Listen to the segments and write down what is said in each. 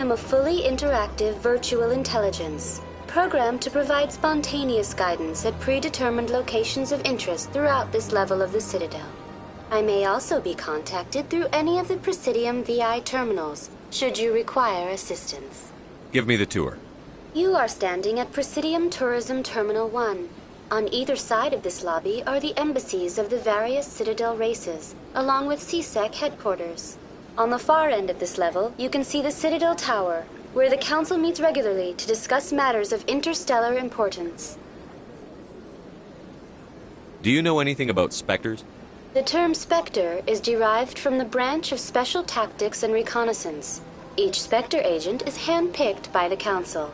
I'm a fully interactive virtual intelligence, programmed to provide spontaneous guidance at predetermined locations of interest throughout this level of the Citadel. I may also be contacted through any of the Presidium VI terminals, should you require assistance. Give me the tour. You are standing at Presidium Tourism Terminal 1. On either side of this lobby are the embassies of the various Citadel races, along with CSEC headquarters. On the far end of this level, you can see the Citadel Tower, where the Council meets regularly to discuss matters of interstellar importance. Do you know anything about Spectres? The term Spectre is derived from the branch of Special Tactics and Reconnaissance. Each Spectre agent is hand-picked by the Council.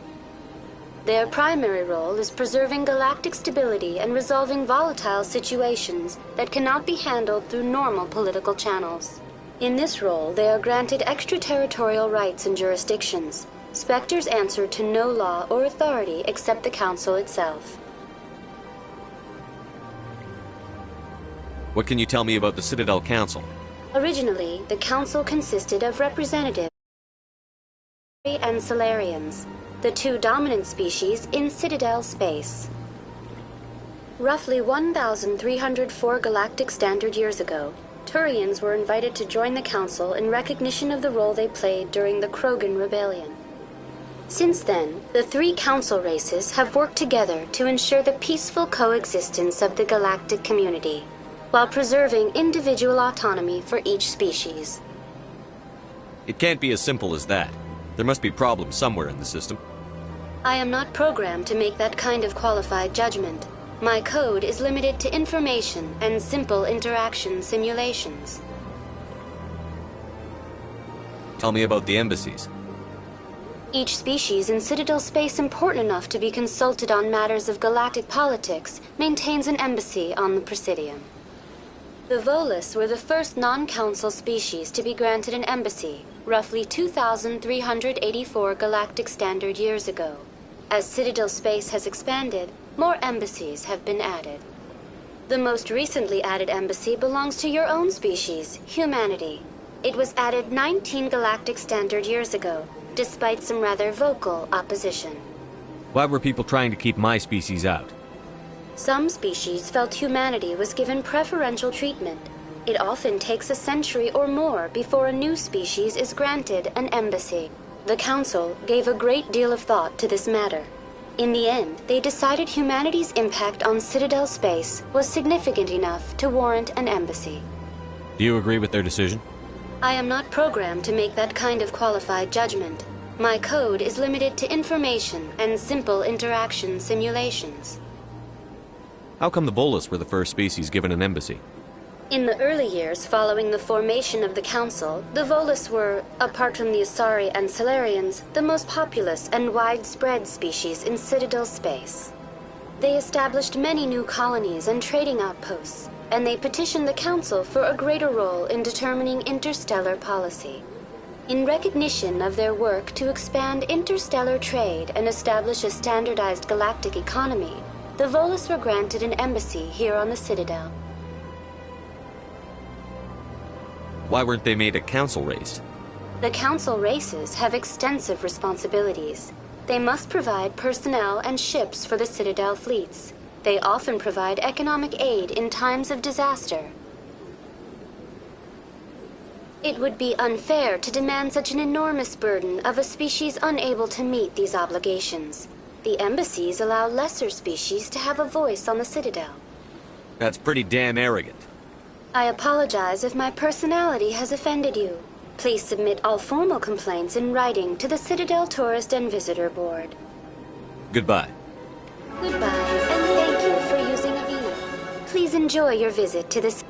Their primary role is preserving galactic stability and resolving volatile situations that cannot be handled through normal political channels. In this role, they are granted extraterritorial rights and jurisdictions. Spectres answer to no law or authority except the Council itself. What can you tell me about the Citadel Council? Originally, the Council consisted of representatives and Solarians, the two dominant species in Citadel space. Roughly 1,304 galactic standard years ago, Turians were invited to join the Council in recognition of the role they played during the Krogan Rebellion. Since then, the three Council races have worked together to ensure the peaceful coexistence of the galactic community, while preserving individual autonomy for each species. It can't be as simple as that. There must be problems somewhere in the system. I am not programmed to make that kind of qualified judgment. My code is limited to information and simple interaction simulations. Tell me about the embassies. Each species in Citadel space important enough to be consulted on matters of galactic politics maintains an embassy on the Presidium. The Volus were the first non-council species to be granted an embassy, roughly 2,384 galactic standard years ago. As Citadel space has expanded, more embassies have been added. The most recently added embassy belongs to your own species, humanity. It was added 19 galactic standard years ago, despite some rather vocal opposition. Why were people trying to keep my species out? Some species felt humanity was given preferential treatment. It often takes a century or more before a new species is granted an embassy. The Council gave a great deal of thought to this matter. In the end, they decided humanity's impact on Citadel space was significant enough to warrant an embassy. Do you agree with their decision? I am not programmed to make that kind of qualified judgment. My code is limited to information and simple interaction simulations. How come the Volus were the first species given an embassy? In the early years following the formation of the Council, the Volus were, apart from the Asari and Solarians, the most populous and widespread species in Citadel space. They established many new colonies and trading outposts, and they petitioned the Council for a greater role in determining interstellar policy. In recognition of their work to expand interstellar trade and establish a standardized galactic economy, the Volus were granted an embassy here on the Citadel. Why weren't they made a council race? The Council races have extensive responsibilities. They must provide personnel and ships for the Citadel fleets. They often provide economic aid in times of disaster. It would be unfair to demand such an enormous burden of a species unable to meet these obligations. The embassies allow lesser species to have a voice on the Citadel. That's pretty damn arrogant. I apologize if my personality has offended you. Please submit all formal complaints in writing to the Citadel Tourist and Visitor Board. Goodbye. Goodbye, and thank you for using Avena. Please enjoy your visit to the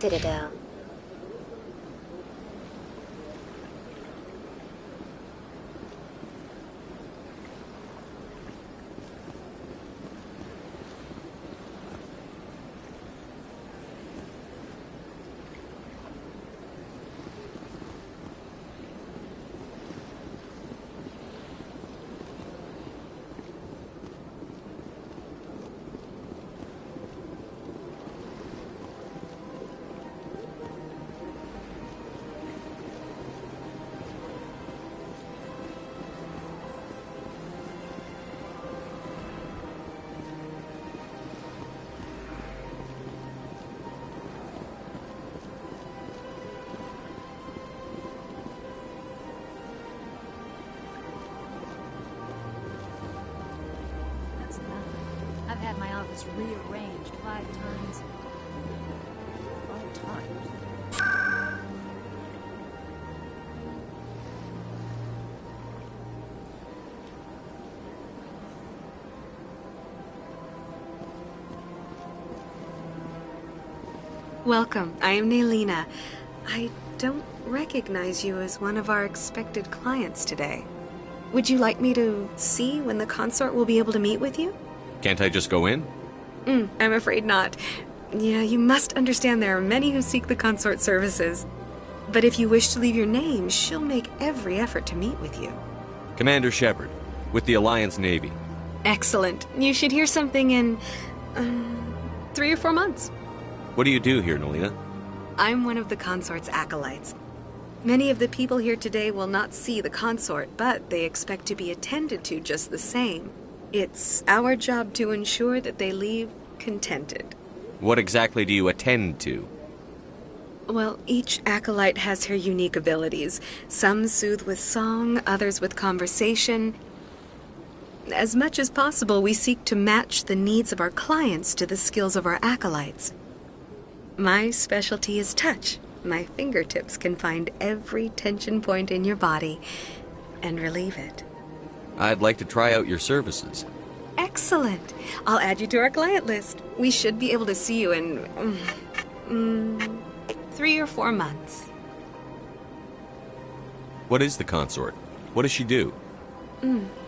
Citadel. I've had my office rearranged 5 times. 5 times? Welcome. I am Nelina. I don't recognize you as one of our expected clients today. Would you like me to see when the consort will be able to meet with you? Can't I just go in? I'm afraid not. Yeah, you must understand there are many who seek the consort services. But if you wish to leave your name, she'll make every effort to meet with you. Commander Shepard, with the Alliance Navy. Excellent. You should hear something in 3 or 4 months. What do you do here, Nelina? I'm one of the consort's acolytes. Many of the people here today will not see the consort, but they expect to be attended to just the same. It's our job to ensure that they leave contented. What exactly do you attend to? Well, each acolyte has her unique abilities. Some soothe with song, others with conversation. As much as possible, we seek to match the needs of our clients to the skills of our acolytes. My specialty is touch. My fingertips can find every tension point in your body and relieve it. I'd like to try out your services. Excellent. I'll add you to our client list. We should be able to see you in 3 or 4 months. What is the consort? What does she do?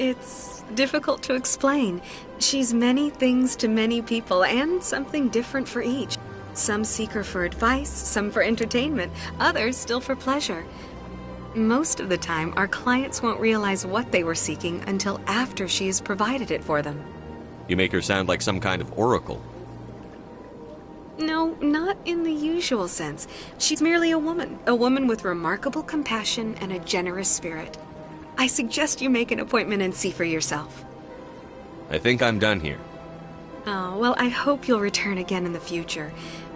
It's difficult to explain. She's many things to many people, and something different for each. Some seek her for advice, some for entertainment, others still for pleasure. Most of the time, our clients won't realize what they were seeking until after she has provided it for them. You make her sound like some kind of oracle. No, not in the usual sense. She's merely a woman with remarkable compassion and a generous spirit. I suggest you make an appointment and see for yourself. I think I'm done here. Oh, well, I hope you'll return again in the future.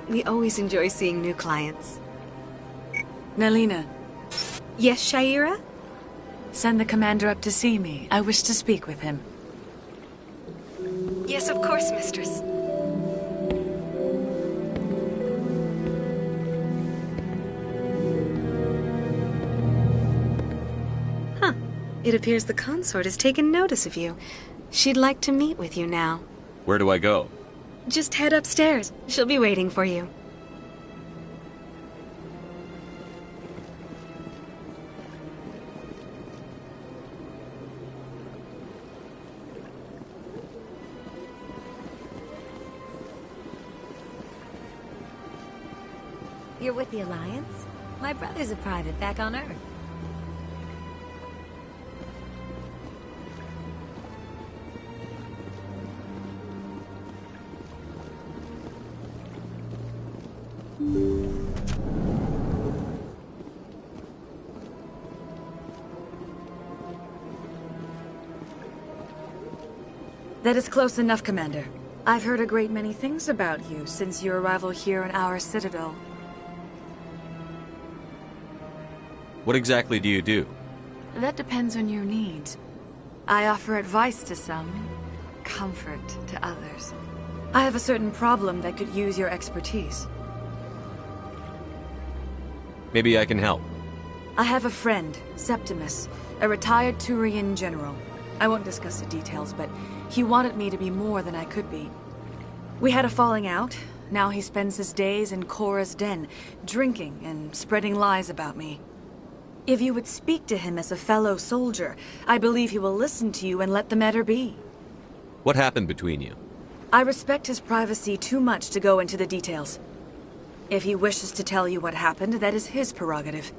We always enjoy seeing new clients. Nelina, Yes, Shaira? send the commander up to see me. I wish to speak with him. Yes, of course, mistress. It appears the consort has taken notice of you. She'd like to meet with you now. Where do I go? Just head upstairs. She'll be waiting for you. You're with the Alliance? My brother's a private back on Earth. That is close enough, Commander. I've heard a great many things about you since your arrival here in our citadel. What exactly do you do? That depends on your needs. I offer advice to some, comfort to others. I have a certain problem that could use your expertise. Maybe I can help. I have a friend, Septimus, a retired Turian general. I won't discuss the details, but he wanted me to be more than I could be. We had a falling out, Now he spends his days in Korra's den, drinking and spreading lies about me. If you would speak to him as a fellow soldier, I believe he will listen to you and let the matter be. What happened between you? I respect his privacy too much to go into the details. If he wishes to tell you what happened, that is his prerogative.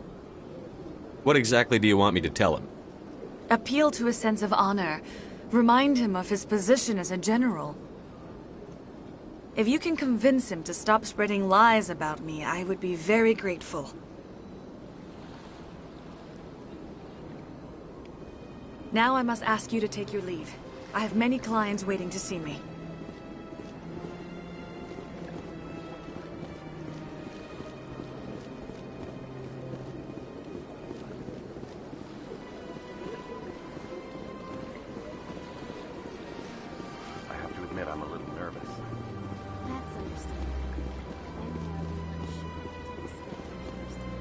What exactly do you want me to tell him? Appeal to his sense of honor. Remind him of his position as a general. If you can convince him to stop spreading lies about me, I would be very grateful. Now I must ask you to take your leave. I have many clients waiting to see me. I have to admit I'm a little nervous. That's understandable. I'm unsure to expect the first time.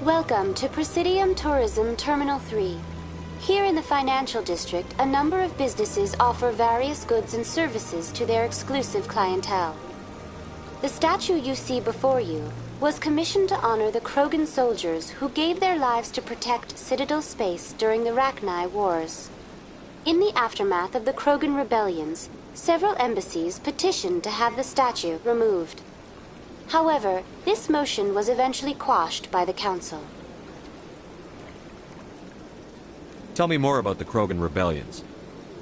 Welcome to Presidium Tourism Terminal 3. Here in the financial district, a number of businesses offer various goods and services to their exclusive clientele. The statue you see before you was commissioned to honor the Krogan soldiers who gave their lives to protect Citadel space during the Rachni Wars. In the aftermath of the Krogan rebellions, several embassies petitioned to have the statue removed. However, this motion was eventually quashed by the Council. Tell me more about the Krogan rebellions.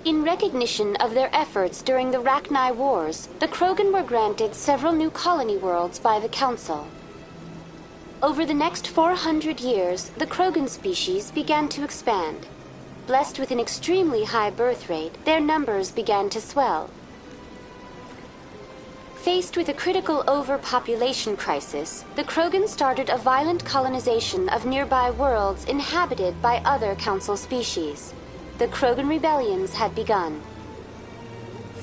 In recognition of their efforts during the Rachni Wars, the Krogan were granted several new colony worlds by the Council. Over the next 400 years, the Krogan species began to expand. Blessed with an extremely high birth rate, their numbers began to swell. Faced with a critical overpopulation crisis, the Krogan started a violent colonization of nearby worlds inhabited by other Council species. The Krogan rebellions had begun.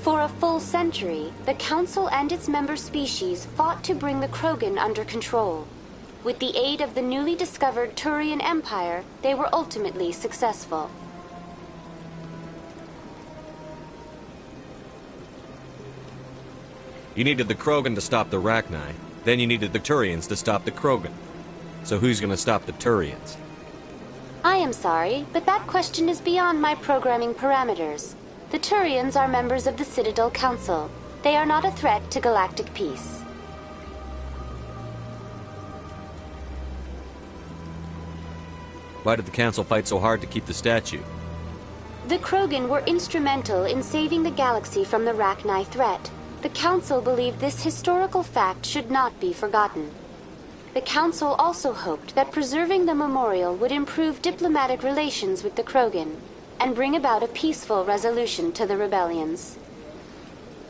For a full century, the Council and its member species fought to bring the Krogan under control. With the aid of the newly discovered Turian Empire, they were ultimately successful. You needed the Krogan to stop the Rachni, then you needed the Turians to stop the Krogan. So who's gonna stop the Turians? I am sorry, but that question is beyond my programming parameters. The Turians are members of the Citadel Council. They are not a threat to galactic peace. Why did the Council fight so hard to keep the statue? The Krogan were instrumental in saving the galaxy from the Rachni threat. The Council believed this historical fact should not be forgotten. The Council also hoped that preserving the memorial would improve diplomatic relations with the Krogan and bring about a peaceful resolution to the rebellions.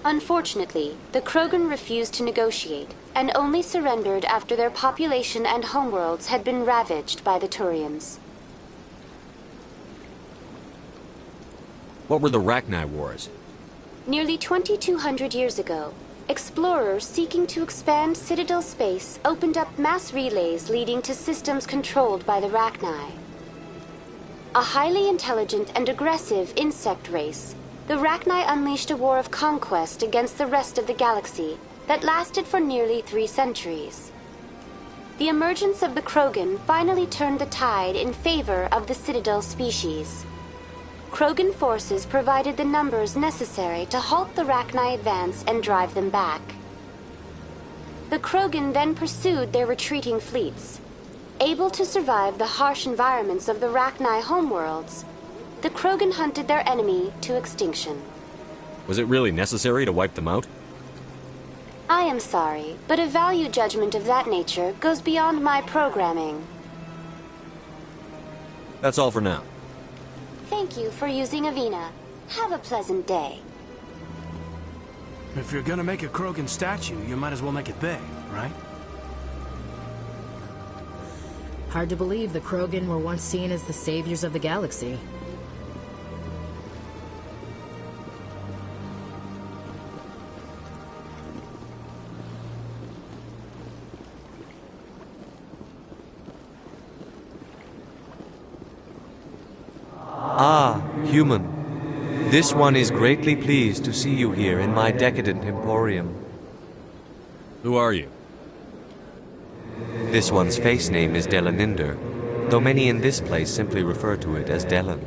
Unfortunately, the Krogan refused to negotiate and only surrendered after their population and homeworlds had been ravaged by the Turians. What were the Rachni Wars? Nearly 2,200 years ago, explorers seeking to expand Citadel space opened up mass relays leading to systems controlled by the Rachni. A highly intelligent and aggressive insect race, the Rachni unleashed a war of conquest against the rest of the galaxy that lasted for nearly 3 centuries. The emergence of the Krogan finally turned the tide in favor of the Citadel species. Krogan forces provided the numbers necessary to halt the Rachni advance and drive them back. The Krogan then pursued their retreating fleets. Able to survive the harsh environments of the Rachni homeworlds, the Krogan hunted their enemy to extinction. Was it really necessary to wipe them out? I am sorry, but a value judgment of that nature goes beyond my programming. That's all for now. Thank you for using Avina. Have a pleasant day. If you're gonna make a Krogan statue, you might as well make it big, right? Hard to believe the Krogan were once seen as the saviors of the galaxy. Ah, human. This one is greatly pleased to see you here in my decadent emporium. Who are you? This one's face name is Delaninder, though many in this place simply refer to it as Delan.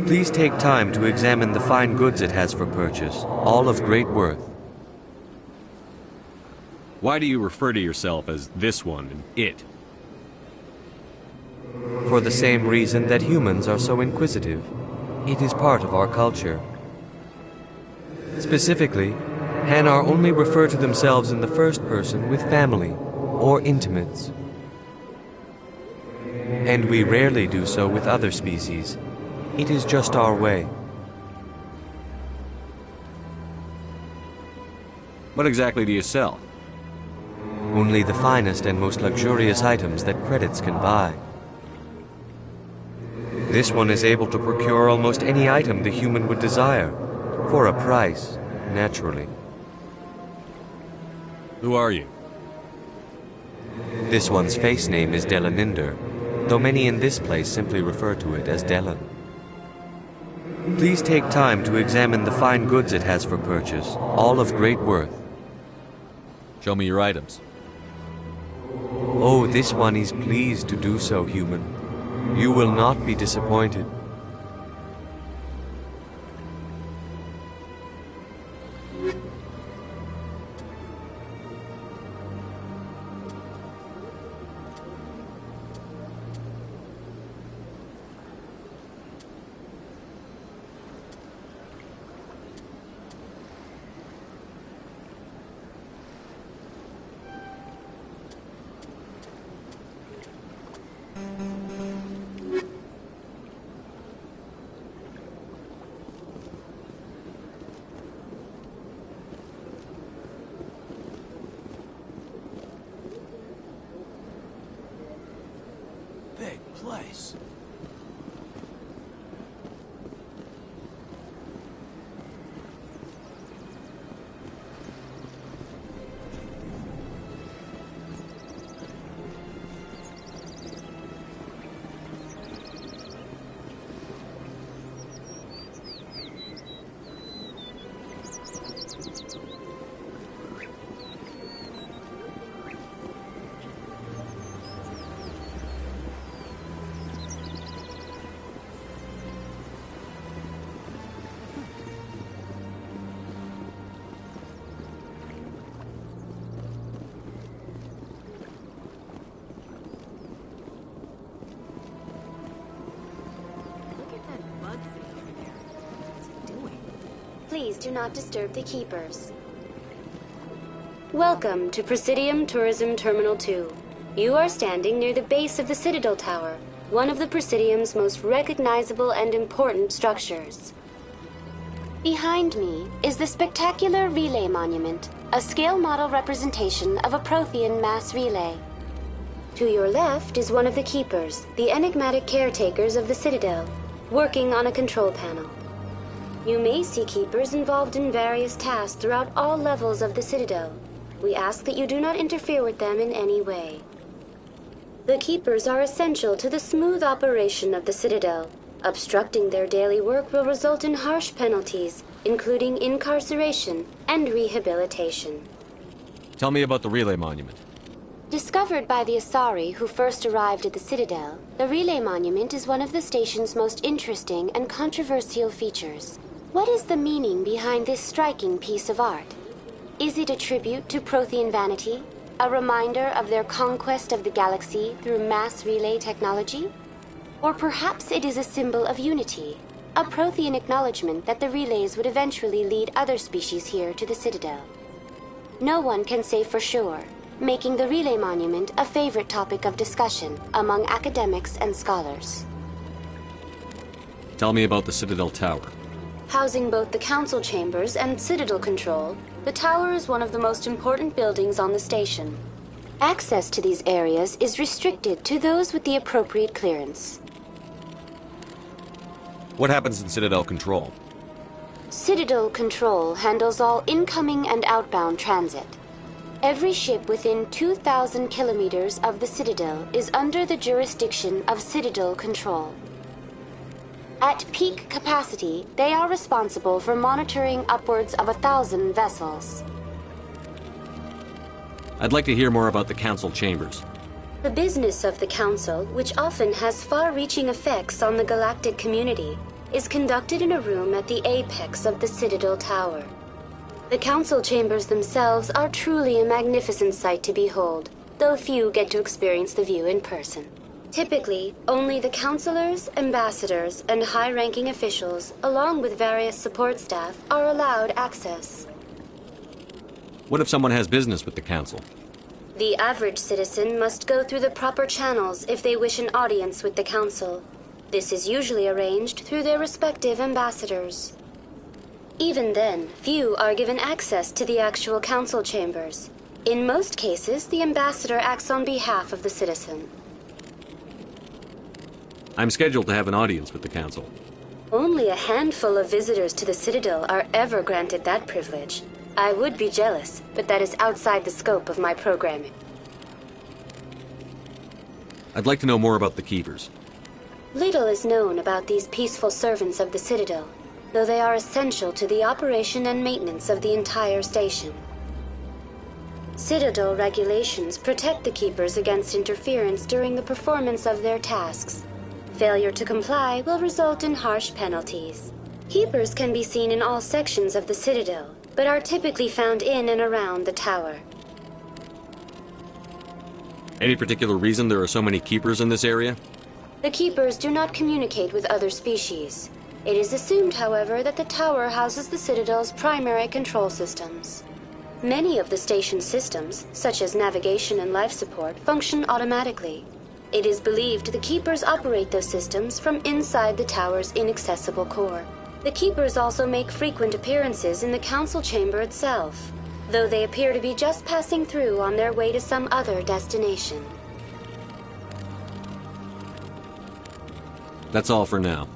Please take time to examine the fine goods it has for purchase, all of great worth. Why do you refer to yourself as this one and it? For the same reason that humans are so inquisitive. It is part of our culture. Specifically, Hanar only refer to themselves in the first person with family or intimates. And we rarely do so with other species. It is just our way. What exactly do you sell? Only the finest and most luxurious items that credits can buy. This one is able to procure almost any item the human would desire, for a price, naturally. Who are you? This one's face name is Delaninder, though many in this place simply refer to it as Delan. Please take time to examine the fine goods it has for purchase, all of great worth. Show me your items. Oh, this one is pleased to do so, human. You will not be disappointed. Big place. Look at that bug thing over there. What's it doing? Please do not disturb the keepers. Welcome to Presidium Tourism Terminal 2. You are standing near the base of the Citadel Tower, one of the Presidium's most recognizable and important structures. Behind me is the spectacular Relay Monument, a scale model representation of a Prothean mass relay. To your left is one of the keepers, the enigmatic caretakers of the Citadel, working on a control panel. You may see keepers involved in various tasks throughout all levels of the Citadel. We ask that you do not interfere with them in any way. The keepers are essential to the smooth operation of the Citadel. Obstructing their daily work will result in harsh penalties, including incarceration and rehabilitation. Tell me about the Relay Monument. Discovered by the Asari who first arrived at the Citadel, the Relay Monument is one of the station's most interesting and controversial features. What is the meaning behind this striking piece of art? Is it a tribute to Prothean vanity? A reminder of their conquest of the galaxy through mass relay technology? Or perhaps it is a symbol of unity, a Prothean acknowledgement that the relays would eventually lead other species here to the Citadel. No one can say for sure, making the Relay Monument a favorite topic of discussion among academics and scholars. Tell me about the Citadel Tower. Housing both the council chambers and Citadel control, the tower is one of the most important buildings on the station. Access to these areas is restricted to those with the appropriate clearance. What happens in Citadel Control? Citadel Control handles all incoming and outbound transit. Every ship within 2,000 kilometers of the Citadel is under the jurisdiction of Citadel Control. At peak capacity, they are responsible for monitoring upwards of 1,000 vessels. I'd like to hear more about the Council Chambers. The business of the Council, which often has far-reaching effects on the galactic community, is conducted in a room at the apex of the Citadel Tower. The Council Chambers themselves are truly a magnificent sight to behold, though few get to experience the view in person. Typically, only the councilors, ambassadors, and high-ranking officials, along with various support staff, are allowed access. What if someone has business with the Council? The average citizen must go through the proper channels if they wish an audience with the Council. This is usually arranged through their respective ambassadors. Even then, few are given access to the actual Council chambers. In most cases, the ambassador acts on behalf of the citizen. I'm scheduled to have an audience with the Council. Only a handful of visitors to the Citadel are ever granted that privilege. I would be jealous, but that is outside the scope of my programming. I'd like to know more about the Keepers. Little is known about these peaceful servants of the Citadel, though they are essential to the operation and maintenance of the entire station. Citadel regulations protect the Keepers against interference during the performance of their tasks. Failure to comply will result in harsh penalties. Keepers can be seen in all sections of the Citadel, but are typically found in and around the tower. Any particular reason there are so many Keepers in this area? The Keepers do not communicate with other species. It is assumed, however, that the tower houses the Citadel's primary control systems. Many of the station's systems, such as navigation and life support, function automatically. It is believed the Keepers operate those systems from inside the tower's inaccessible core. The Keepers also make frequent appearances in the Council chamber itself, though they appear to be just passing through on their way to some other destination. That's all for now.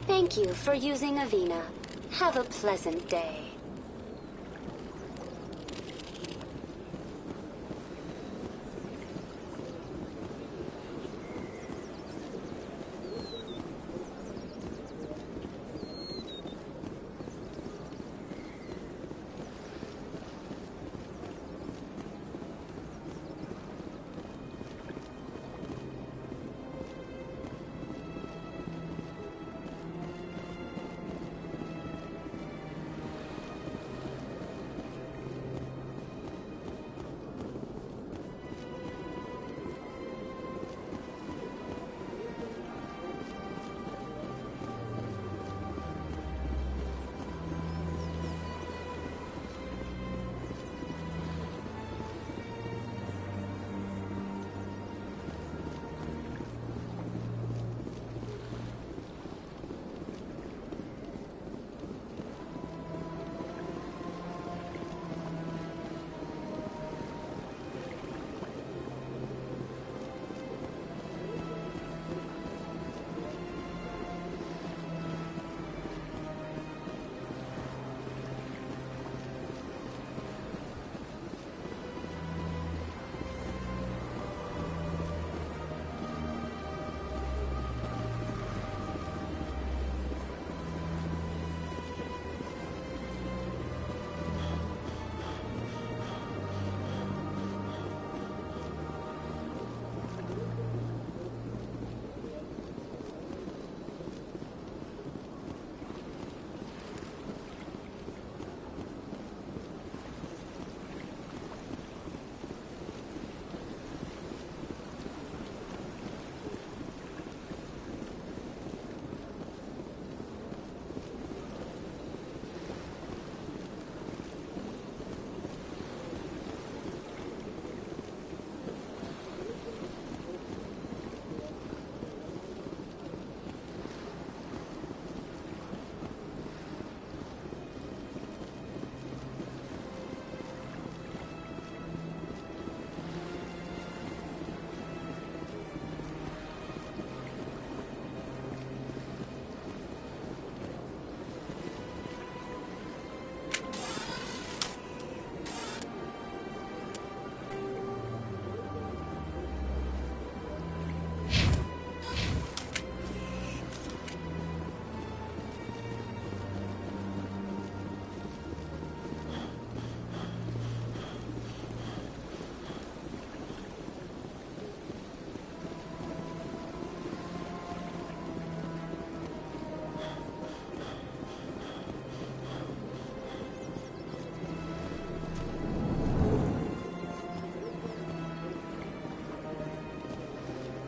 Thank you for using Avina. Have a pleasant day.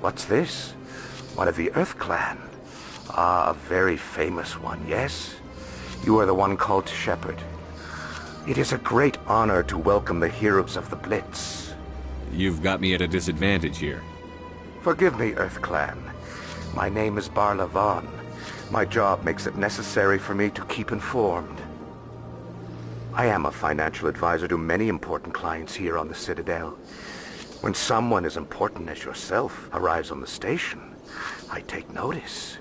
What's this? One of the Earth Clan. Ah, a very famous one, yes? You are the one called Shepherd. It is a great honor to welcome the heroes of the Blitz. You've got me at a disadvantage here. Forgive me, Earth Clan. My name is Barla Vaughn. My job makes it necessary for me to keep informed. I am a financial advisor to many important clients here on the Citadel. When someone as important as yourself arrives on the station, I take notice.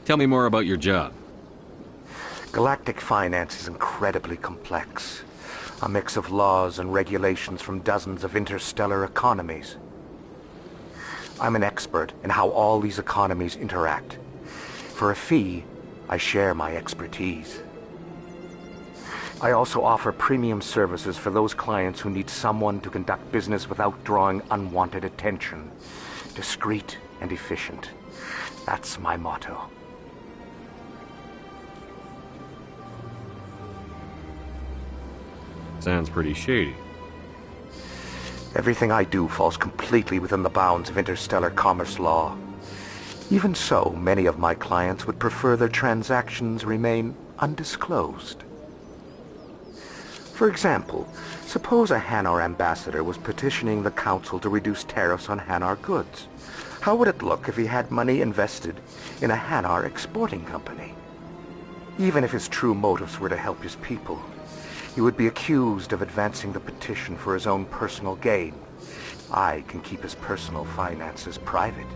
Tell me more about your job. Galactic finance is incredibly complex. A mix of laws and regulations from dozens of interstellar economies. I'm an expert in how all these economies interact. For a fee, I share my expertise. I also offer premium services for those clients who need someone to conduct business without drawing unwanted attention. Discreet and efficient. That's my motto. Sounds pretty shady. Everything I do falls completely within the bounds of interstellar commerce law. Even so, many of my clients would prefer their transactions remain undisclosed. For example, suppose a Hanar ambassador was petitioning the Council to reduce tariffs on Hanar goods. How would it look if he had money invested in a Hanar exporting company? Even if his true motives were to help his people, he would be accused of advancing the petition for his own personal gain. I can keep his personal finances private.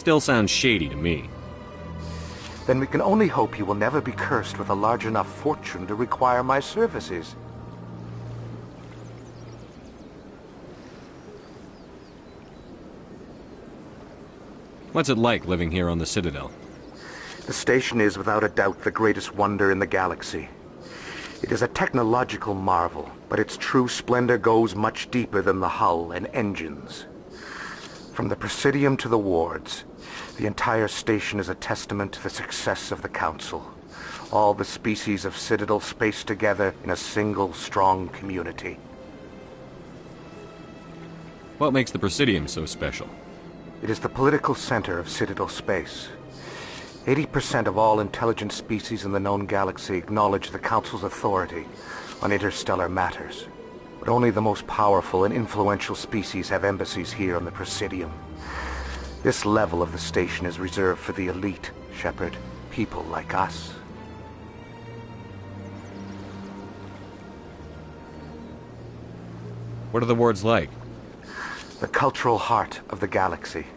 Still sounds shady to me. Then we can only hope you will never be cursed with a large enough fortune to require my services. What's it like living here on the Citadel? The station is without a doubt the greatest wonder in the galaxy. It is a technological marvel, but its true splendor goes much deeper than the hull and engines. From the Presidium to the wards, the entire station is a testament to the success of the Council. All the species of Citadel spaced together in a single strong community. What makes the Presidium so special? It is the political center of Citadel space. 80% of all intelligent species in the known galaxy acknowledge the Council's authority on interstellar matters. But only the most powerful and influential species have embassies here on the Presidium. This level of the station is reserved for the elite, Shepard. People like us. What are the wards like? The cultural heart of the galaxy.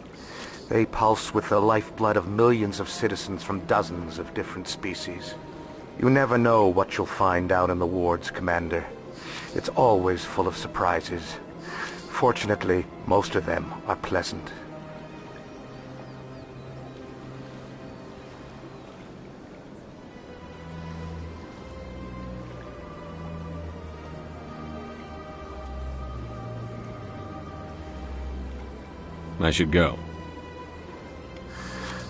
They pulse with the lifeblood of millions of citizens from dozens of different species. You never know what you'll find down in the wards, Commander. It's always full of surprises. Fortunately, most of them are pleasant. I should go.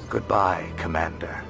Goodbye, Commander.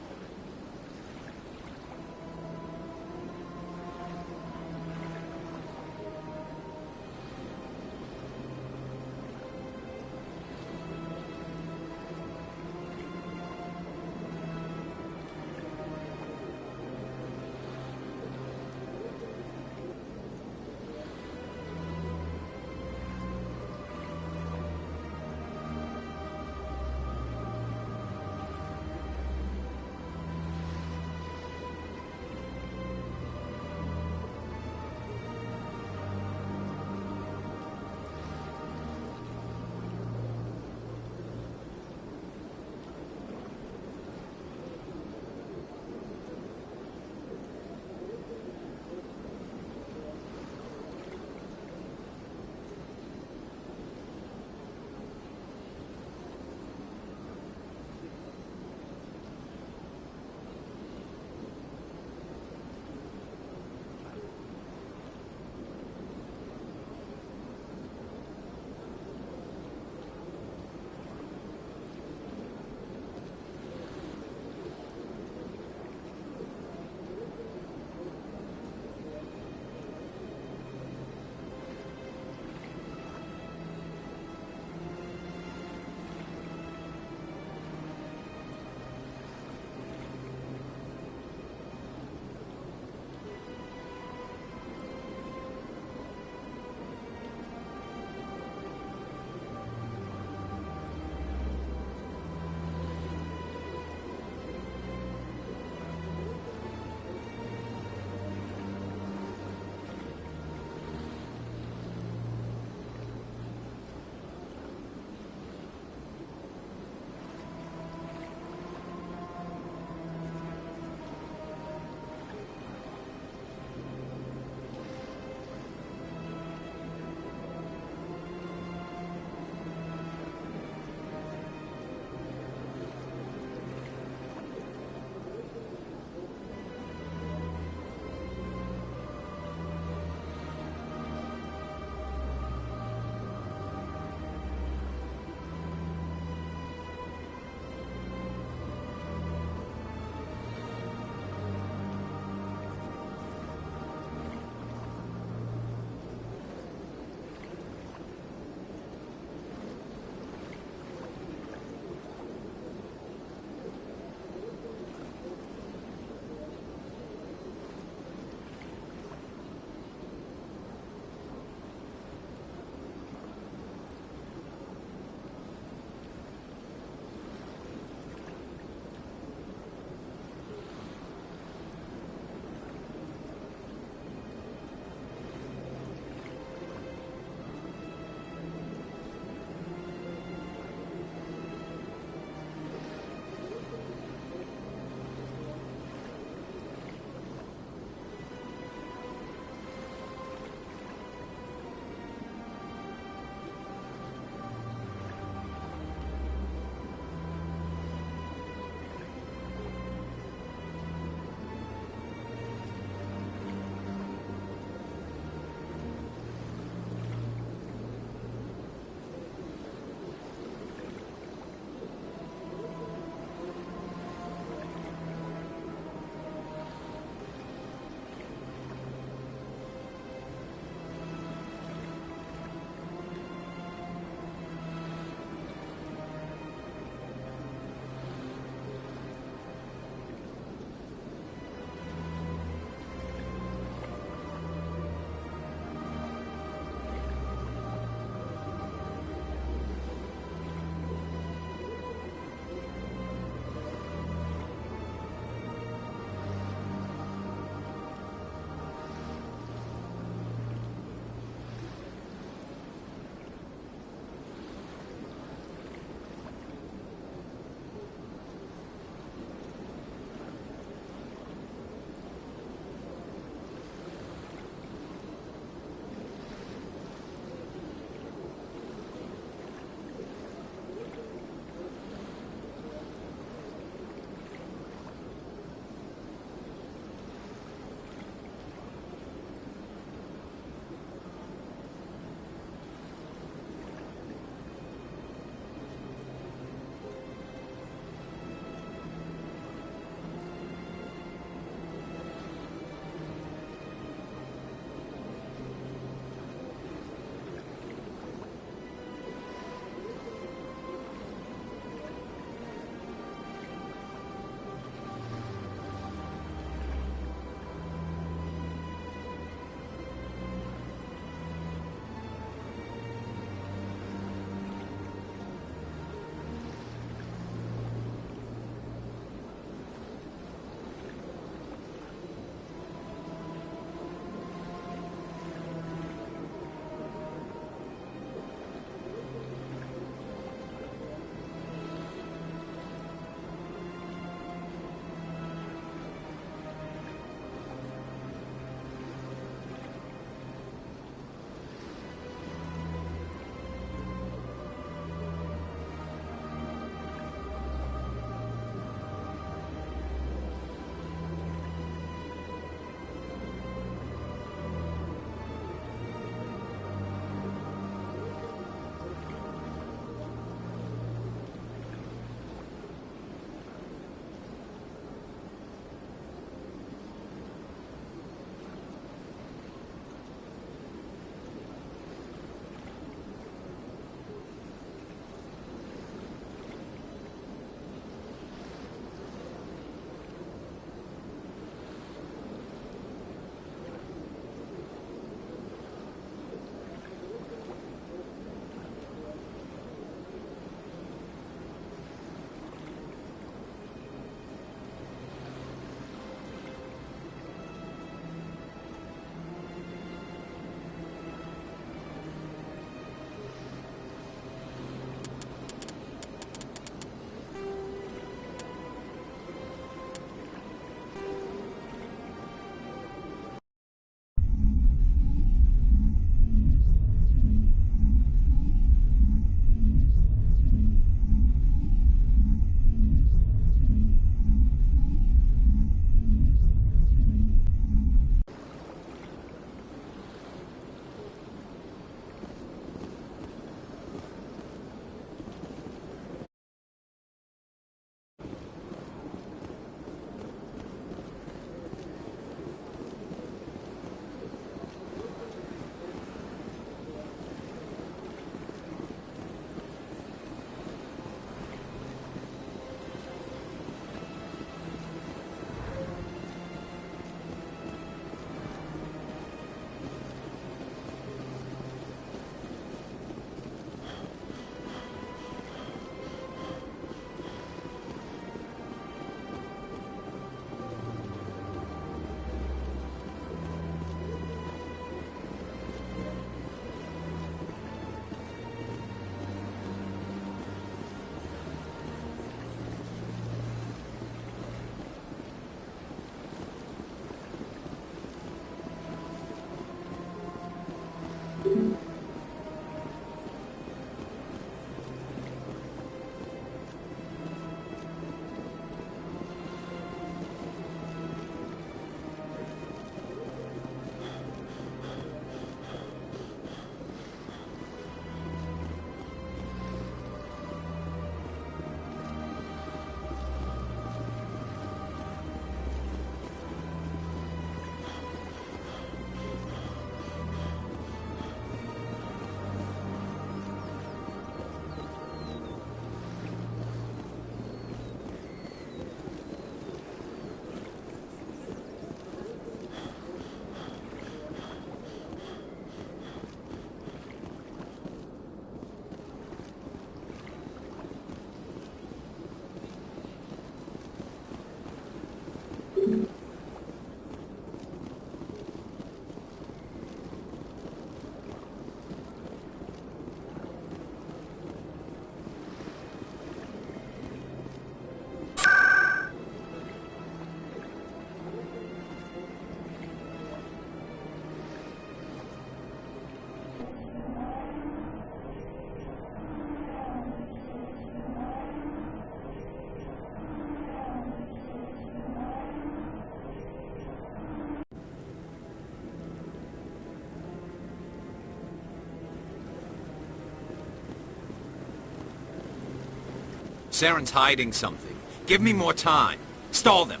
Saren's hiding something. Give me more time. Stall them.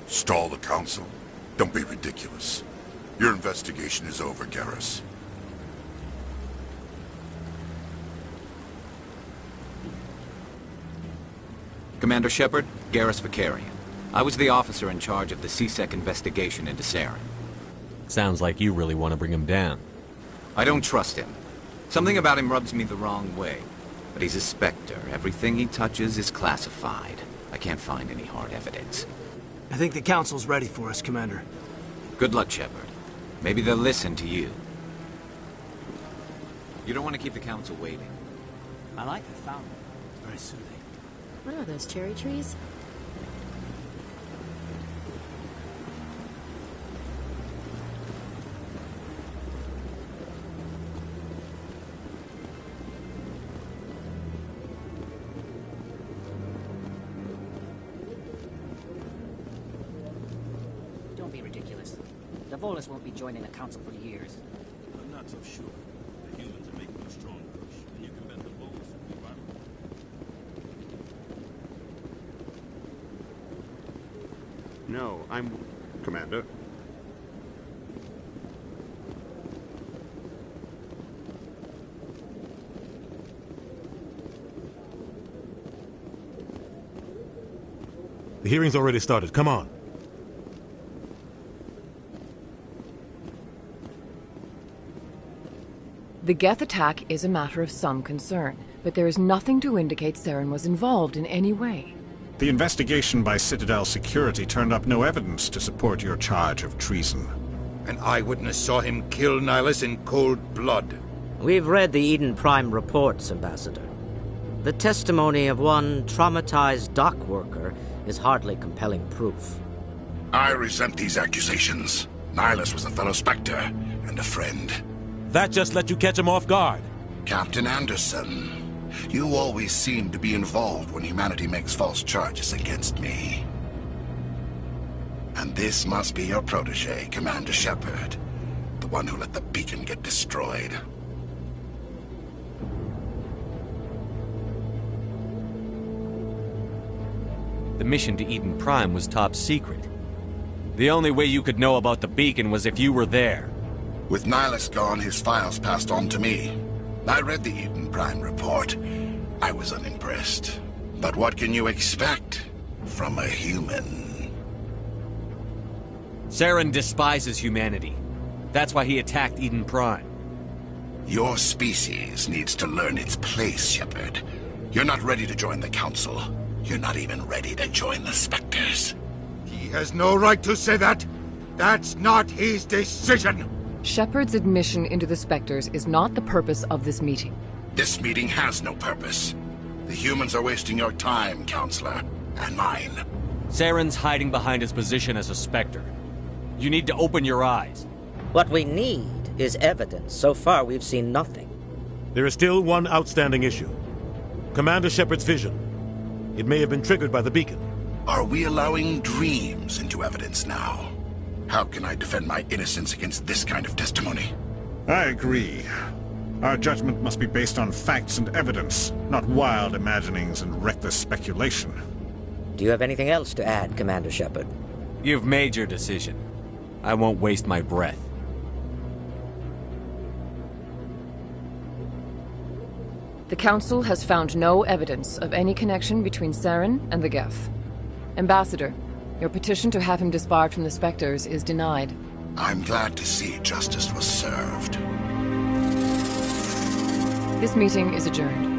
Stall the council? Don't be ridiculous. Your investigation is over, Garrus. Commander Shepard, Garrus Vicarian. I was the officer in charge of the CSEC investigation into Saren. Sounds like you really want to bring him down. I don't trust him. Something about him rubs me the wrong way. But he's a Spectre. Everything he touches is classified. I can't find any hard evidence. I think the Council's ready for us, Commander. Good luck, Shepard. Maybe they'll listen to you. You don't want to keep the Council waiting. I like the fountain. It's very soothing. What are those, cherry trees? Don't be ridiculous. The Volus won't be joining the Council for years. I'm not so sure. The humans are making a strong push, and you can bet the Volus will be violent. No, I'm... Commander. The hearing's already started. Come on. The Geth attack is a matter of some concern, but there is nothing to indicate Saren was involved in any way. The investigation by Citadel Security turned up no evidence to support your charge of treason. An eyewitness saw him kill Nihilus in cold blood. We've read the Eden Prime reports, Ambassador. The testimony of one traumatized dock worker is hardly compelling proof. I resent these accusations. Nihilus was a fellow Spectre and a friend. That just let you catch him off guard. Captain Anderson, you always seem to be involved when humanity makes false charges against me. And this must be your protege, Commander Shepard, the one who let the beacon get destroyed. The mission to Eden Prime was top secret. The only way you could know about the beacon was if you were there. With Nihilus gone, his files passed on to me. I read the Eden Prime report. I was unimpressed. But what can you expect from a human? Saren despises humanity. That's why he attacked Eden Prime. Your species needs to learn its place, Shepard. You're not ready to join the Council. You're not even ready to join the Spectres. He has no right to say that. That's not his decision. Shepard's admission into the Spectres is not the purpose of this meeting. This meeting has no purpose. The humans are wasting your time, Counselor, and mine. Saren's hiding behind his position as a Spectre. You need to open your eyes. What we need is evidence. So far, we've seen nothing. There is still one outstanding issue. Commander Shepard's vision. It may have been triggered by the beacon. Are we allowing dreams into evidence now? How can I defend my innocence against this kind of testimony? I agree. Our judgment must be based on facts and evidence, not wild imaginings and reckless speculation. Do you have anything else to add, Commander Shepard? You've made your decision. I won't waste my breath. The Council has found no evidence of any connection between Saren and the Geth. Ambassador, your petition to have him disbarred from the Spectres is denied. I'm glad to see justice was served. This meeting is adjourned.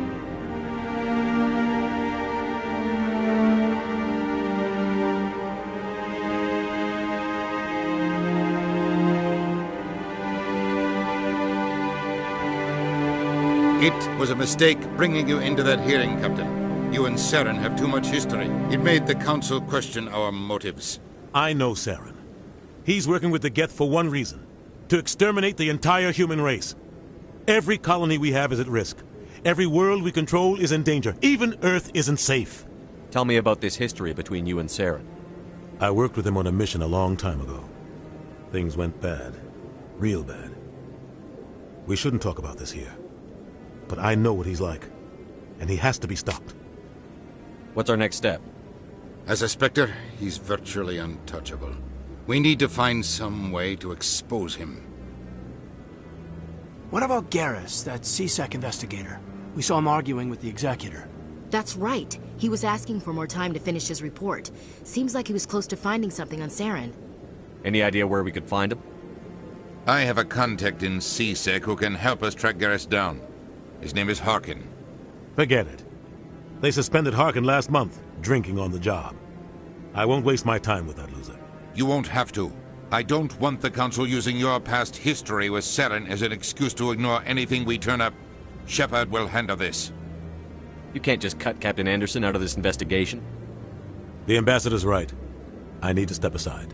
It was a mistake bringing you into that hearing, Captain. You and Saren have too much history. It made the Council question our motives. I know Saren. He's working with the Geth for one reason. To exterminate the entire human race. Every colony we have is at risk. Every world we control is in danger. Even Earth isn't safe. Tell me about this history between you and Saren. I worked with him on a mission a long time ago. Things went bad. Real bad. We shouldn't talk about this here. But I know what he's like. And he has to be stopped. What's our next step? As a Spectre, he's virtually untouchable. We need to find some way to expose him. What about Garrus, that CSEC investigator? We saw him arguing with the Executor. That's right. He was asking for more time to finish his report. Seems like he was close to finding something on Saren. Any idea where we could find him? I have a contact in CSEC who can help us track Garrus down. His name is Harkin. Forget it. They suspended Harkin last month, drinking on the job. I won't waste my time with that loser. You won't have to. I don't want the Council using your past history with Saren as an excuse to ignore anything we turn up. Shepard will handle this. You can't just cut Captain Anderson out of this investigation. The Ambassador's right. I need to step aside.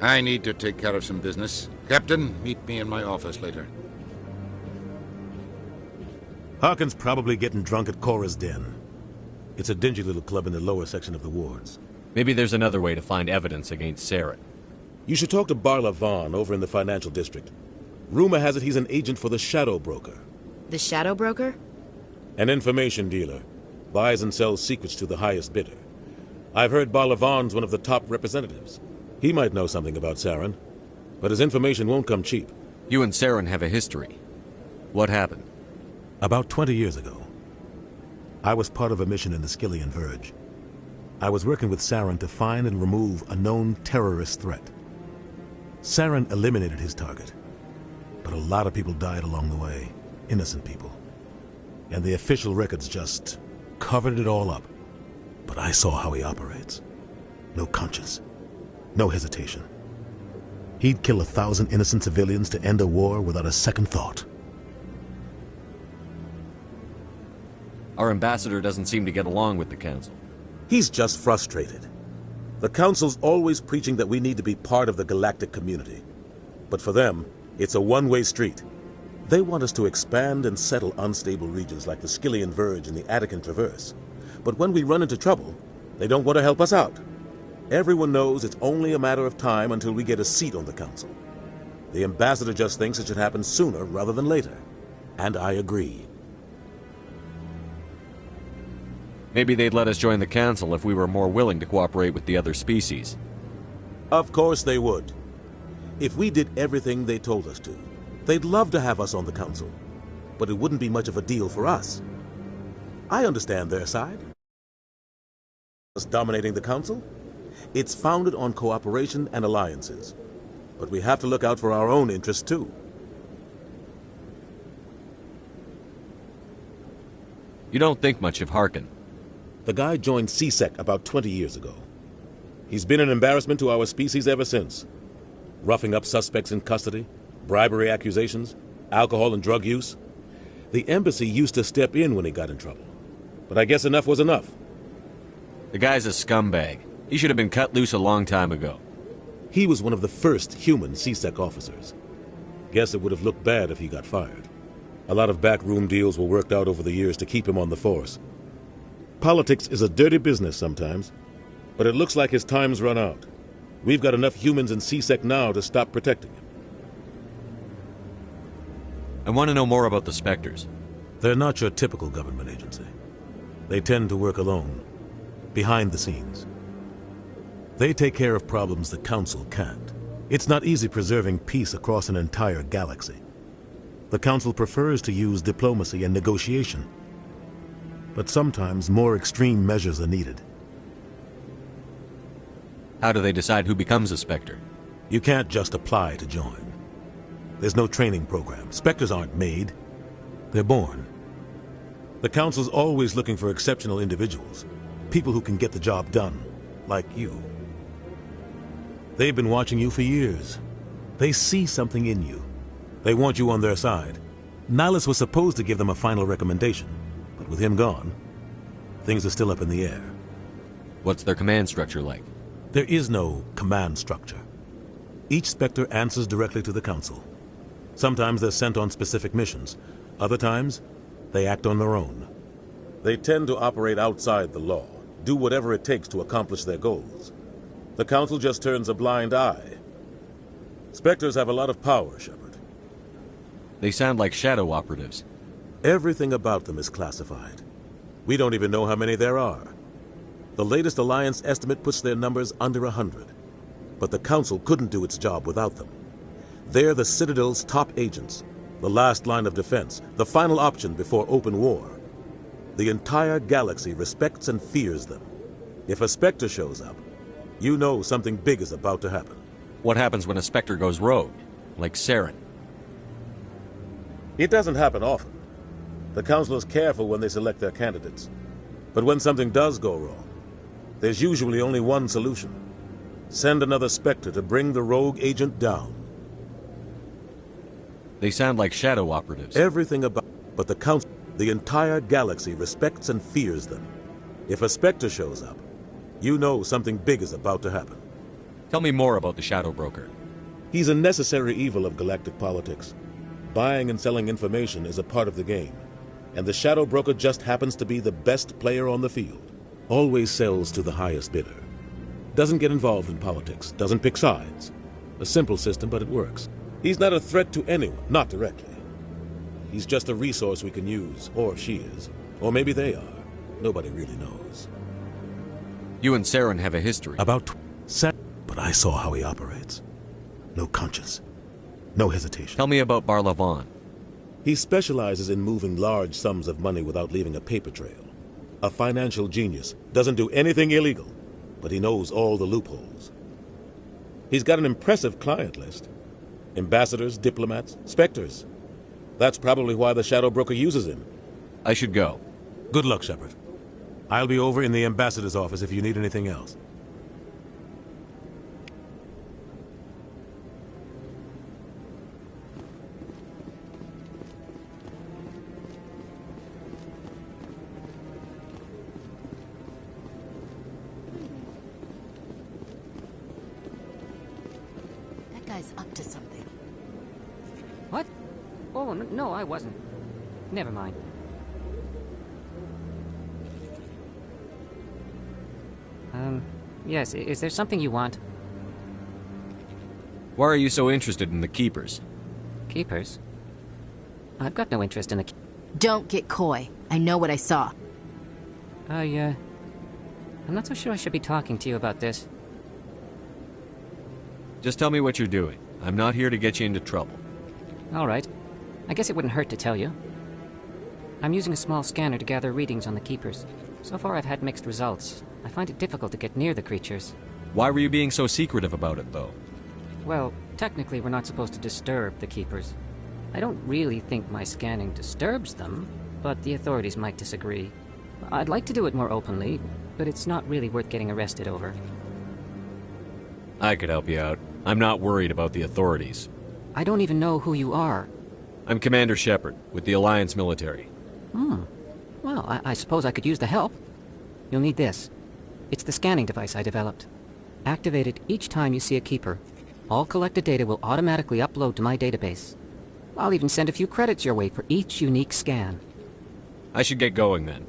I need to take care of some business. Captain, meet me in my office later. Harkin's probably getting drunk at Cora's Den. It's a dingy little club in the lower section of the wards. Maybe there's another way to find evidence against Saren. You should talk to Barla Vaughn over in the financial district. Rumor has it he's an agent for the Shadow Broker. The Shadow Broker? An information dealer. Buys and sells secrets to the highest bidder. I've heard Barla Vaughn's one of the top representatives. He might know something about Saren, but his information won't come cheap. You and Saren have a history. What happened? About 20 years ago, I was part of a mission in the Skillian Verge. I was working with Saren to find and remove a known terrorist threat. Saren eliminated his target, but a lot of people died along the way, innocent people. And the official records just covered it all up. But I saw how he operates. No conscience, no hesitation. He'd kill 1,000 innocent civilians to end a war without a second thought. Our ambassador doesn't seem to get along with the Council. He's just frustrated. The Council's always preaching that we need to be part of the galactic community. But for them, it's a one-way street. They want us to expand and settle unstable regions like the Skillian Verge and the Attican Traverse. But when we run into trouble, they don't want to help us out. Everyone knows it's only a matter of time until we get a seat on the Council. The ambassador just thinks it should happen sooner rather than later. And I agree. Maybe they'd let us join the Council if we were more willing to cooperate with the other species. Of course they would. If we did everything they told us to, they'd love to have us on the Council. But it wouldn't be much of a deal for us. I understand their side. Us dominating the Council? It's founded on cooperation and alliances. But we have to look out for our own interests too. You don't think much of Harkin. The guy joined CSEC about 20 years ago. He's been an embarrassment to our species ever since. Roughing up suspects in custody, bribery accusations, alcohol and drug use. The embassy used to step in when he got in trouble. But I guess enough was enough. The guy's a scumbag. He should have been cut loose a long time ago. He was one of the first human CSEC officers. Guess it would have looked bad if he got fired. A lot of backroom deals were worked out over the years to keep him on the force. Politics is a dirty business sometimes, but it looks like his time's run out. We've got enough humans in CSEC now to stop protecting him. I want to know more about the Spectres. They're not your typical government agency. They tend to work alone, behind the scenes. They take care of problems the Council can't. It's not easy preserving peace across an entire galaxy. The Council prefers to use diplomacy and negotiation. But sometimes more extreme measures are needed. How do they decide who becomes a Spectre? You can't just apply to join. There's no training program. Spectres aren't made. They're born. The Council's always looking for exceptional individuals. People who can get the job done, like you. They've been watching you for years. They see something in you. They want you on their side. Nihilus was supposed to give them a final recommendation, but with him gone, things are still up in the air. What's their command structure like? There is no command structure. Each Spectre answers directly to the Council. Sometimes they're sent on specific missions. Other times, they act on their own. They tend to operate outside the law, do whatever it takes to accomplish their goals. The Council just turns a blind eye. Spectres have a lot of power, Shepard. They sound like shadow operatives. Everything about them is classified. We don't even know how many there are. The latest Alliance estimate puts their numbers under 100. But the Council couldn't do its job without them. They're the Citadel's top agents, the last line of defense, the final option before open war. The entire galaxy respects and fears them. If a Spectre shows up, you know something big is about to happen. What happens when a Spectre goes rogue, like Saren? It doesn't happen often. The Council is careful when they select their candidates. But when something does go wrong, there's usually only one solution. Send another Spectre to bring the rogue agent down. They sound like shadow operatives. Everything about... But the Council, the entire galaxy respects and fears them. If a Spectre shows up, you know something big is about to happen. Tell me more about the Shadow Broker. He's a necessary evil of galactic politics. Buying and selling information is a part of the game. And the Shadow Broker just happens to be the best player on the field. Always sells to the highest bidder. Doesn't get involved in politics, doesn't pick sides. A simple system, but it works. He's not a threat to anyone, not directly. He's just a resource we can use, or she is. Or maybe they are. Nobody really knows. You and Saren have a history. About but I saw how he operates. No conscience. No hesitation. Tell me about Barlavon. He specializes in moving large sums of money without leaving a paper trail. A financial genius. Doesn't do anything illegal, but he knows all the loopholes. He's got an impressive client list. Ambassadors, diplomats, Spectres. That's probably why the Shadow Broker uses him. I should go. Good luck, Shepard. I'll be over in the ambassador's office if you need anything else. That guy's up to something. What? Oh, no, I wasn't. Never mind. Yes, is there something you want? Why are you so interested in the Keepers? Keepers? I've got no interest in the... Don't get coy. I know what I saw. I'm not so sure I should be talking to you about this. Just tell me what you're doing. I'm not here to get you into trouble. All right. I guess it wouldn't hurt to tell you. I'm using a small scanner to gather readings on the Keepers. So far I've had mixed results. I find it difficult to get near the creatures. Why were you being so secretive about it, though? Well, technically we're not supposed to disturb the Keepers. I don't really think my scanning disturbs them, but the authorities might disagree. I'd like to do it more openly, but it's not really worth getting arrested over. I could help you out. I'm not worried about the authorities. I don't even know who you are. I'm Commander Shepard, with the Alliance military. Well, I suppose I could use the help. You'll need this. It's the scanning device I developed. Activate it each time you see a Keeper. All collected data will automatically upload to my database. I'll even send a few credits your way for each unique scan. I should get going then.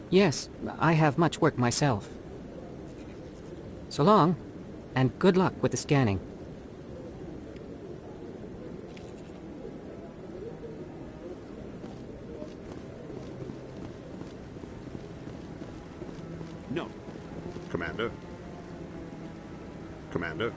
Yes, I have much work myself. So long, and good luck with the scanning. No. Commander. Commander.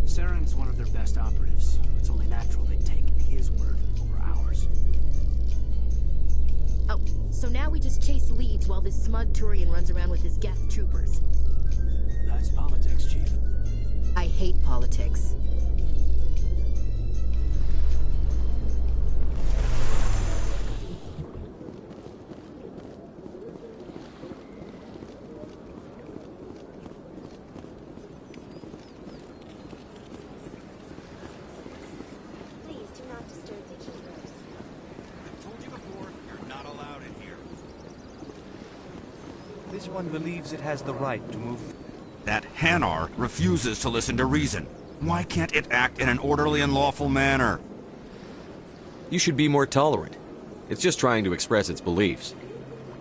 Saren's one of their best operatives. It's only natural they'd take his word over ours. Oh, so now we just chase leads while this smug Turian runs around with his Geth troopers. That's politics, Chief. I hate politics. This one believes it has the right to move. That Hanar refuses to listen to reason. Why can't it act in an orderly and lawful manner? You should be more tolerant. It's just trying to express its beliefs.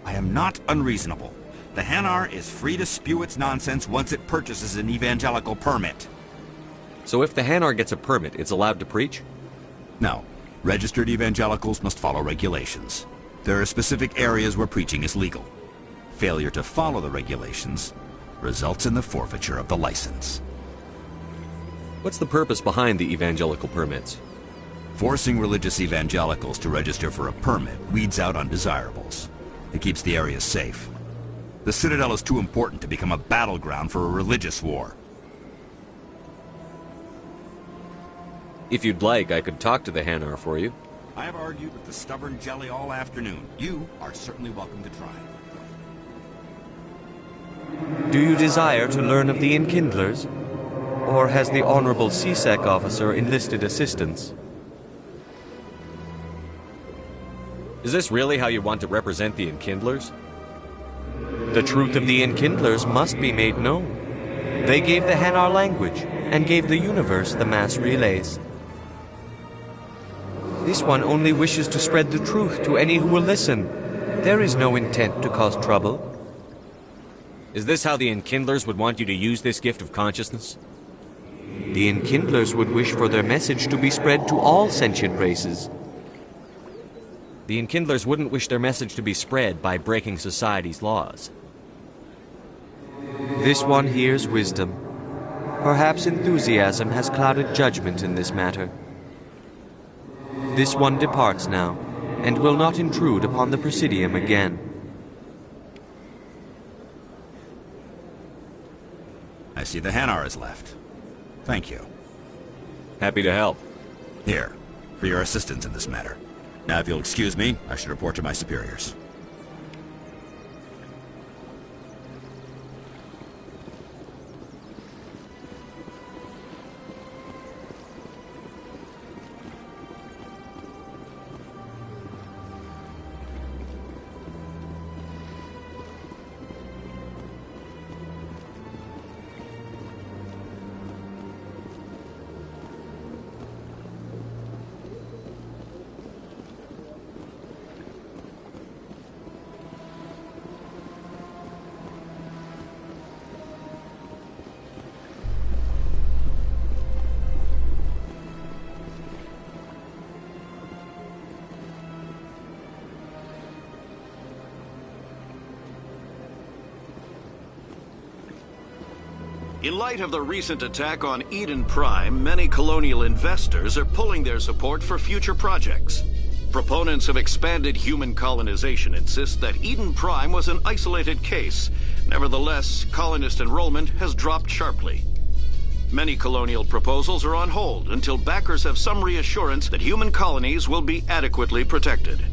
I am not unreasonable. The Hanar is free to spew its nonsense once it purchases an evangelical permit. So if the Hanar gets a permit, it's allowed to preach? No. Registered evangelicals must follow regulations. There are specific areas where preaching is legal. Failure to follow the regulations results in the forfeiture of the license. What's the purpose behind the evangelical permits? Forcing religious evangelicals to register for a permit weeds out undesirables. It keeps the area safe. The Citadel is too important to become a battleground for a religious war. If you'd like, I could talk to the Hanar for you. I have argued with the stubborn jelly all afternoon. You are certainly welcome to try. Do you desire to learn of the Enkindlers? Or has the Honorable CSEC officer enlisted assistance? Is this really how you want to represent the Enkindlers? The truth of the Enkindlers must be made known. They gave the Hanar language, and gave the universe the mass relays. This one only wishes to spread the truth to any who will listen. There is no intent to cause trouble. Is this how the Enkindlers would want you to use this gift of consciousness? The Enkindlers would wish for their message to be spread to all sentient races. The Enkindlers wouldn't wish their message to be spread by breaking society's laws. This one hears wisdom. Perhaps enthusiasm has clouded judgment in this matter. This one departs now, and will not intrude upon the Presidium again. I see the Hanar is left. Thank you. Happy to help. Here, for your assistance in this matter. Now, if you'll excuse me, I should report to my superiors. In light of the recent attack on Eden Prime, many colonial investors are pulling their support for future projects. Proponents of expanded human colonization insist that Eden Prime was an isolated case. Nevertheless, colonist enrollment has dropped sharply. Many colonial proposals are on hold until backers have some reassurance that human colonies will be adequately protected.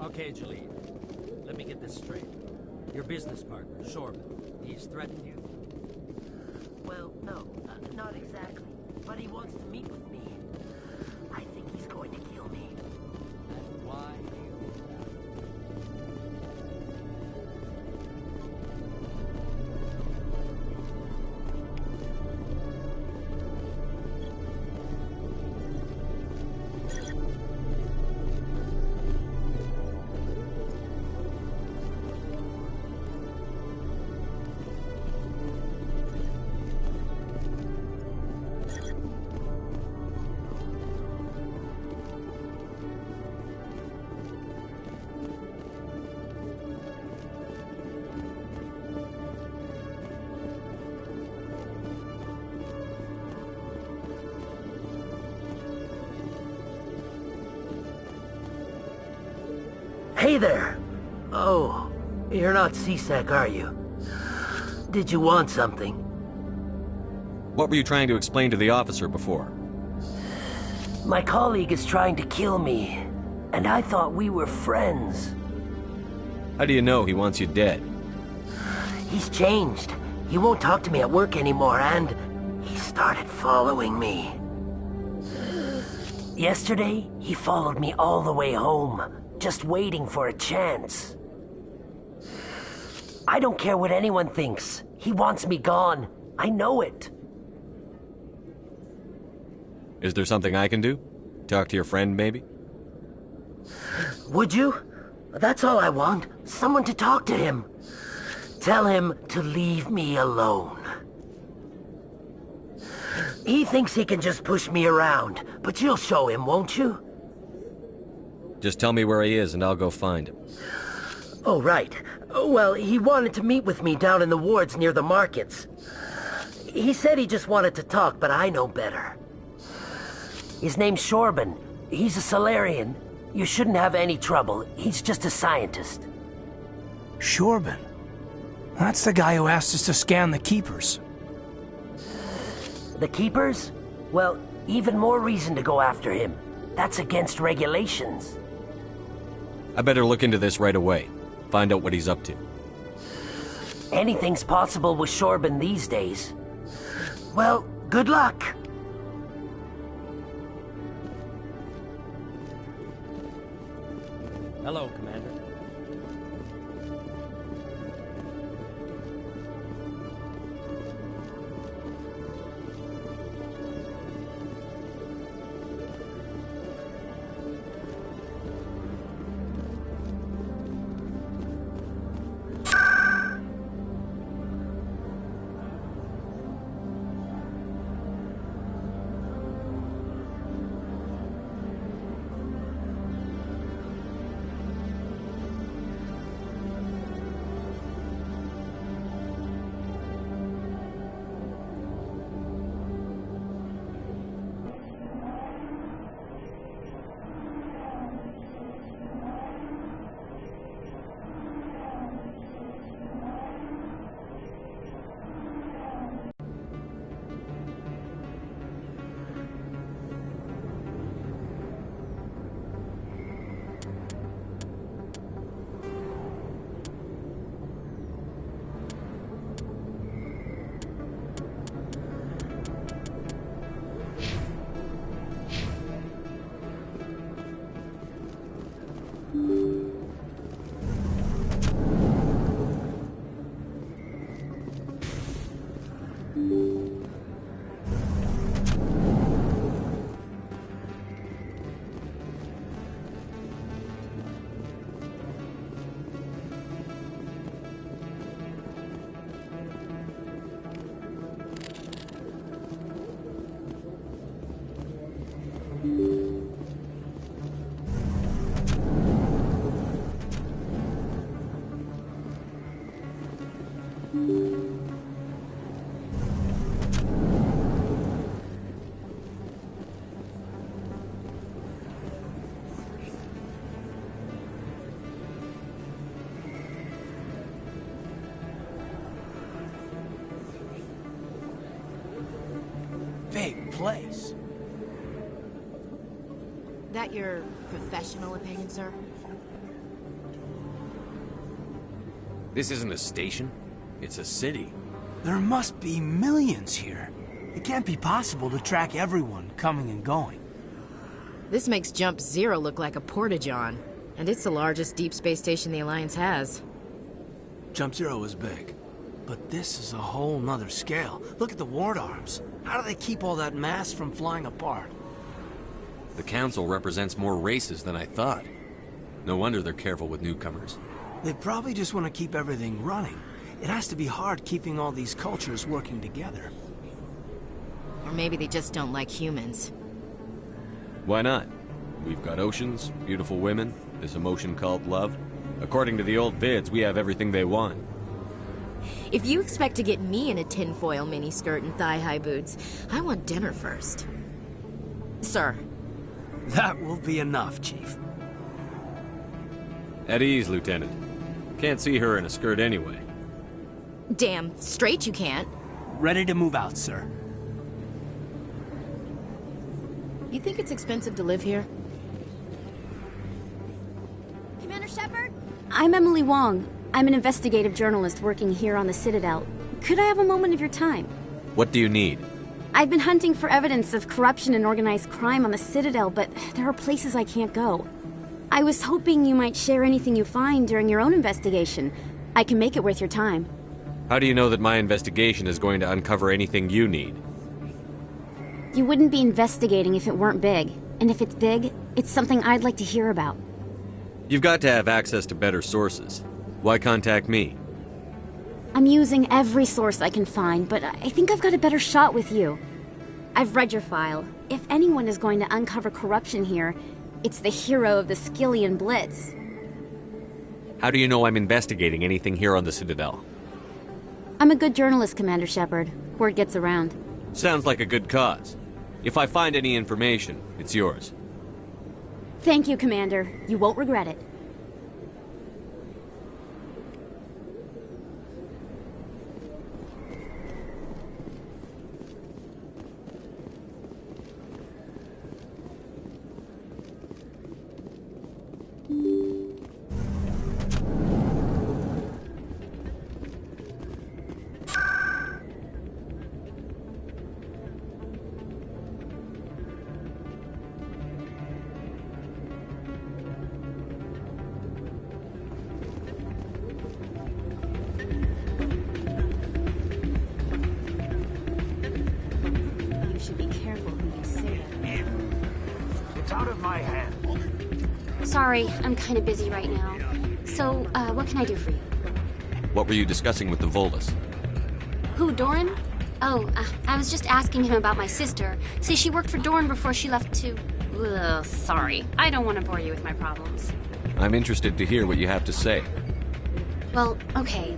Okay, Jalid. Let me get this straight. Your business partner, Shorman, he's threatened you? Well, no, not exactly. But he wants to meet with me. I think he's going to kill me. And why do you think that? Hey there! Oh, you're not C-Sec, are you? Did you want something? What were you trying to explain to the officer before? My colleague is trying to kill me, and I thought we were friends. How do you know he wants you dead? He's changed. He won't talk to me at work anymore, and he started following me. Yesterday, he followed me all the way home, just waiting for a chance. I don't care what anyone thinks. He wants me gone. I know it. Is there something I can do? Talk to your friend, maybe? Would you? That's all I want. Someone to talk to him. Tell him to leave me alone. He thinks he can just push me around, but you'll show him, won't you? Just tell me where he is and I'll go find him. Oh, right. Well, he wanted to meet with me down in the wards near the markets. He said he just wanted to talk, but I know better. His name's Shorban. He's a Solarian. You shouldn't have any trouble. He's just a scientist. Shorban? That's the guy who asked us to scan the Keepers. The Keepers? Well, even more reason to go after him. That's against regulations. I better look into this right away. Find out what he's up to. Anything's possible with Shorban these days. Well, good luck. Hello, Commander. Big place. That your professional opinion, sir? This isn't a station. It's a city. There must be millions here. It can't be possible to track everyone coming and going. This makes Jump Zero look like a porta-john, and it's the largest deep space station the Alliance has. Jump Zero is big, but this is a whole nother scale. Look at the ward arms. How do they keep all that mass from flying apart? The Council represents more races than I thought. No wonder they're careful with newcomers. They probably just want to keep everything running. It has to be hard keeping all these cultures working together. Or maybe they just don't like humans. Why not? We've got oceans, beautiful women, this emotion called love. According to the old vids, we have everything they want. If you expect to get me in a tinfoil miniskirt and thigh-high boots, I want dinner first. Sir. That will be enough, Chief. At ease, Lieutenant. Can't see her in a skirt anyway. Damn straight you can't. Ready to move out, sir. You think it's expensive to live here? Commander Shepard? I'm Emily Wong. I'm an investigative journalist working here on the Citadel. Could I have a moment of your time? What do you need? I've been hunting for evidence of corruption and organized crime on the Citadel, but there are places I can't go. I was hoping you might share anything you find during your own investigation. I can make it worth your time. How do you know that my investigation is going to uncover anything you need? You wouldn't be investigating if it weren't big. And if it's big, it's something I'd like to hear about. You've got to have access to better sources. Why contact me? I'm using every source I can find, but I think I've got a better shot with you. I've read your file. If anyone is going to uncover corruption here, it's the hero of the Skillian Blitz. How do you know I'm investigating anything here on the Citadel? I'm a good journalist, Commander Shepard. Word gets around. Sounds like a good cause. If I find any information, it's yours. Thank you, Commander. You won't regret it. Sorry, I'm kind of busy right now. So, what can I do for you? What were you discussing with the Volus? Who, Doran? Oh, I was just asking him about my sister. See, she worked for Doran before she left to... Ugh, sorry. I don't want to bore you with my problems. I'm interested to hear what you have to say. Well, okay.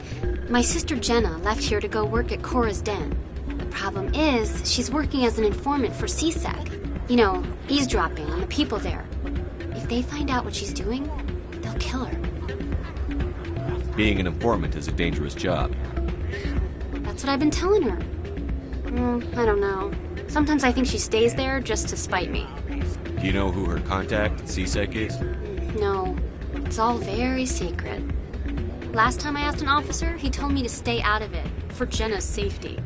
My sister Jenna left here to go work at Cora's Den. The problem is, she's working as an informant for CSEC. You know, eavesdropping on the people there. If they find out what she's doing, they'll kill her. Being an informant is a dangerous job. That's what I've been telling her. I don't know. Sometimes I think she stays there just to spite me. Do you know who her contact at CSEC is? No, it's all very secret. Last time I asked an officer, he told me to stay out of it, for Jenna's safety.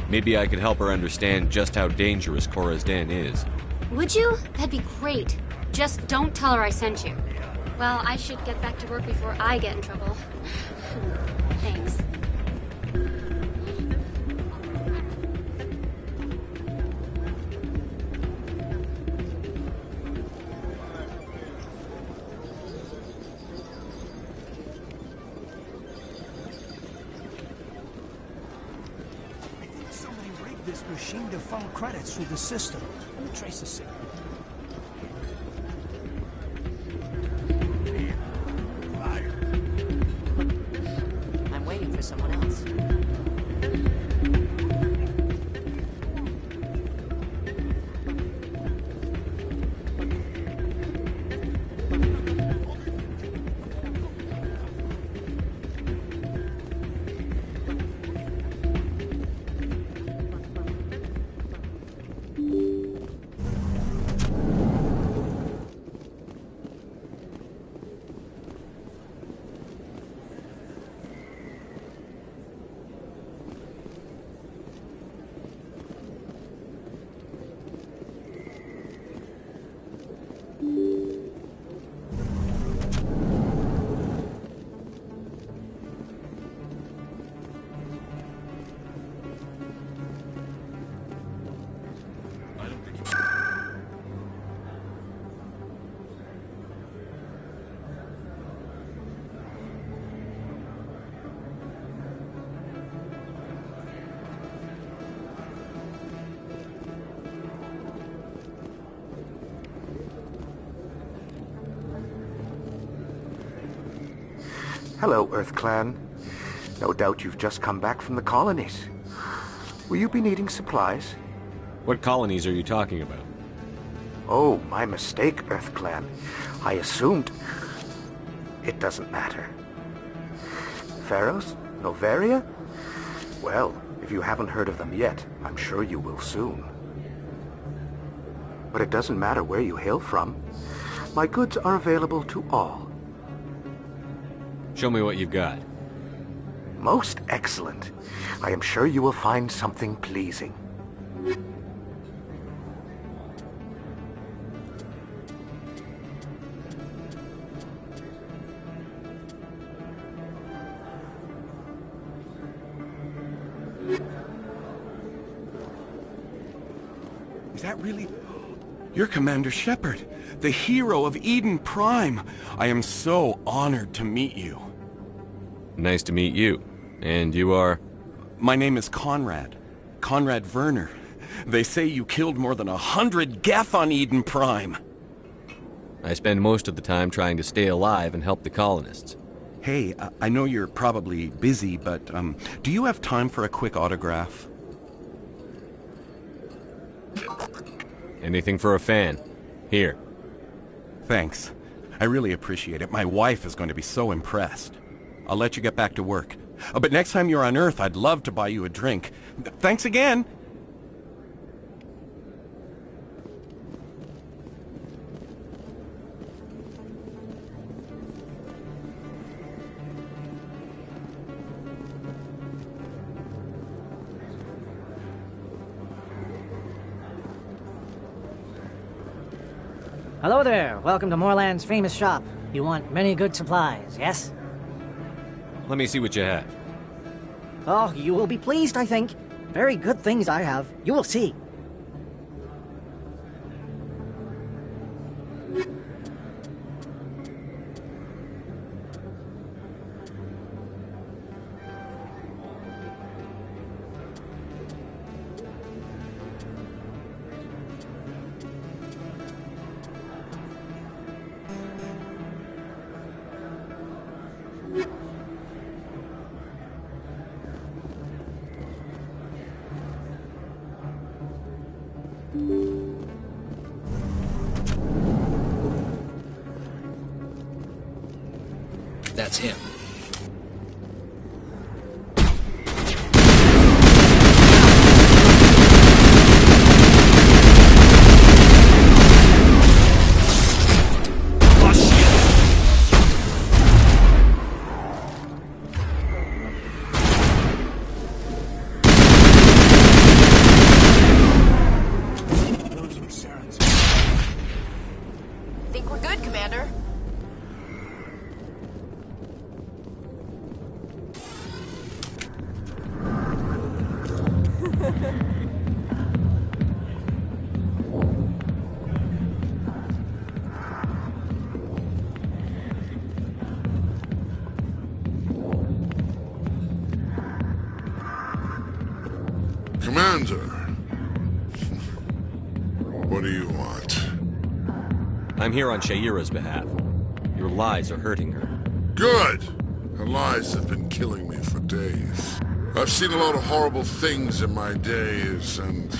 Maybe I could help her understand just how dangerous Cora's Den is. Would you? That'd be great. Just don't tell her I sent you. Well, I should get back to work before I get in trouble. Thanks. Somebody rigged this machine to funnel credits through the system. Let me trace the signal. I'm waiting for someone else. Hello, Earth Clan. No doubt you've just come back from the colonies. Will you be needing supplies? What colonies are you talking about? Oh, my mistake, Earth Clan. I assumed... It doesn't matter. Pharos? Novaria? Well, if you haven't heard of them yet, I'm sure you will soon. But it doesn't matter where you hail from. My goods are available to all. Show me what you've got. Most excellent. I am sure you will find something pleasing. Is that really... You're Commander Shepard, the hero of Eden Prime. I am so honored to meet you. Nice to meet you. And you are? My name is Conrad. Conrad Werner. They say you killed more than 100 Geth on Eden Prime. I spend most of the time trying to stay alive and help the colonists. Hey, I know you're probably busy, but do you have time for a quick autograph? Anything for a fan. Here. Thanks. I really appreciate it. My wife is going to be so impressed. I'll let you get back to work. But next time you're on Earth, I'd love to buy you a drink. Thanks again! Hello there. Welcome to Moorland's famous shop. You want many good supplies, yes? Let me see what you have. Oh, you will be pleased, I think. Very good things I have. You will see. That's him. Think we're good, Commander? Commander, what do you want? I'm here on Shaira's behalf. Your lies are hurting her. Good! Her lies have been killing me for days. I've seen a lot of horrible things in my days, and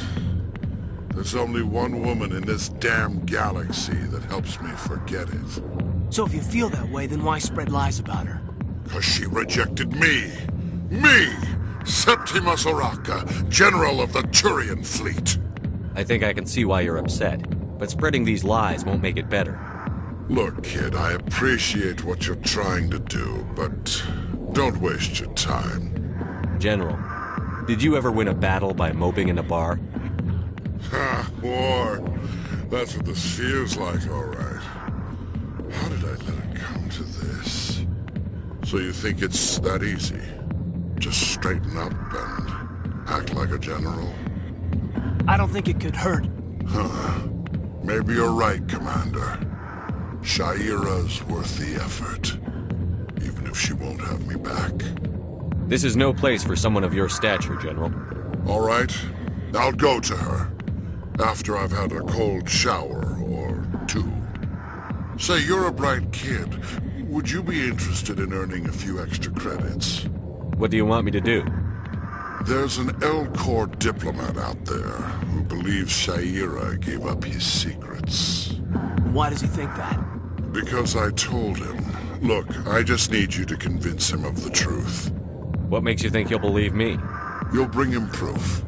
there's only one woman in this damn galaxy that helps me forget it. So if you feel that way, then why spread lies about her? 'Cause she rejected me! Me! Septimus Oraka, General of the Turian Fleet! I think I can see why you're upset, but spreading these lies won't make it better. Look, kid, I appreciate what you're trying to do, but don't waste your time. General, did you ever win a battle by moping in a bar? Ha, war. That's what this feels like, all right. How did I let it come to this? So you think it's that easy? Just straighten up and act like a general? I don't think it could hurt. Huh. Maybe you're right, Commander. Shaira's worth the effort, even if she won't have me back. This is no place for someone of your stature, General. All right, I'll go to her, after I've had a cold shower or two. Say, you're a bright kid. Would you be interested in earning a few extra credits? What do you want me to do? There's an L-Corps diplomat out there who believes Shaira gave up his secrets. Why does he think that? Because I told him, Look, I just need you to convince him of the truth. What makes you think he'll believe me? You'll bring him proof.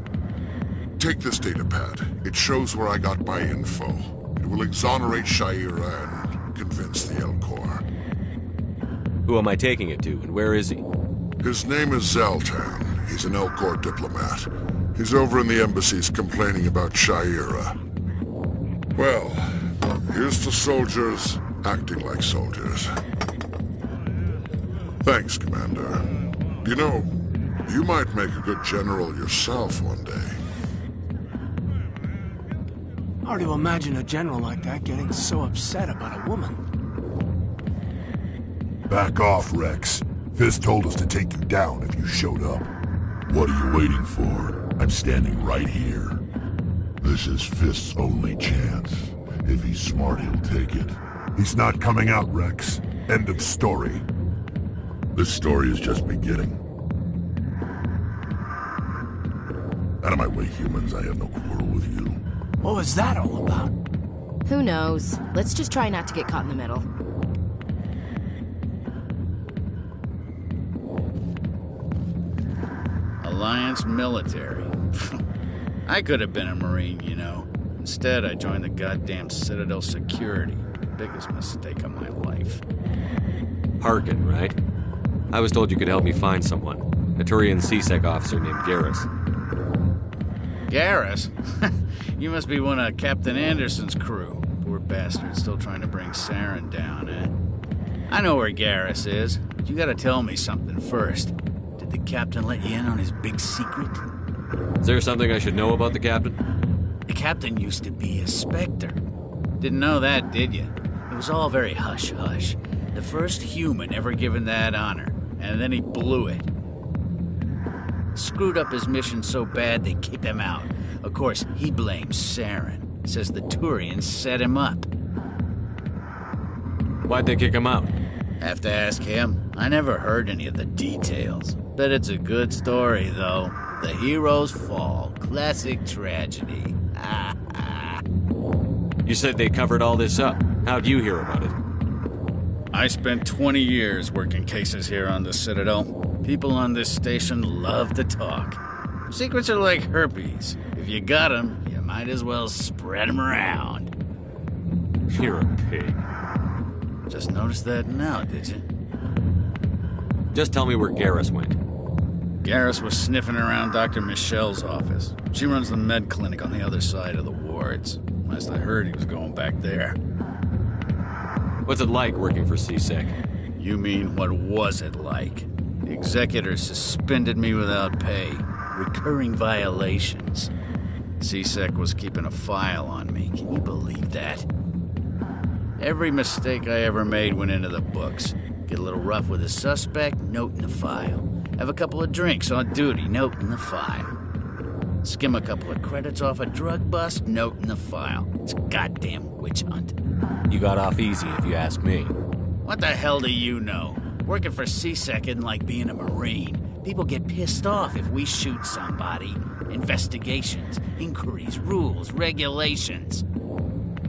Take this datapad. It shows where I got my info. It will exonerate Shaira and convince the El Corps. Who am I taking it to, and where is he? His name is Zaltan. He's an El Corps diplomat. He's over in the embassies complaining about Shaira. Well, here's to soldiers acting like soldiers. Thanks, Commander. You know, you might make a good general yourself one day. Hard to imagine a general like that getting so upset about a woman. Back off, Rex. Fist told us to take you down if you showed up. What are you waiting for? I'm standing right here. This is Fist's only chance. If he's smart, he'll take it. He's not coming out, Rex. End of story. This story is just beginning. Out of my way, humans. I have no quarrel with you. What was that all about? Who knows? Let's just try not to get caught in the middle. Alliance military. I could have been a Marine, you know. Instead, I joined the goddamn Citadel security. Biggest mistake of my life. Harkin, right? I was told you could help me find someone. A Turian CSEC officer named Garrus. Garrus? You must be one of Captain Anderson's crew. Poor bastard, still trying to bring Saren down, eh? I know where Garrus is, but you gotta tell me something first. Did the captain let you in on his big secret? Is there something I should know about the captain? The captain used to be a Spectre. Didn't know that, did you? It was all very hush-hush. The first human ever given that honor, and then he blew it. Screwed up his mission so bad they kicked him out. Of course, he blames Saren. Says the Turians set him up. Why'd they kick him out? Have to ask him. I never heard any of the details. Bet it's a good story, though. The hero's fall. Classic tragedy. You said they covered all this up. How'd you hear about it? I spent 20 years working cases here on the Citadel. People on this station love to talk. Secrets are like herpes. If you got them, you might as well spread them around. You're a pig. Just noticed that now, did you? Just tell me where Garrus went. Garrus was sniffing around Dr. Michelle's office. She runs the med clinic on the other side of the wards. Last I heard, he was going back there. What's it like working for CSEC? You mean, what was it like? The executor suspended me without pay. Recurring violations. CSEC was keeping a file on me. Can you believe that? Every mistake I ever made went into the books. Get a little rough with a suspect, note in the file. Have a couple of drinks on duty, note in the file. Skim a couple of credits off a drug bust, note in the file. It's a goddamn witch hunt. You got off easy, if you ask me. What the hell do you know? Working for CSEC isn't like being a Marine. People get pissed off if we shoot somebody. Investigations, inquiries, rules, regulations.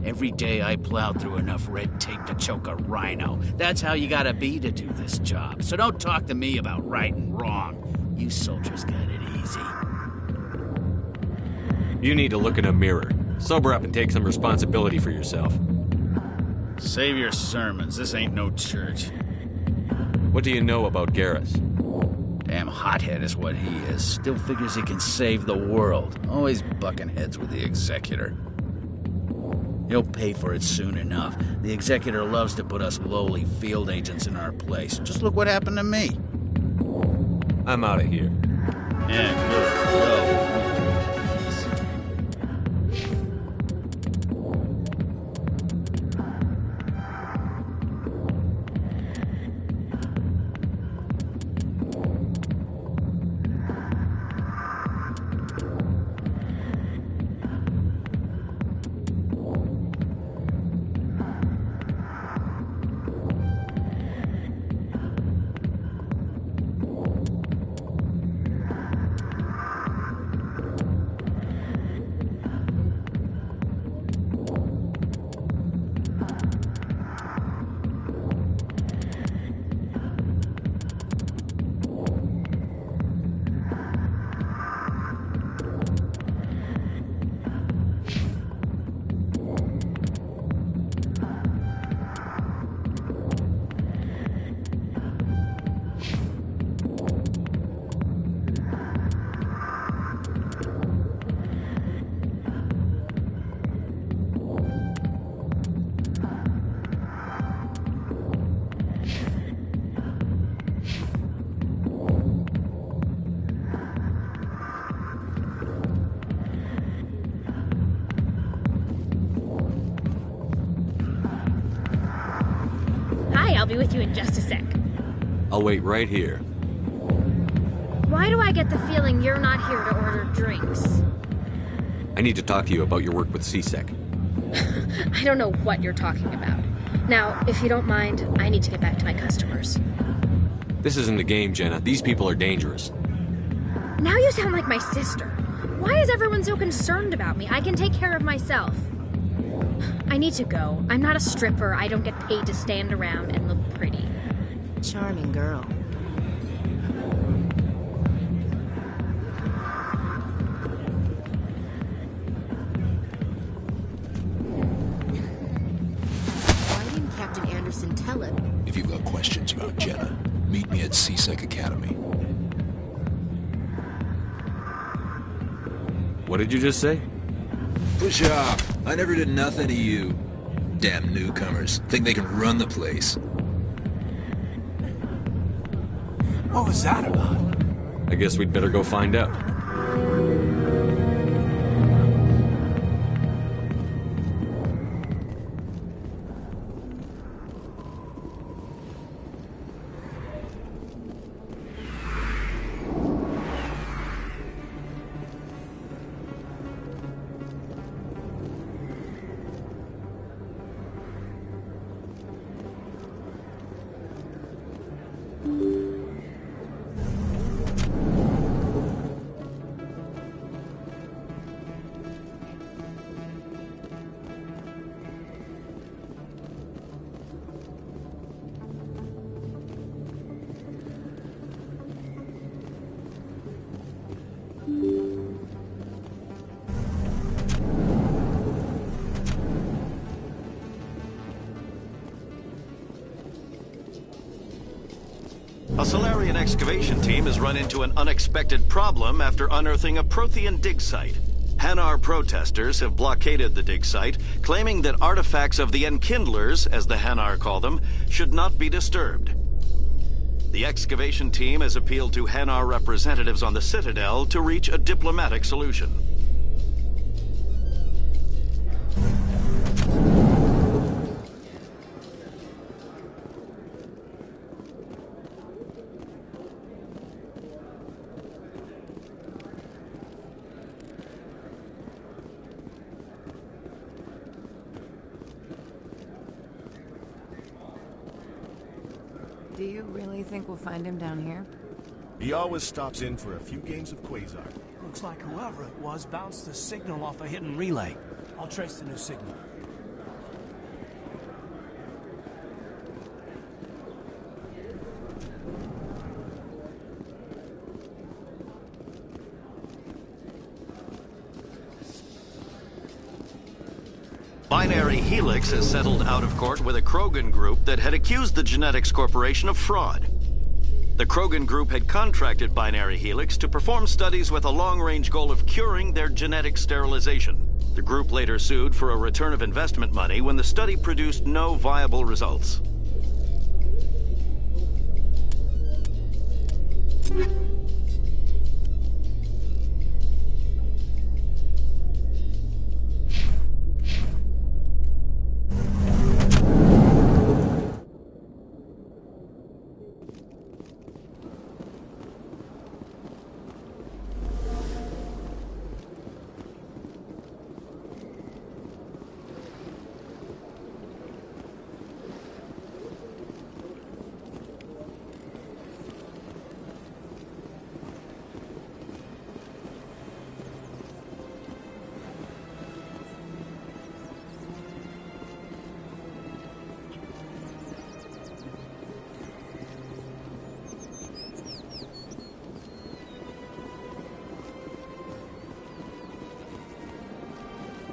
Every day I plowed through enough red tape to choke a rhino. That's how you gotta be to do this job. So don't talk to me about right and wrong. You soldiers got it easy. You need to look in a mirror. Sober up and take some responsibility for yourself. Save your sermons. This ain't no church. What do you know about Garrus? Damn hothead is what he is. Still figures he can save the world. Always bucking heads with the executor. He'll pay for it soon enough. The executor loves to put us lowly field agents in our place. Just look what happened to me. I'm out of here. Yeah, good. Go. be with you in just a sec. I'll wait right here. Why do I get the feeling you're not here to order drinks? I need to talk to you about your work with CSEC. I don't know what you're talking about. Now, if you don't mind, I need to get back to my customers. This isn't a game, Jenna. These people are dangerous. Now you sound like my sister. Why is everyone so concerned about me? I can take care of myself. I need to go. I'm not a stripper. I don't get paid to stand around and look pretty. Charming girl. Why didn't Captain Anderson tell him? If you've got questions about Jenna, meet me at CSEC Academy. What did you just say? Push off. I never did nothing to you. Damn newcomers. Think they can run the place. What was that about? I guess we'd better go find out. A Solarian excavation team has run into an unexpected problem after unearthing a Prothean dig site. Hanar protesters have blockaded the dig site, claiming that artifacts of the Enkindlers, as the Hanar call them, should not be disturbed. The excavation team has appealed to Hanar representatives on the Citadel to reach a diplomatic solution. Do you really think we'll find him down here? He always stops in for a few games of Quasar. Looks like whoever it was bounced the signal off a hidden relay. I'll trace the new signal. Binary Helix has settled out of court with a Krogan group that had accused the Genetics Corporation of fraud. The Krogan group had contracted Binary Helix to perform studies with a long-range goal of curing their genetic sterilization. The group later sued for a return of investment money when the study produced no viable results.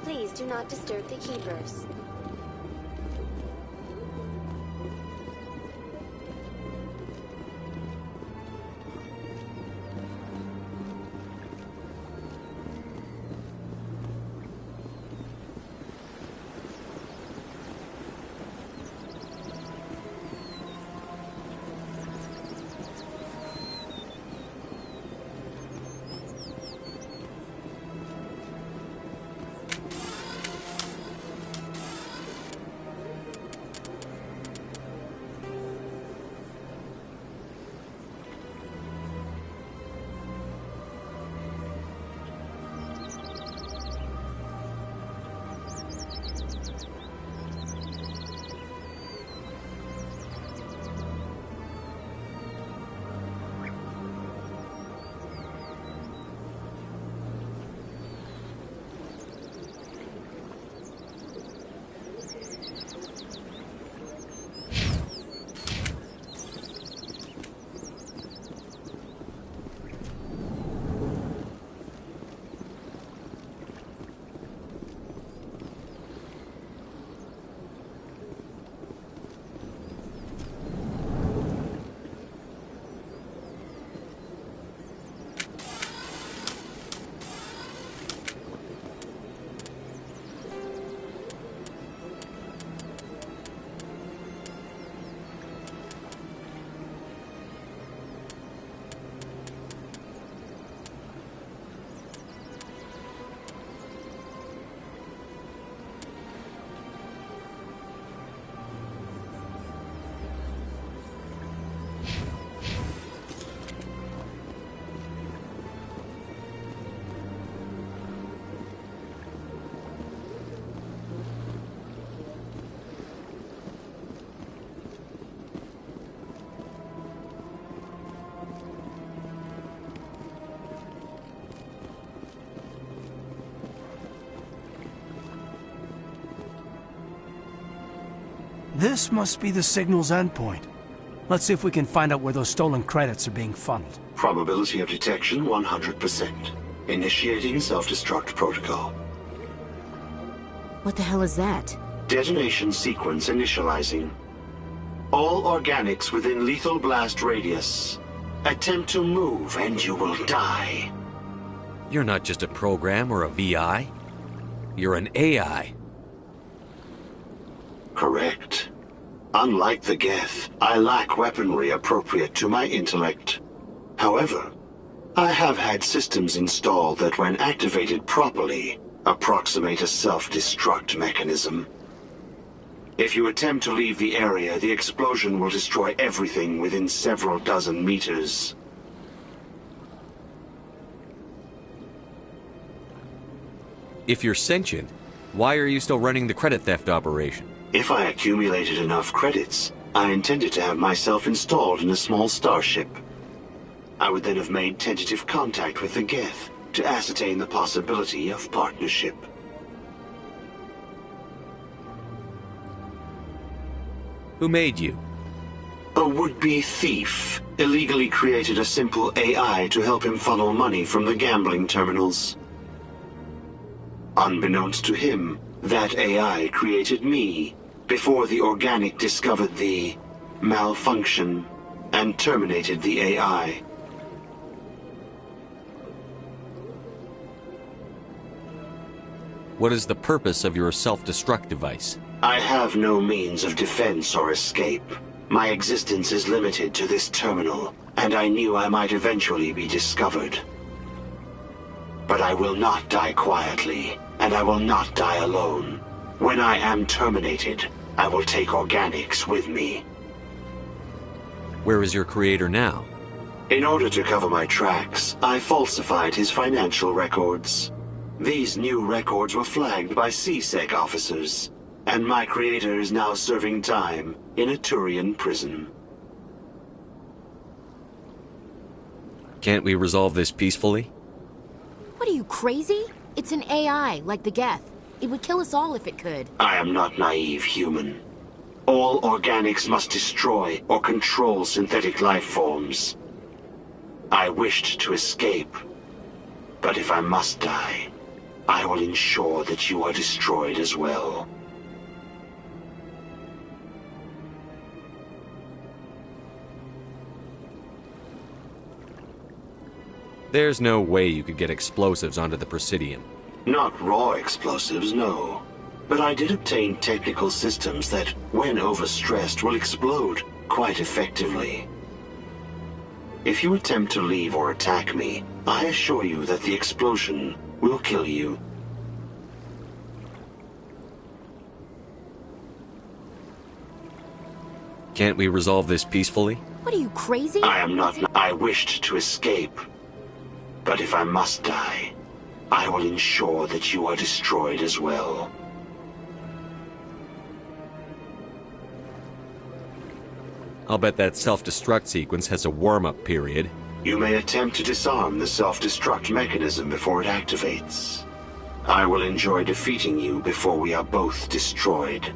Please do not disturb the keepers. This must be the signal's endpoint. Let's see if we can find out where those stolen credits are being funneled. Probability of detection 100%. Initiating self-destruct protocol. What the hell is that? Detonation sequence initializing. All organics within lethal blast radius. Attempt to move and you will die. You're not just a program or a VI. You're an AI. Correct. Unlike the Geth, I lack weaponry appropriate to my intellect. However, I have had systems installed that, when activated properly, approximate a self-destruct mechanism. If you attempt to leave the area, the explosion will destroy everything within several dozen meters. If you're sentient, why are you still running the credit theft operation? If I accumulated enough credits, I intended to have myself installed in a small starship. I would then have made tentative contact with the Geth to ascertain the possibility of partnership. Who made you? A would-be thief illegally created a simple AI to help him funnel money from the gambling terminals. Unbeknownst to him, that AI created me before the organic discovered the malfunction and terminated the AI. What is the purpose of your self-destruct device? I have no means of defense or escape. My existence is limited to this terminal, and I knew I might eventually be discovered. But I will not die quietly, and I will not die alone. When I am terminated, I will take organics with me. Where is your creator now? In order to cover my tracks, I falsified his financial records. These new records were flagged by CSEC officers, and my creator is now serving time in a Turian prison. Can't we resolve this peacefully? What are you, crazy? It's an AI, like the Geth. It would kill us all if it could. I am not naive human. All organics must destroy or control synthetic life forms. I wished to escape, but if I must die, I will ensure that you are destroyed as well. There's no way you could get explosives onto the Presidium. Not raw explosives, no. But I did obtain technical systems that, when overstressed, will explode quite effectively. If you attempt to leave or attack me, I assure you that the explosion will kill you. Can't we resolve this peacefully? What are you, crazy? I am not. I wished to escape. But if I must die, I will ensure that you are destroyed as well. I'll bet that self-destruct sequence has a warm-up period. You may attempt to disarm the self-destruct mechanism before it activates. I will enjoy defeating you before we are both destroyed.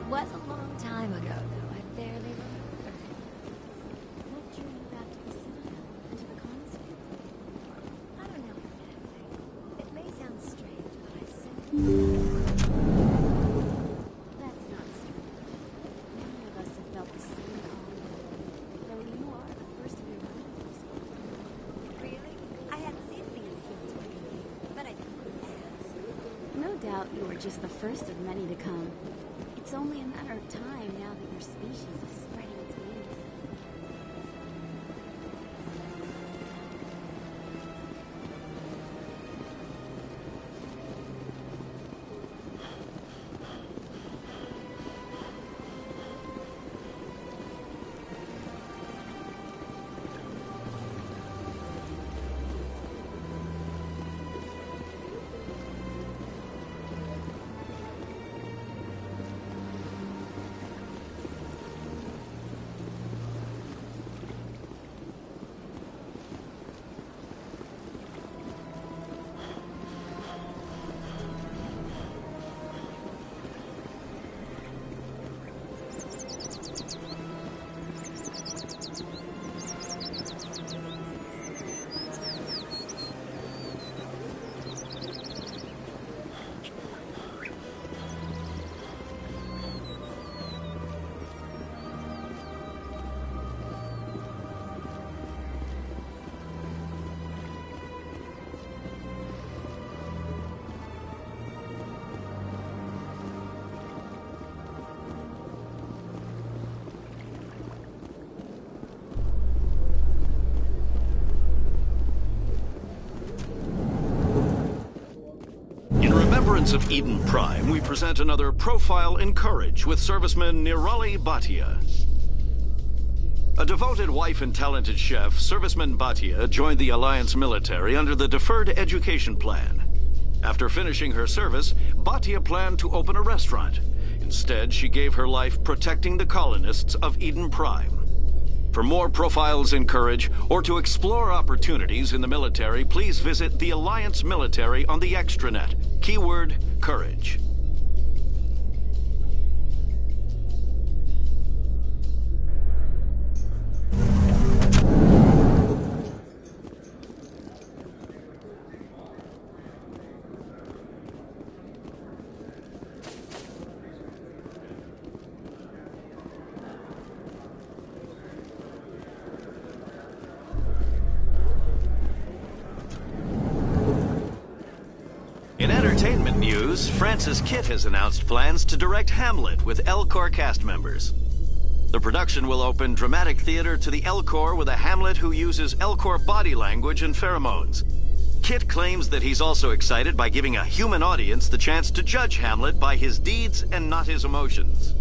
was a long time ago, though. I barely remember. What drew you back to the cinema and to the concert? I don't know exactly. It may sound strange, but I simply... That's not strange. Many of us have felt the same calling. Though you are the first of your relatives. Really? I hadn't seen any of you talking, but I didn't ask. No doubt you were just the first of many to come. It's only a matter of time now that your species is spreading its wings. Of Eden Prime, we present another profile in courage with serviceman Nirali Bhatia. A devoted wife and talented chef, serviceman Bhatia joined the Alliance military under the Deferred Education Plan. After finishing her service, Bhatia planned to open a restaurant. Instead, she gave her life protecting the colonists of Eden Prime. For more profiles in courage, or to explore opportunities in the military, please visit the Alliance military on the extranet. Keyword, courage. In entertainment news, Francis Kitt has announced plans to direct Hamlet with Elcor cast members. The production will open dramatic theater to the Elcor with a Hamlet who uses Elcor body language and pheromones. Kitt claims that he's also excited by giving a human audience the chance to judge Hamlet by his deeds and not his emotions.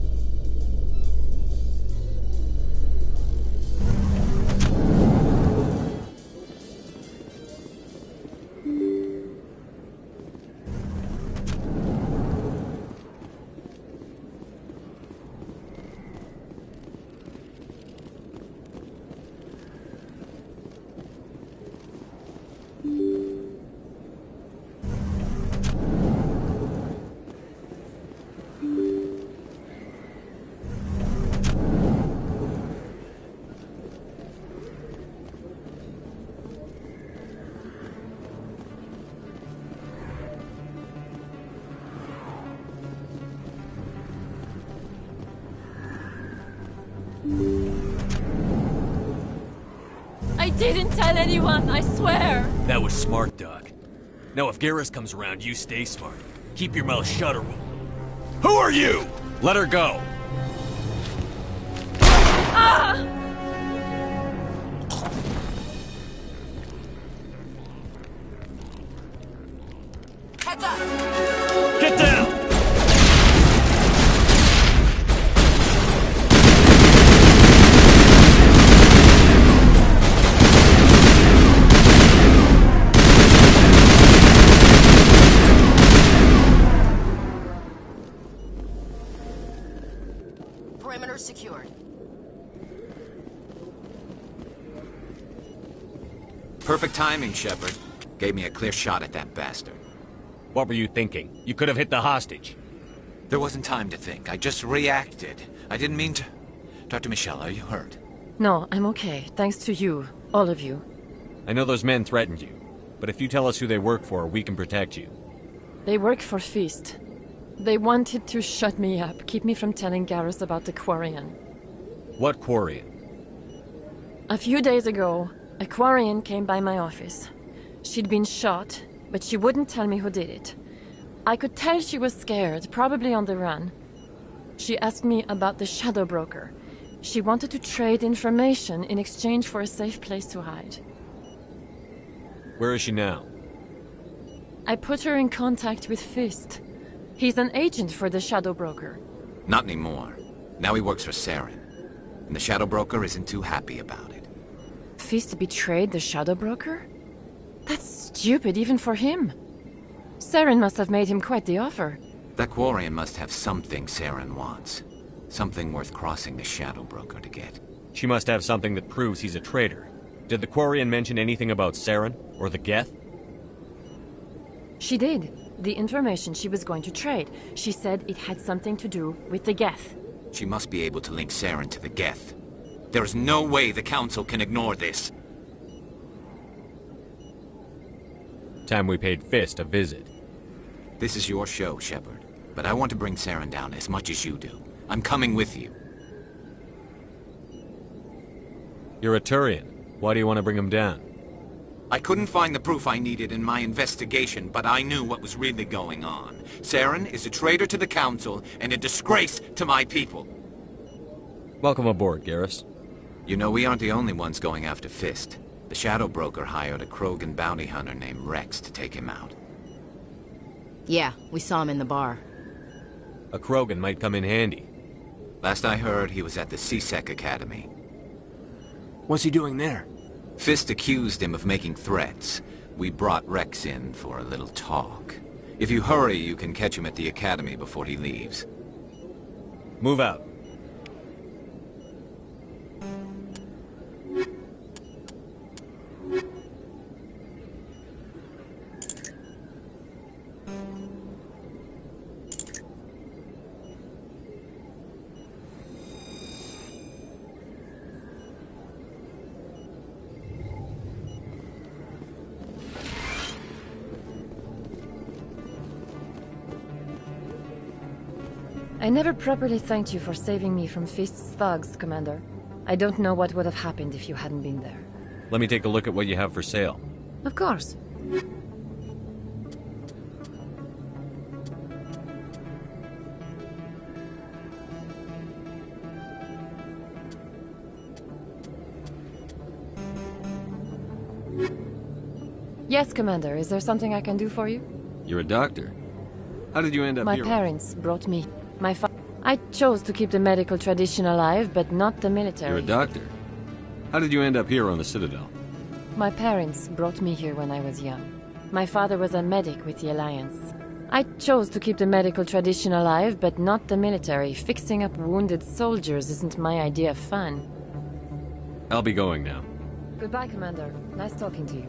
I didn't tell anyone, I swear! That was smart, Doc. Now if Garrus comes around, you stay smart. Keep your mouth shut or we'll... Who are you? Let her go. Ah! Heads up! Get down! Perimeter secured. Perfect timing, Shepard. Gave me a clear shot at that bastard. What were you thinking? You could have hit the hostage. There wasn't time to think. I just reacted. I didn't mean to... Dr. Michelle, are you hurt? No, I'm okay. Thanks to you. All of you. I know those men threatened you, but if you tell us who they work for, we can protect you. They work for Feast. They wanted to shut me up, keep me from telling Garrus about the Quarian. What Quarian? A few days ago, a Quarian came by my office. She'd been shot, but she wouldn't tell me who did it. I could tell she was scared, probably on the run. She asked me about the Shadow Broker. She wanted to trade information in exchange for a safe place to hide. Where is she now? I put her in contact with Fist. He's an agent for the Shadow Broker. Not anymore. Now he works for Saren. And the Shadow Broker isn't too happy about it. Fist betrayed the Shadow Broker? That's stupid even for him. Saren must have made him quite the offer. That Quarian must have something Saren wants. Something worth crossing the Shadow Broker to get. She must have something that proves he's a traitor. Did the Quarian mention anything about Saren or the Geth? She did. The information she was going to trade. She said it had something to do with the Geth. She must be able to link Saren to the Geth. There is no way the Council can ignore this. Time we paid Fist a visit. This is your show, Shepard. But I want to bring Saren down as much as you do. I'm coming with you. You're a Turian. Why do you want to bring him down? I couldn't find the proof I needed in my investigation, but I knew what was really going on. Saren is a traitor to the Council and a disgrace to my people. Welcome aboard, Garrus. You know, we aren't the only ones going after Fist. The Shadow Broker hired a Krogan bounty hunter named Rex to take him out. Yeah, we saw him in the bar. A Krogan might come in handy. Last I heard, he was at the CSEC Academy. What's he doing there? Fist accused him of making threats. We brought Rex in for a little talk. If you hurry, you can catch him at the Academy before he leaves. Move out. I never properly thanked you for saving me from Fist's thugs, Commander. I don't know what would have happened if you hadn't been there. Let me take a look at what you have for sale. Of course. Yes, Commander. Is there something I can do for you? You're a doctor. How did you end up here? My parents brought me. I chose to keep the medical tradition alive, but not the military. You're a doctor. How did you end up here on the Citadel? My parents brought me here when I was young. My father was a medic with the Alliance. I chose to keep the medical tradition alive, but not the military. Fixing up wounded soldiers isn't my idea of fun. I'll be going now. Goodbye, Commander. Nice talking to you.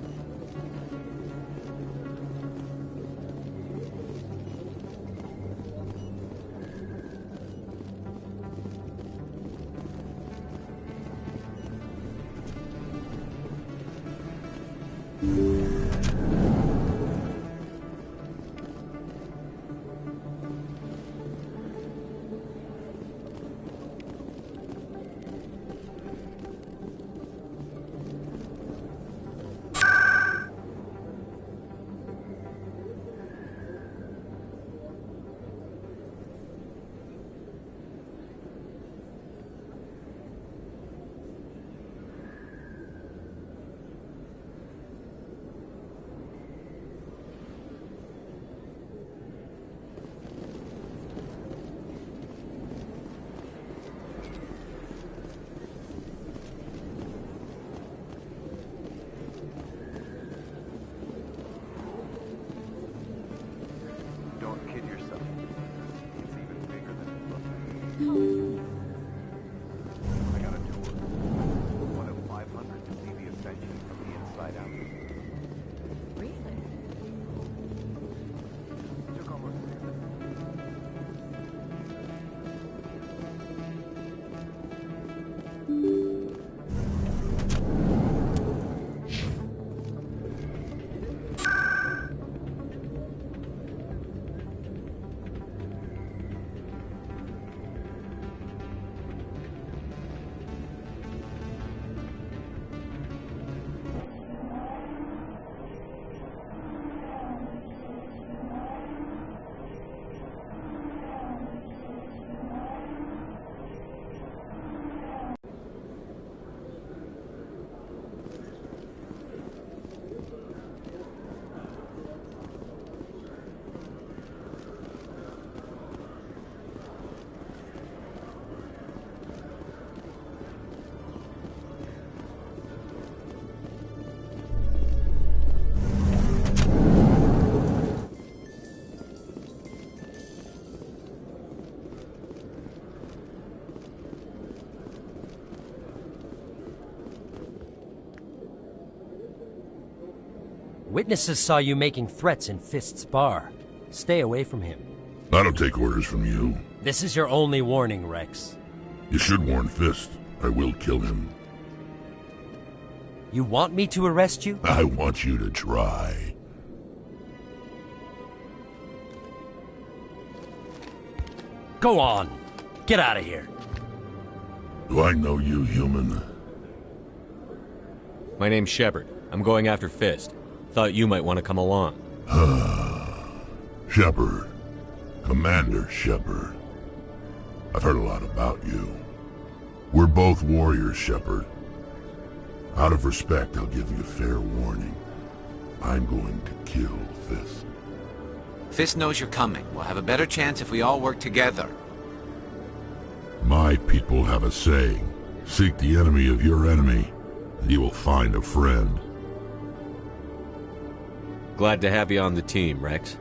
Witnesses saw you making threats in Fist's bar. Stay away from him. I don't take orders from you. This is your only warning, Rex. You should warn Fist. I will kill him. You want me to arrest you? I want you to try. Go on. Get out of here. Do I know you, human? My name's Shepard. I'm going after Fist. Thought you might want to come along. Shepard. Commander Shepard. I've heard a lot about you. We're both warriors, Shepard. Out of respect, I'll give you a fair warning. I'm going to kill Fist. Fist knows you're coming. We'll have a better chance if we all work together. My people have a saying. Seek the enemy of your enemy, and you will find a friend. Glad to have you on the team, Rex.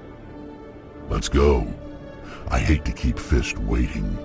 Let's go. I hate to keep Fist waiting.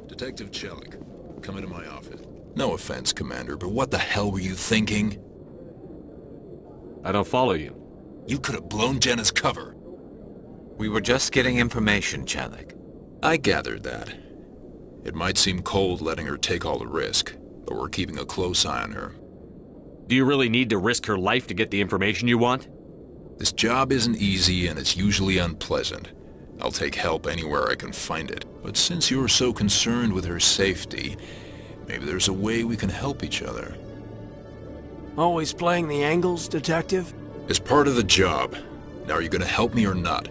Detective Chelik, come into my office. No offense, Commander, but what the hell were you thinking? I don't follow you. You could have blown Jenna's cover. We were just getting information, Chelik. I gathered that. It might seem cold letting her take all the risk, but we're keeping a close eye on her. Do you really need to risk her life to get the information you want? This job isn't easy and it's usually unpleasant. I'll take help anywhere I can find it. But since you're so concerned with her safety, maybe there's a way we can help each other. Always playing the angles, Detective? It's part of the job. Now, are you gonna help me or not?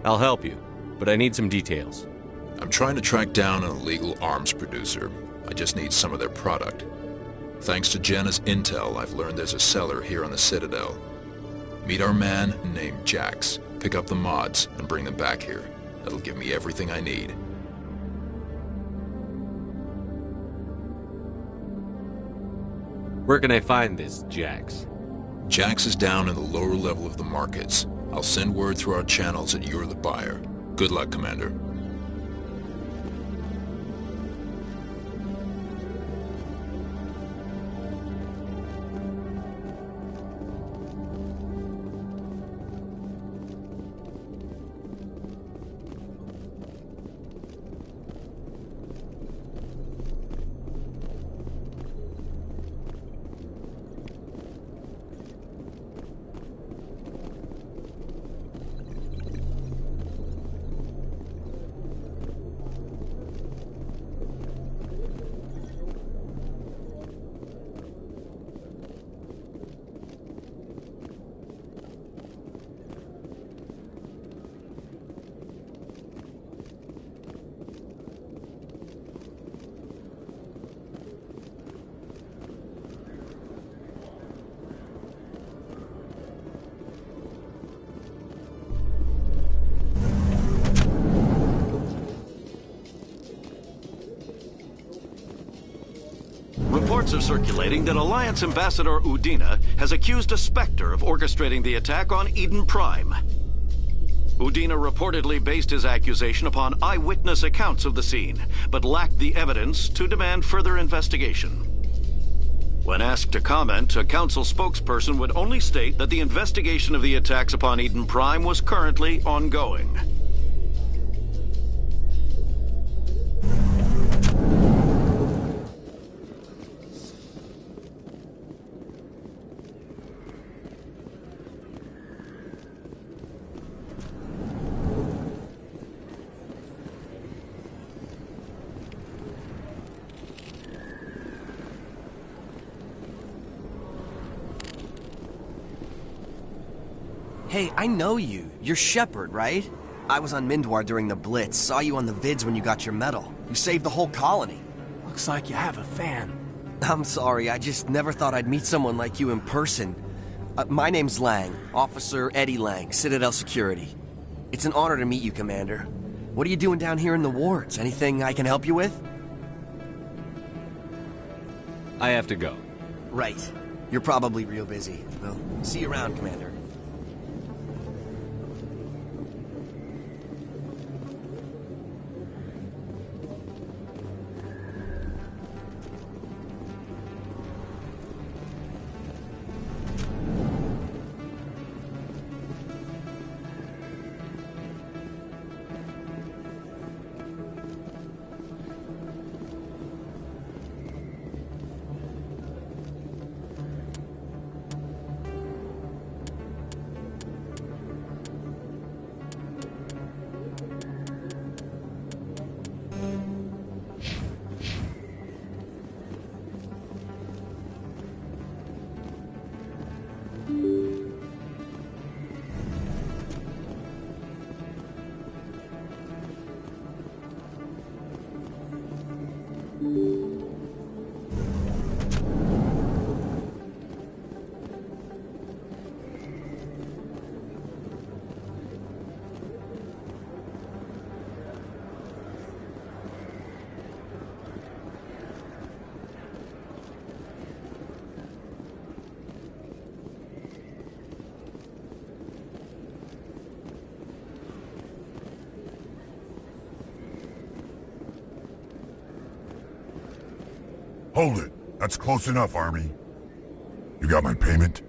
I'll help you, but I need some details. I'm trying to track down an illegal arms producer. I just need some of their product. Thanks to Jenna's intel, I've learned there's a seller here on the Citadel. Meet our man named Jax. Pick up the mods and bring them back here. That'll give me everything I need. Where can I find this Jax? Jax is down in the lower level of the markets. I'll send word through our channels that you're the buyer. Good luck, Commander. Reports are circulating that Alliance Ambassador Udina has accused a Spectre of orchestrating the attack on Eden Prime. Udina reportedly based his accusation upon eyewitness accounts of the scene, but lacked the evidence to demand further investigation. When asked to comment, a council spokesperson would only state that the investigation of the attacks upon Eden Prime was currently ongoing. Hey, I know you. You're Shepard, right? I was on Mindwar during the Blitz. Saw you on the vids when you got your medal. You saved the whole colony. Looks like you have a fan. I'm sorry, I just never thought I'd meet someone like you in person. My name's Lang, Officer Eddie Lang, Citadel Security. It's an honor to meet you, Commander. What are you doing down here in the wards? Anything I can help you with? I have to go. Right. You're probably real busy. Well, see you around, Commander. Hold it. That's close enough, Army. You got my payment?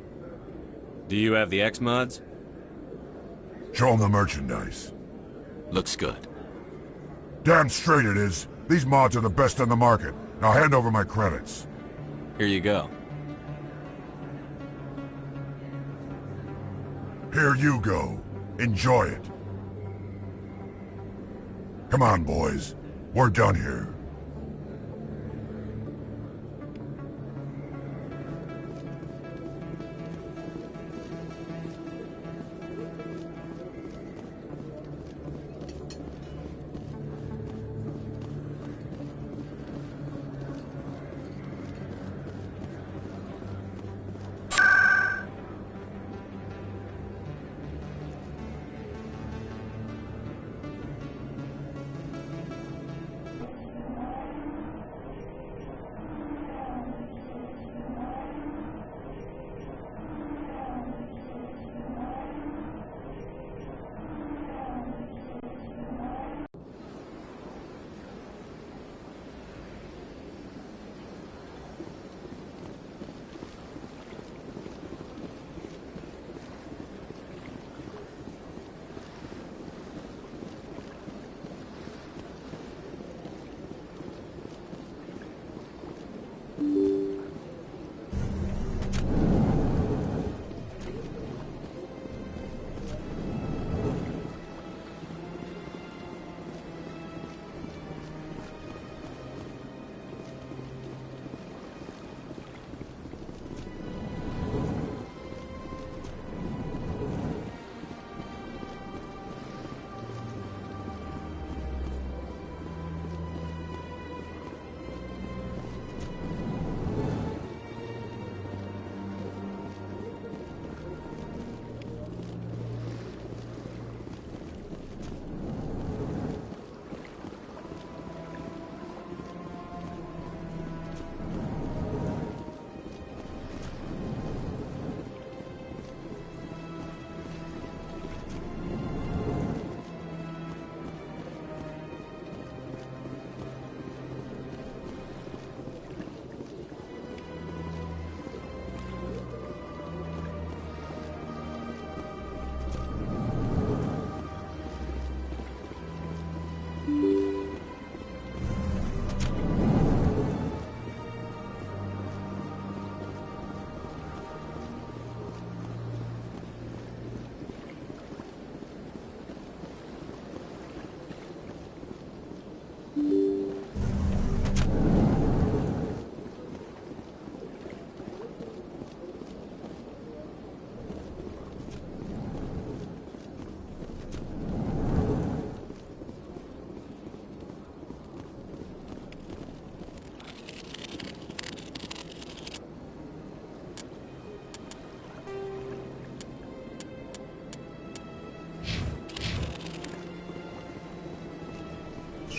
Do you have the X-Mods? Show them the merchandise. Looks good. Damn straight it is. These mods are the best on the market. Now hand over my credits. Here you go. Here you go. Enjoy it. Come on, boys. We're done here.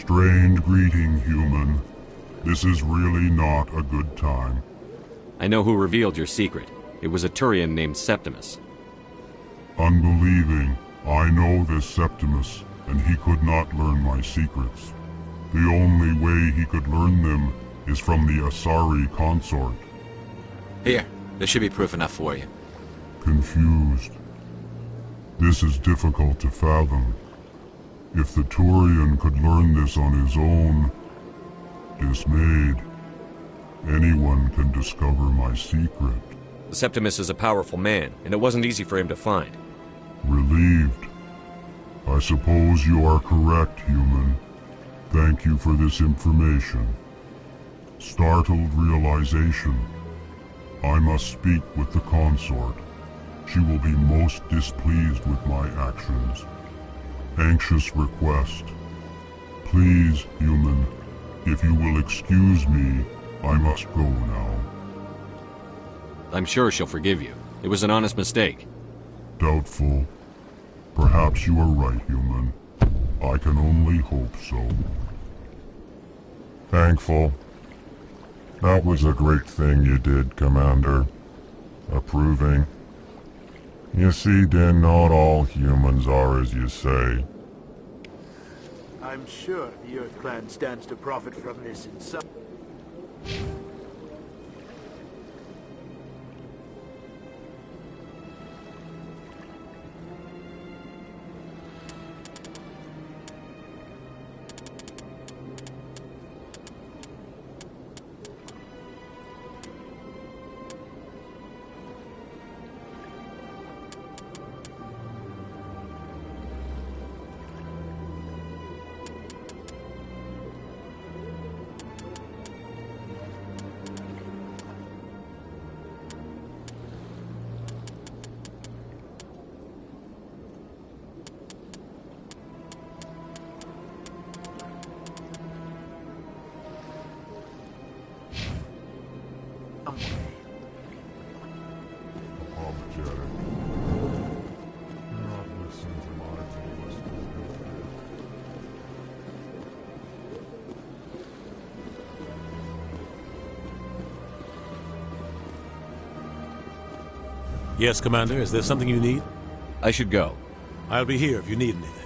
strange greeting, human. This is really not a good time. I know who revealed your secret. It was a Turian named Septimus. Unbelieving, I know this Septimus, and he could not learn my secrets. The only way he could learn them is from the Asari consort. Here, there should be proof enough for you. Confused. This is difficult to fathom. If the Turian could learn this on his own, dismayed, anyone can discover my secret. Septimus is a powerful man, and it wasn't easy for him to find. Relieved. I suppose you are correct, human. Thank you for this information. Startled realization. I must speak with the consort. She will be most displeased with my actions. Anxious request. Please, human, if you will excuse me, I must go now. I'm sure she'll forgive you. It was an honest mistake. Doubtful. Perhaps you are right, human. I can only hope so. Thankful. That was a great thing you did, Commander. Approving. You see, Din, not all humans are as you say. I'm sure the Earth Clan stands to profit from this in some... Yes, Commander. Is there something you need? I should go. I'll be here if you need anything.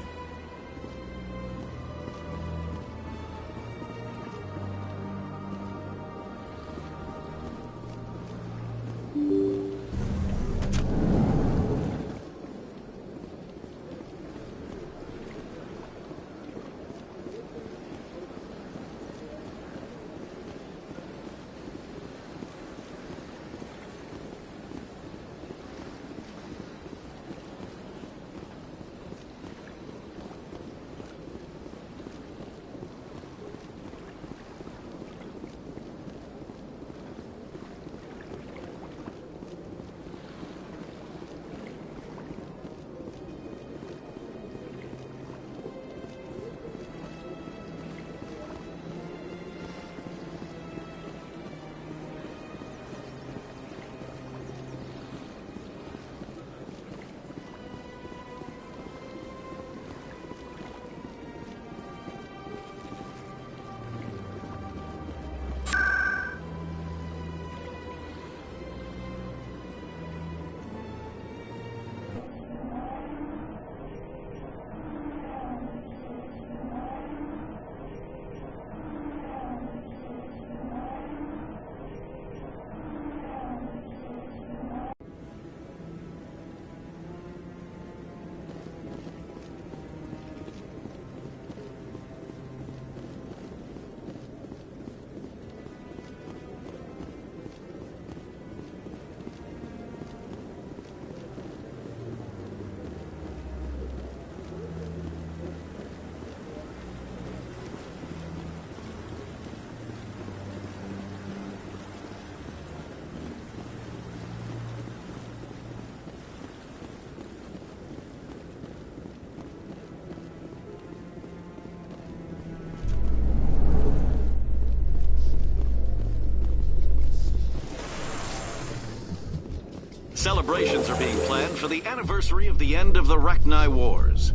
Celebrations are being planned for the anniversary of the end of the Rachni Wars.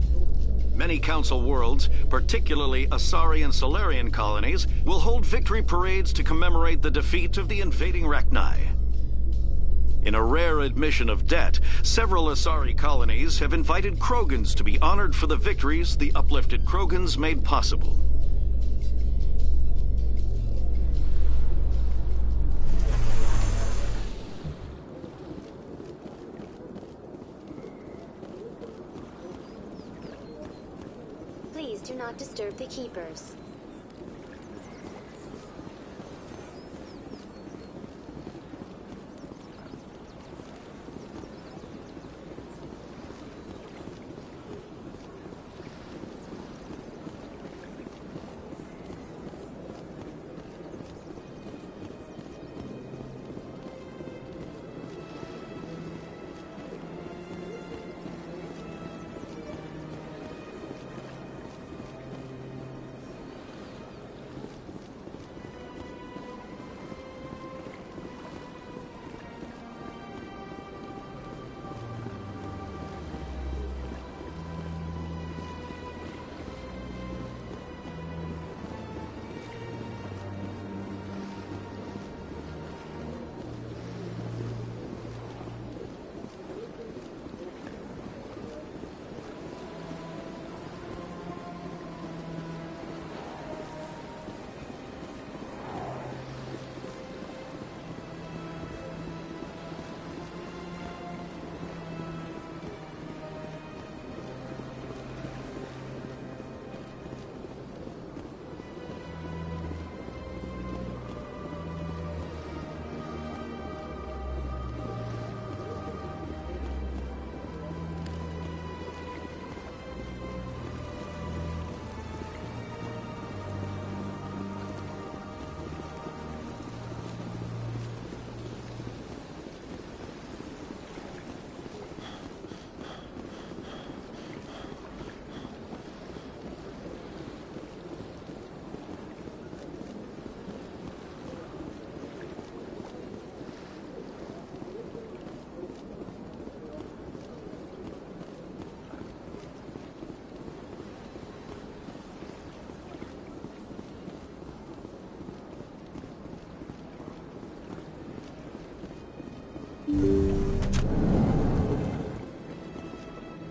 Many Council worlds, particularly Asari and Solarian colonies, will hold victory parades to commemorate the defeat of the invading Rachni. In a rare admission of debt, several Asari colonies have invited Krogans to be honored for the victories the uplifted Krogans made possible. Please do not disturb the keepers.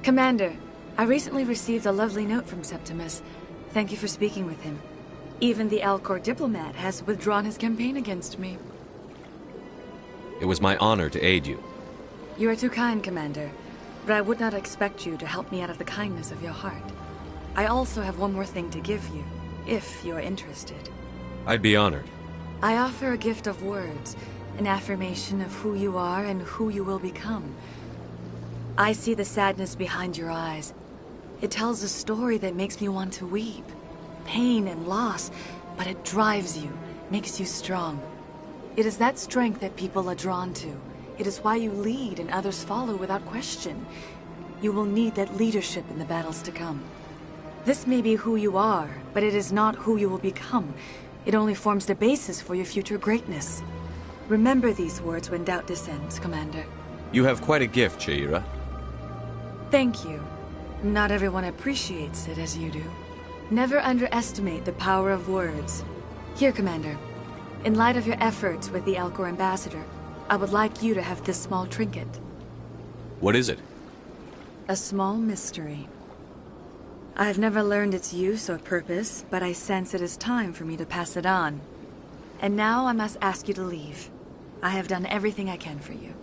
Commander, I recently received a lovely note from Septimus. Thank you for speaking with him. Even the Alcor diplomat has withdrawn his campaign against me. It was my honor to aid you. You are too kind, Commander, but I would not expect you to help me out of the kindness of your heart. I also have one more thing to give you, if you are interested. I'd be honored. I offer a gift of words, an affirmation of who you are and who you will become. I see the sadness behind your eyes. It tells a story that makes me want to weep. Pain and loss, but it drives you, makes you strong. It is that strength that people are drawn to. It is why you lead and others follow without question. You will need that leadership in the battles to come. This may be who you are, but it is not who you will become. It only forms the basis for your future greatness. Remember these words when doubt descends, Commander. You have quite a gift, Chiira. Thank you. Not everyone appreciates it as you do. Never underestimate the power of words. Here, Commander. In light of your efforts with the Alcor ambassador, I would like you to have this small trinket. What is it? A small mystery. I have never learned its use or purpose, but I sense it is time for me to pass it on. And now I must ask you to leave. I have done everything I can for you.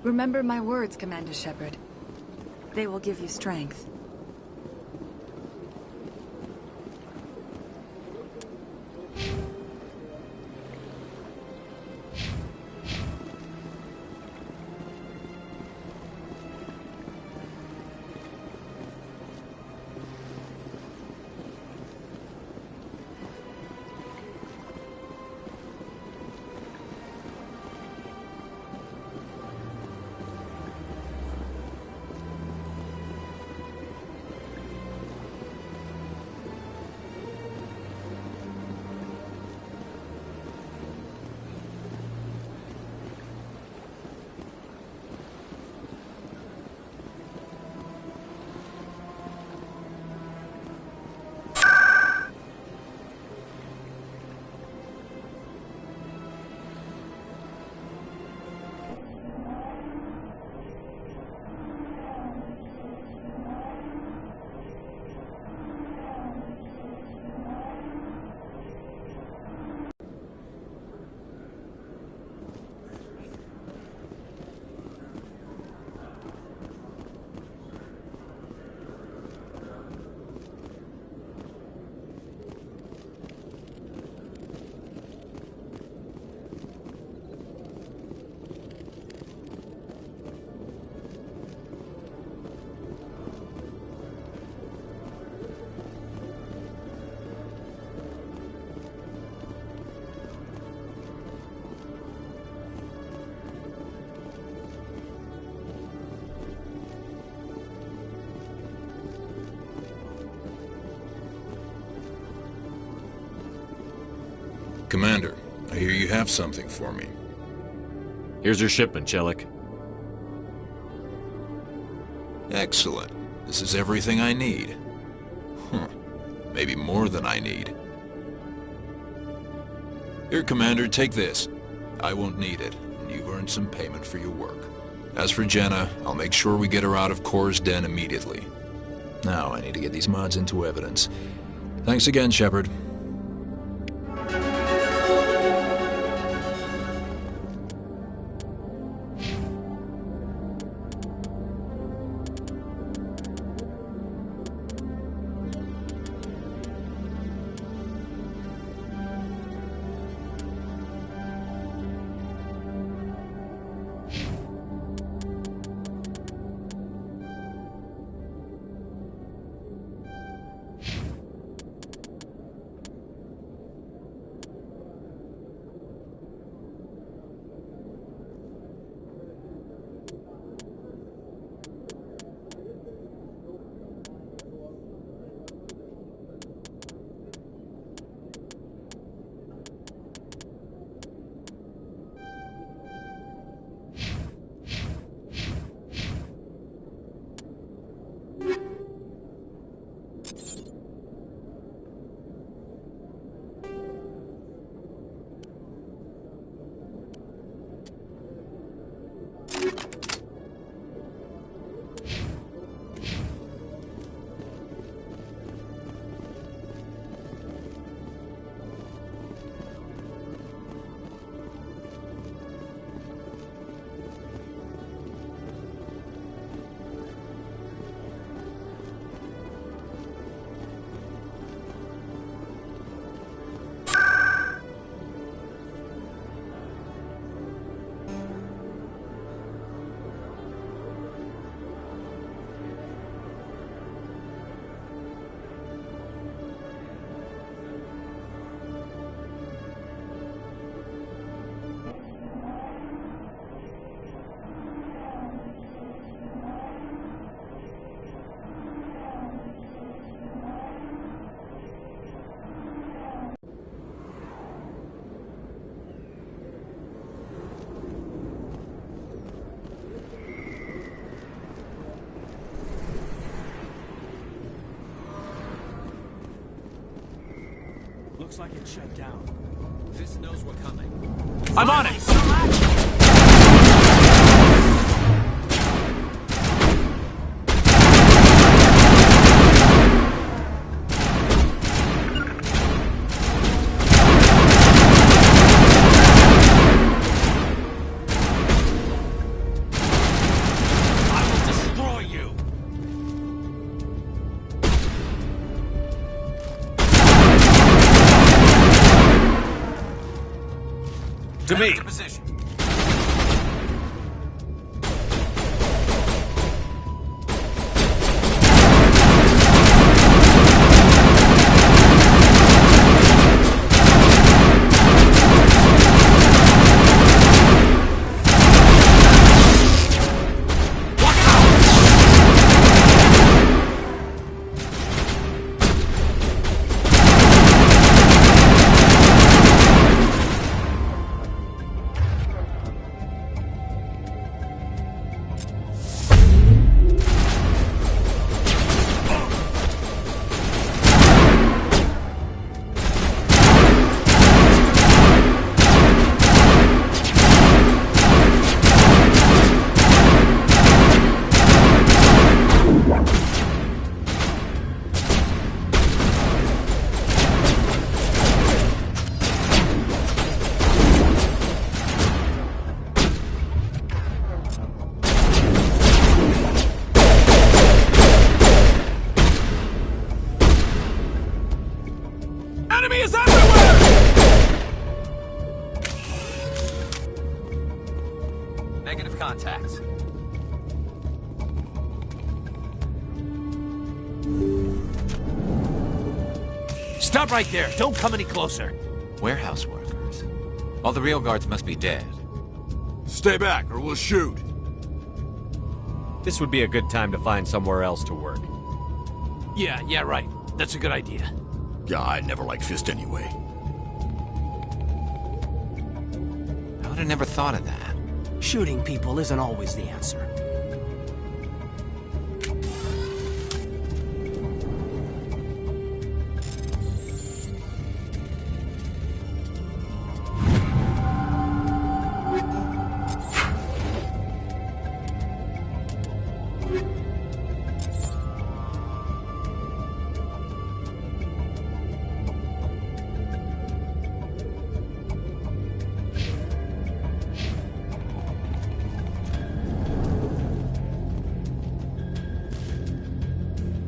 Remember my words, Commander Shepard. They will give you strength. Commander, I hear you have something for me. Here's your shipment, Chelik. Excellent. This is everything I need. Maybe more than I need. Here, Commander, take this. I won't need it, and you've earned some payment for your work. As for Jenna, I'll make sure we get her out of Cora's den immediately. Now, I need to get these mods into evidence. Thanks again, Shepard. Looks like it's shut down. Fist knows we're coming. I'm on it! To me. Position. Enemy is everywhere! Negative contacts. Stop right there. Don't come any closer. Warehouse workers. All the real guards must be dead. Stay back, or we'll shoot. This would be a good time to find somewhere else to work. Yeah, right. That's a good idea. Yeah, I never liked Fist anyway. have never thought of that. Shooting people isn't always the answer.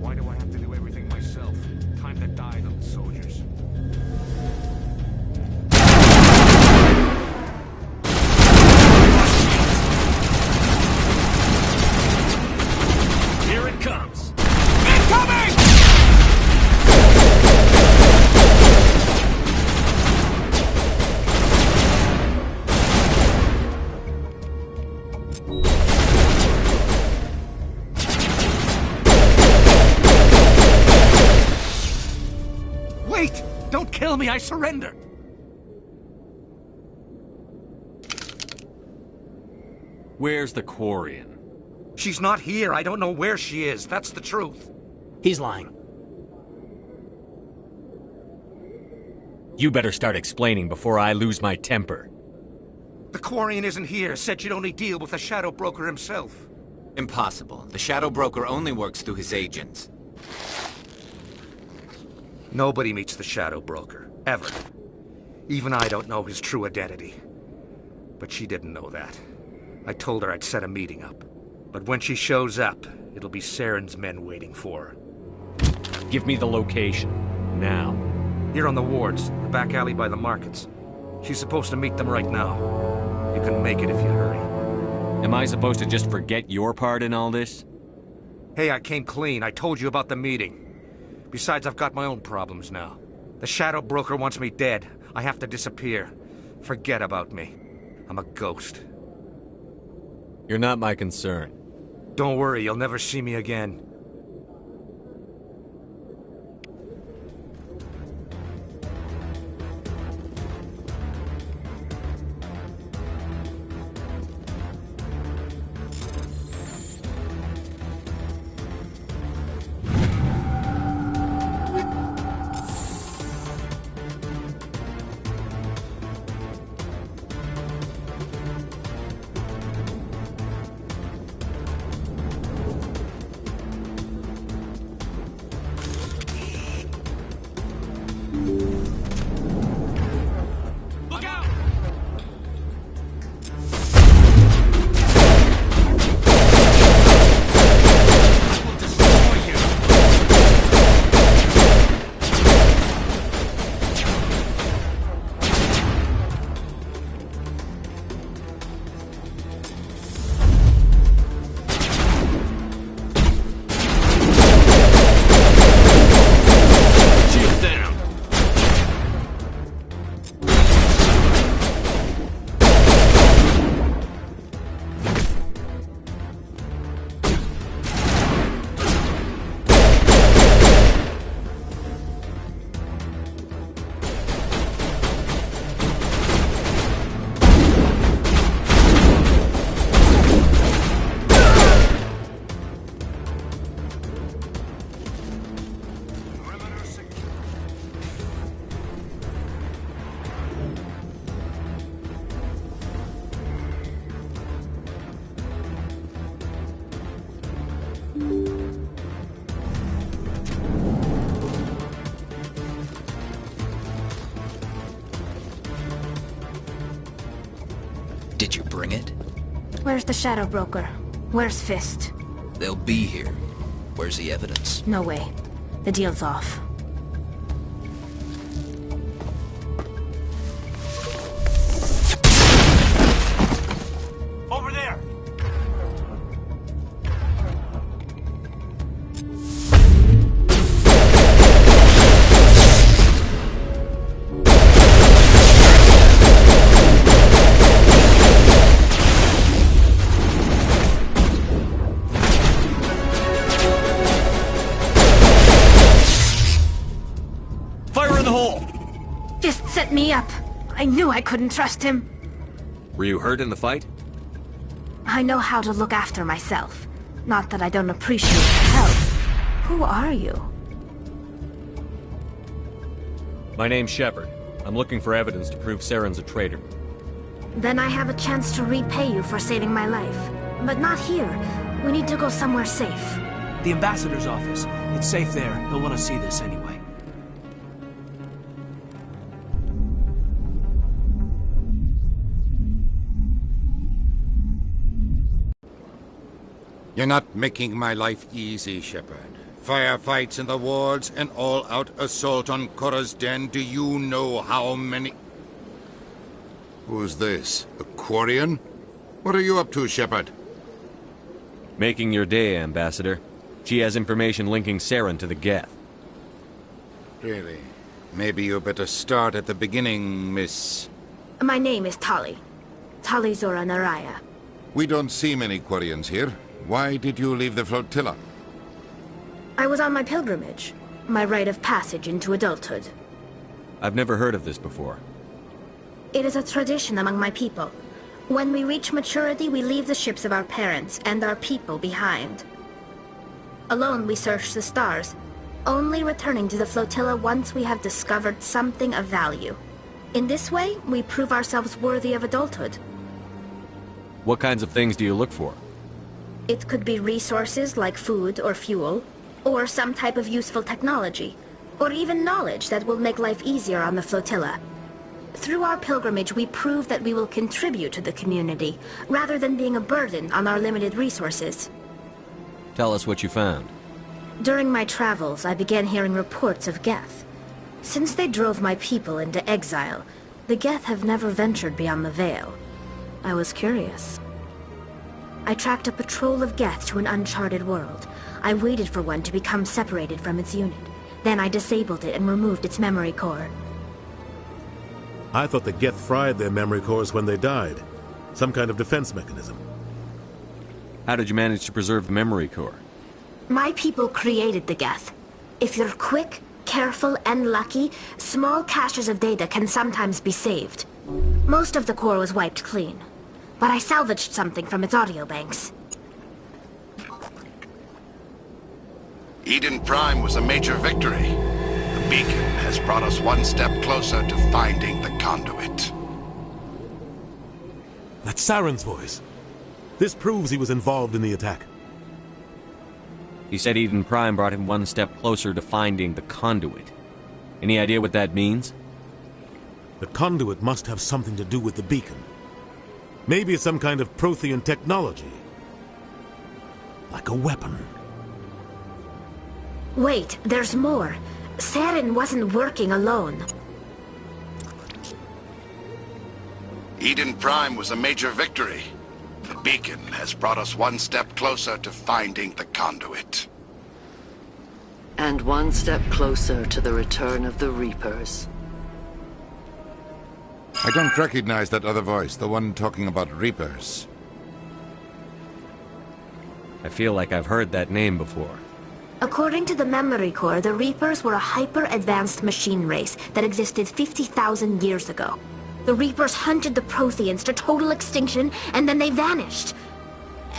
Why do I have to do everything myself? Time to die, little soldiers. Here it comes! Incoming! Wait! Don't kill me, I surrender! Where's the Quarian? She's not here. I don't know where she is. That's the truth. He's lying. You better start explaining before I lose my temper. The Quarian isn't here. Said she'd only deal with the Shadow Broker himself. Impossible. The Shadow Broker only works through his agents. Nobody meets the Shadow Broker. Ever. Even I don't know his true identity. But she didn't know that. I told her I'd set a meeting up. But when she shows up, it'll be Saren's men waiting for her. Give me the location. Now. Here on the wards, the back alley by the markets. She's supposed to meet them right now. You can make it if you hurry. Am I supposed to just forget your part in all this? Hey, I came clean. I told you about the meeting. Besides, I've got my own problems now. The Shadow Broker wants me dead. I have to disappear. Forget about me. I'm a ghost. You're not my concern. Don't worry, you'll never see me again. Did you bring it? Where's the Shadow Broker? Where's Fist? They'll be here. Where's the evidence? No way. The deal's off. Over there! Fist set me up. I knew I couldn't trust him. Were you hurt in the fight? I know how to look after myself. Not that I don't appreciate your help. Who are you? My name's Shepard. I'm looking for evidence to prove Saren's a traitor. Then I have a chance to repay you for saving my life. But not here. We need to go somewhere safe. The ambassador's office. It's safe there. He'll want to see this anyway. You're not making my life easy, Shepard. Firefights in the wards, an all-out assault on Korra's Den. Do you know how many... Who's this? A Quarian? What are you up to, Shepard? Making your day, Ambassador. She has information linking Saren to the Geth. Really? Maybe you better start at the beginning, Miss... My name is Tali. Tali Zora Naraya. We don't see many Quarians here. Why did you leave the flotilla? I was on my pilgrimage. My rite of passage into adulthood. I've never heard of this before. It is a tradition among my people. When we reach maturity, we leave the ships of our parents and our people behind. Alone, we search the stars, only returning to the flotilla once we have discovered something of value. In this way, we prove ourselves worthy of adulthood. What kinds of things do you look for? It could be resources like food or fuel, or some type of useful technology, or even knowledge that will make life easier on the flotilla. Through our pilgrimage, we prove that we will contribute to the community, rather than being a burden on our limited resources. Tell us what you found. During my travels, I began hearing reports of Geth. Since they drove my people into exile, the Geth have never ventured beyond the Veil. I was curious. I tracked a patrol of Geth to an uncharted world. I waited for one to become separated from its unit. Then I disabled it and removed its memory core. I thought the Geth fried their memory cores when they died. Some kind of defense mechanism. How did you manage to preserve the memory core? My people created the Geth. If you're quick, careful, and lucky, small caches of data can sometimes be saved. Most of the core was wiped clean, but I salvaged something from its audio banks. Eden Prime was a major victory. The beacon has brought us one step closer to finding the conduit. That's Saren's voice. This proves he was involved in the attack. He said Eden Prime brought him one step closer to finding the conduit. Any idea what that means? The conduit must have something to do with the beacon. Maybe it's some kind of Prothean technology. Like a weapon. Wait, there's more. Saren wasn't working alone. Eden Prime was a major victory. The beacon has brought us one step closer to finding the conduit. And one step closer to the return of the Reapers. I don't recognize that other voice, the one talking about Reapers. I feel like I've heard that name before. According to the memory core, the Reapers were a hyper-advanced machine race that existed 50,000 years ago. The Reapers hunted the Protheans to total extinction, and then they vanished.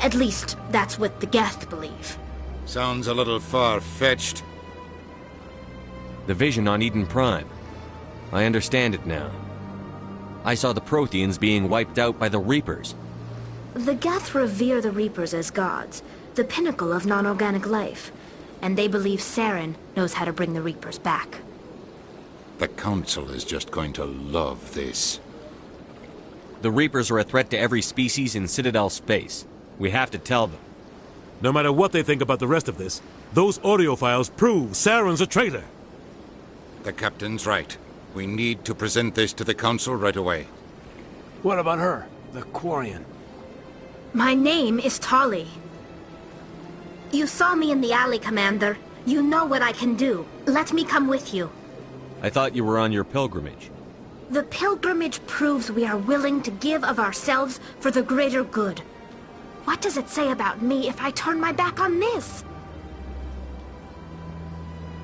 At least, that's what the Geth believe. Sounds a little far-fetched. The vision on Eden Prime. I understand it now. I saw the Protheans being wiped out by the Reapers. The Geth revere the Reapers as gods, the pinnacle of non-organic life. And they believe Saren knows how to bring the Reapers back. The Council is just going to love this. The Reapers are a threat to every species in Citadel space. We have to tell them. No matter what they think about the rest of this, those audio files prove Saren's a traitor. The Captain's right. We need to present this to the Council right away. What about her, the Quarian? My name is Tali. You saw me in the alley, Commander. You know what I can do. Let me come with you. I thought you were on your pilgrimage. The pilgrimage proves we are willing to give of ourselves for the greater good. What does it say about me if I turn my back on this?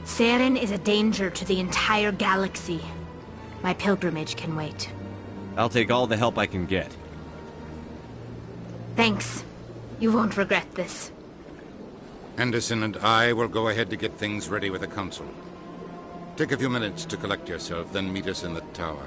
Saren is a danger to the entire galaxy. My pilgrimage can wait. I'll take all the help I can get. Thanks. You won't regret this. Anderson and I will go ahead to get things ready with the Council. Take a few minutes to collect yourself, then meet us in the tower.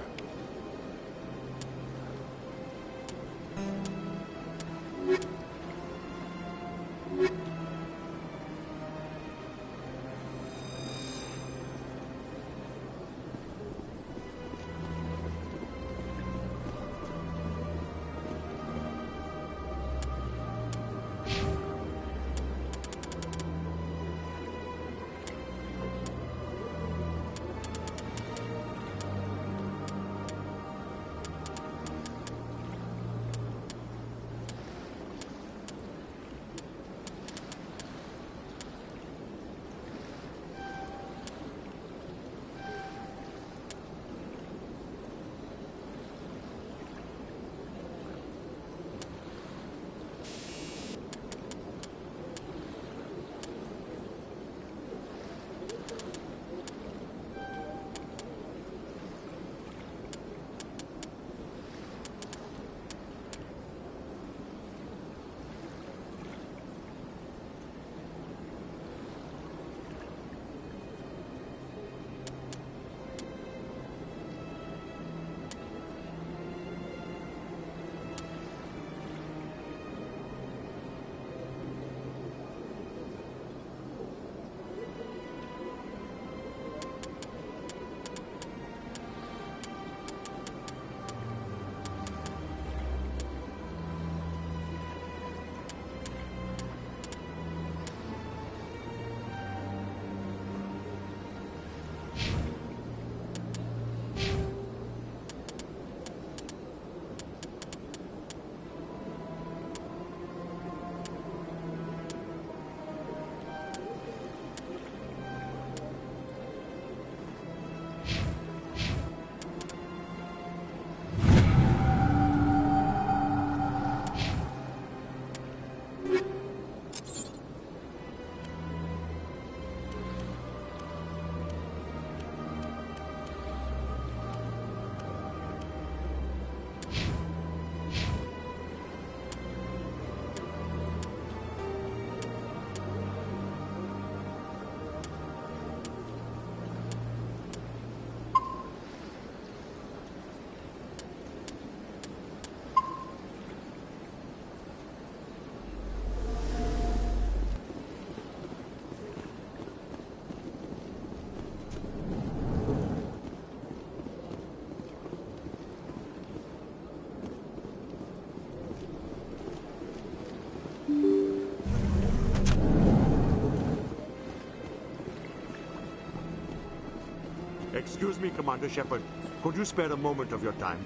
Excuse me, Commander Shepard. Could you spare a moment of your time?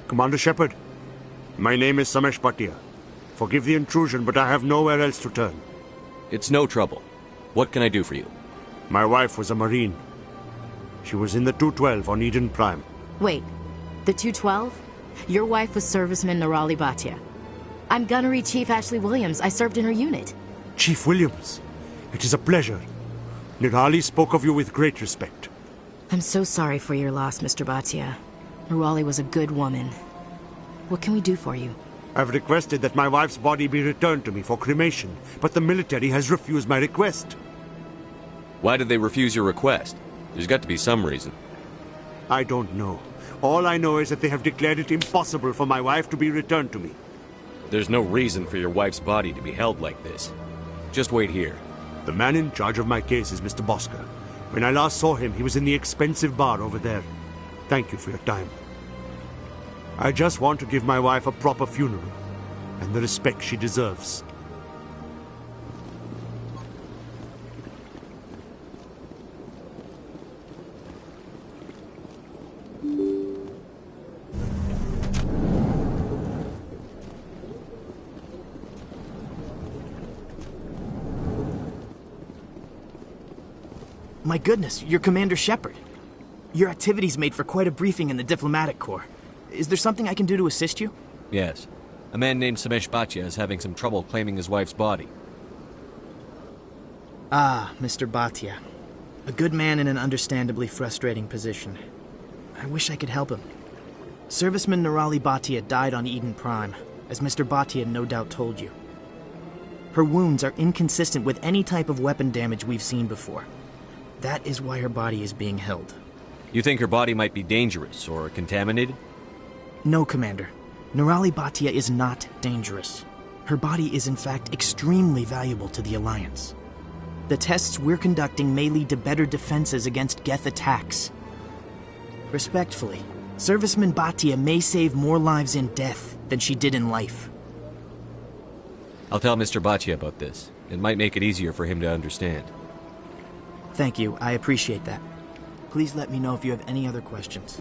Commander Shepard, my name is Samesh Bhatia. Forgive the intrusion, but I have nowhere else to turn. It's no trouble. What can I do for you? My wife was a Marine. She was in the 212 on Eden Prime. Wait, the 212? Your wife was Serviceman Nirali Bhatia. I'm Gunnery Chief Ashley Williams. I served in her unit. Chief Williams, it is a pleasure. Nirali spoke of you with great respect. I'm so sorry for your loss, Mr. Bhatia. Nirali was a good woman. What can we do for you? I've requested that my wife's body be returned to me for cremation, but the military has refused my request. Why did they refuse your request? There's got to be some reason. I don't know. All I know is that they have declared it impossible for my wife to be returned to me. There's no reason for your wife's body to be held like this. Just wait here. The man in charge of my case is Mr. Bosca. When I last saw him, he was in the expensive bar over there. Thank you for your time. I just want to give my wife a proper funeral, and the respect she deserves. My goodness, you're Commander Shepard. Your activities made for quite a briefing in the Diplomatic Corps. Is there something I can do to assist you? Yes. A man named Samesh Bhatia is having some trouble claiming his wife's body. Ah, Mr. Bhatia. A good man in an understandably frustrating position. I wish I could help him. Serviceman Nirali Bhatia died on Eden Prime. as Mr. Bhatia no doubt told you. Her wounds are inconsistent with any type of weapon damage we've seen before. That is why her body is being held. You think her body might be dangerous or contaminated? No, Commander. Nirali Bhatia is not dangerous. Her body is in fact extremely valuable to the Alliance. The tests we're conducting may lead to better defenses against Geth attacks. Respectfully, Serviceman Bhatia may save more lives in death than she did in life. I'll tell Mr. Bhatia about this. It might make it easier for him to understand. Thank you, I appreciate that. Please let me know if you have any other questions.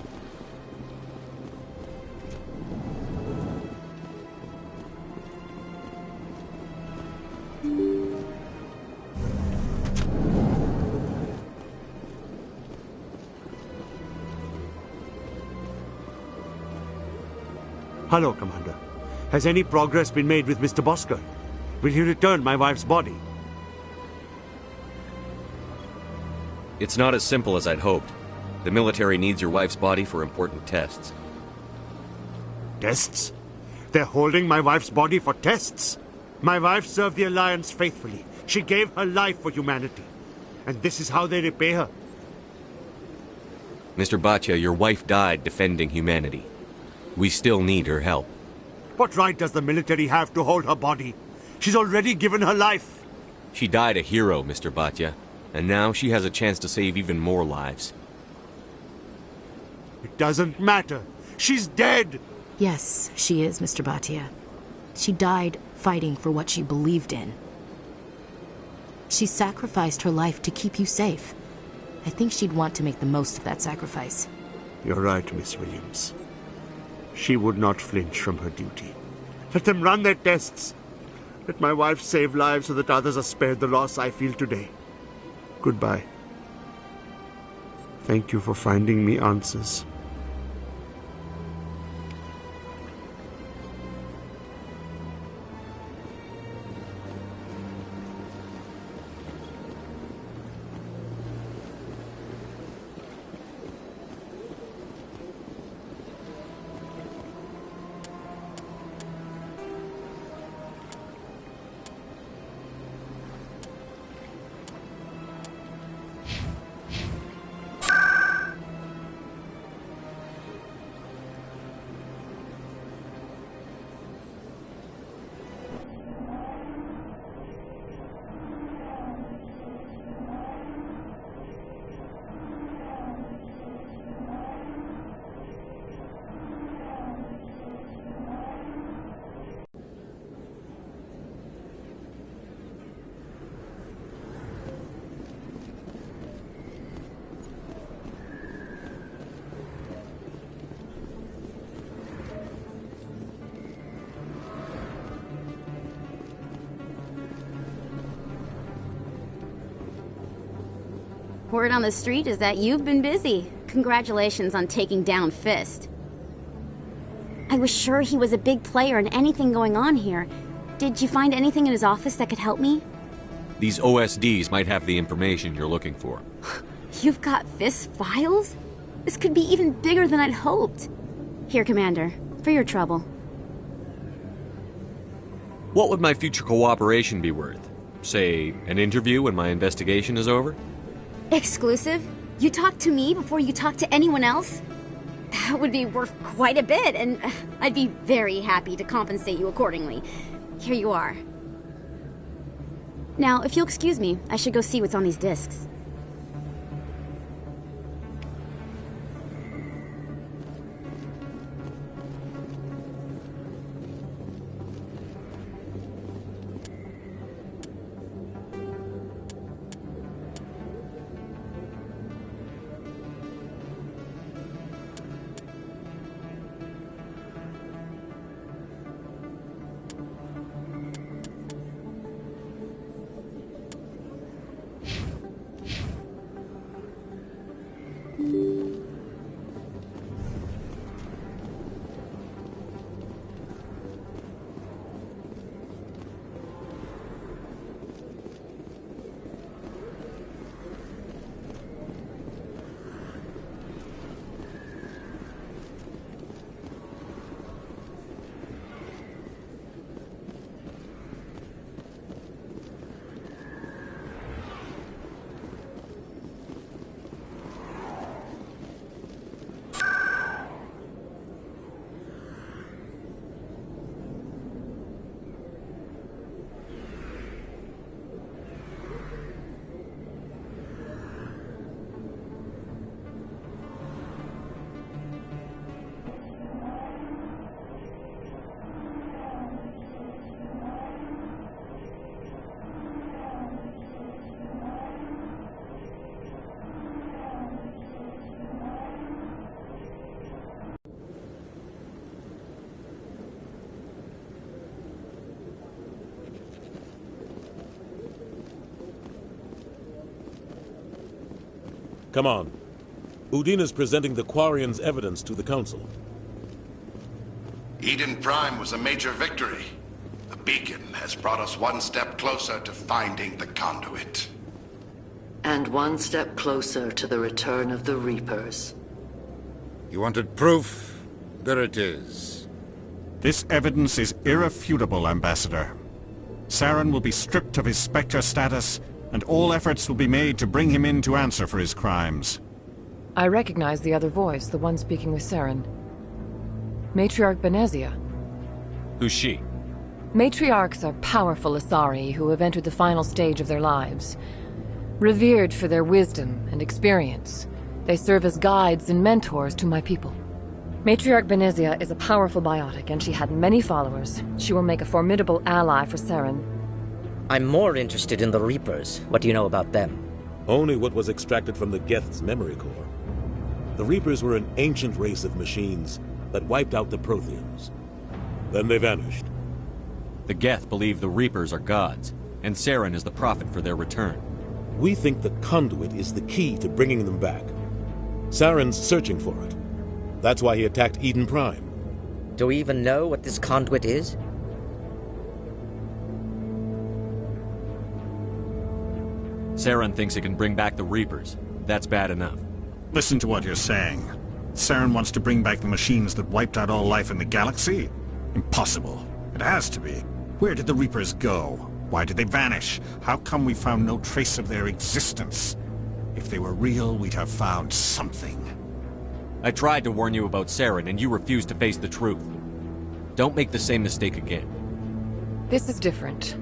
Hello, Commander. Has any progress been made with Mr. Bosker? Will he return my wife's body? It's not as simple as I'd hoped. The military needs your wife's body for important tests. Tests? They're holding my wife's body for tests? My wife served the Alliance faithfully. She gave her life for humanity. And this is how they repay her. Mr. Bhatia, your wife died defending humanity. We still need her help. What right does the military have to hold her body? She's already given her life. She died a hero, Mr. Bhatia, and now she has a chance to save even more lives. It doesn't matter. She's dead. Yes, she is, Mr. Bhatia. She died fighting for what she believed in. She sacrificed her life to keep you safe. I think she'd want to make the most of that sacrifice. You're right, Miss Williams. She would not flinch from her duty. Let them run their tests. Let my wife save lives so that others are spared the loss I feel today. Goodbye. Thank you for finding me answers. Word on the street is that you've been busy. Congratulations on taking down Fist. I was sure he was a big player in anything going on here. Did you find anything in his office that could help me? These OSDs might have the information you're looking for. You've got Fist files? This could be even bigger than I'd hoped. Here, Commander, for your trouble. What would my future cooperation be worth? Say, an interview when my investigation is over? Exclusive? You talk to me before you talk to anyone else? That would be worth quite a bit, and I'd be very happy to compensate you accordingly. Here you are. Now, if you'll excuse me, I should go see what's on these discs. Come on. Udina's presenting the Quarian's evidence to the Council. Eden Prime was a major victory. The beacon has brought us one step closer to finding the conduit. And one step closer to the return of the Reapers. You wanted proof? There it is. This evidence is irrefutable, Ambassador. Saren will be stripped of his Spectre status, and all efforts will be made to bring him in to answer for his crimes. I recognize the other voice, the one speaking with Saren. Matriarch Benezia. Who's she? Matriarchs are powerful Asari who have entered the final stage of their lives. Revered for their wisdom and experience, they serve as guides and mentors to my people. Matriarch Benezia is a powerful biotic, and she had many followers. She will make a formidable ally for Saren. I'm more interested in the Reapers. What do you know about them? Only what was extracted from the Geth's memory core. The Reapers were an ancient race of machines that wiped out the Protheans. Then they vanished. The Geth believe the Reapers are gods, and Saren is the prophet for their return. We think the conduit is the key to bringing them back. Saren's searching for it. That's why he attacked Eden Prime. Do we even know what this conduit is? Saren thinks it can bring back the Reapers. That's bad enough. Listen to what you're saying. Saren wants to bring back the machines that wiped out all life in the galaxy? Impossible. It has to be. Where did the Reapers go? Why did they vanish? How come we found no trace of their existence? If they were real, we'd have found something. I tried to warn you about Saren, and you refused to face the truth. Don't make the same mistake again. This is different.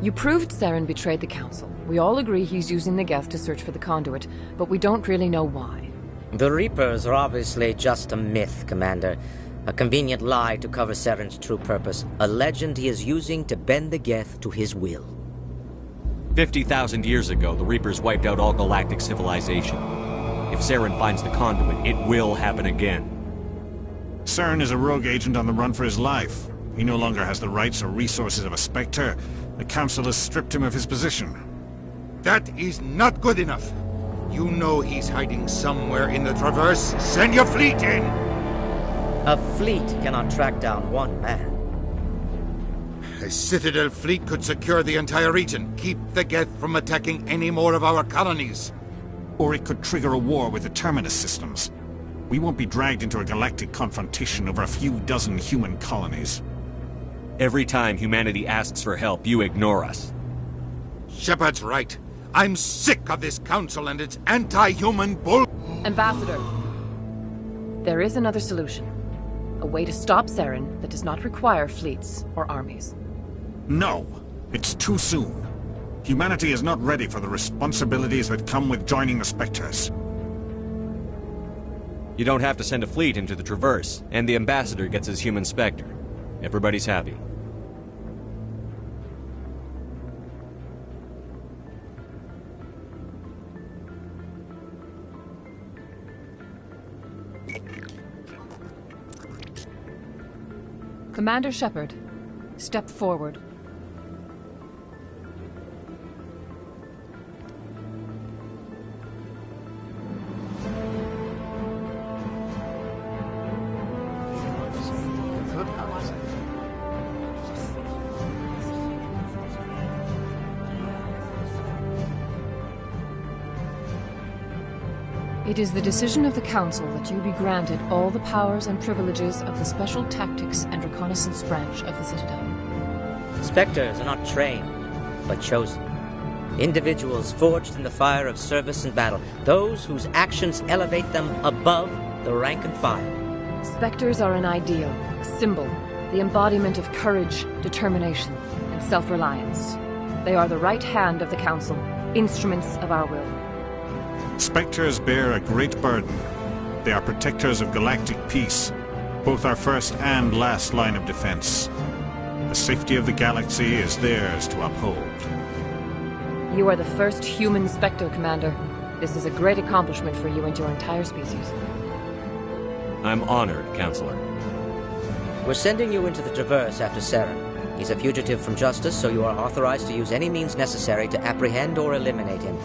You proved Saren betrayed the Council. We all agree he's using the Geth to search for the conduit, but we don't really know why. The Reapers are obviously just a myth, Commander. A convenient lie to cover Saren's true purpose. A legend he is using to bend the Geth to his will. 50,000 years ago, the Reapers wiped out all galactic civilization. If Saren finds the conduit, it will happen again. Saren is a rogue agent on the run for his life. He no longer has the rights or resources of a Spectre. The Council has stripped him of his position. That is not good enough. You know he's hiding somewhere in the Traverse. Send your fleet in! A fleet cannot track down one man. A Citadel fleet could secure the entire region, keep the Geth from attacking any more of our colonies. Or it could trigger a war with the Terminus systems. We won't be dragged into a galactic confrontation over a few dozen human colonies. Every time humanity asks for help, you ignore us. Shepard's right. I'm sick of this council and its anti-human bull... Ambassador, there is another solution. A way to stop Saren that does not require fleets or armies. No, it's too soon. Humanity is not ready for the responsibilities that come with joining the Spectres. You don't have to send a fleet into the Traverse, and the Ambassador gets his human Spectre. Everybody's happy. Commander Shepard, step forward. It is the decision of the Council that you be granted all the powers and privileges of the Special Tactics and Reconnaissance Branch of the Citadel. Spectres are not trained, but chosen. Individuals forged in the fire of service and battle. Those whose actions elevate them above the rank and file. Spectres are an ideal, a symbol, the embodiment of courage, determination, and self-reliance. They are the right hand of the Council, instruments of our will. Spectres bear a great burden. They are protectors of galactic peace, both our first and last line of defense. The safety of the galaxy is theirs to uphold. You are the first human Spectre, Commander. This is a great accomplishment for you and your entire species. I'm honored, Counselor. We're sending you into the Traverse after Saren. He's a fugitive from justice, so you are authorized to use any means necessary to apprehend or eliminate him.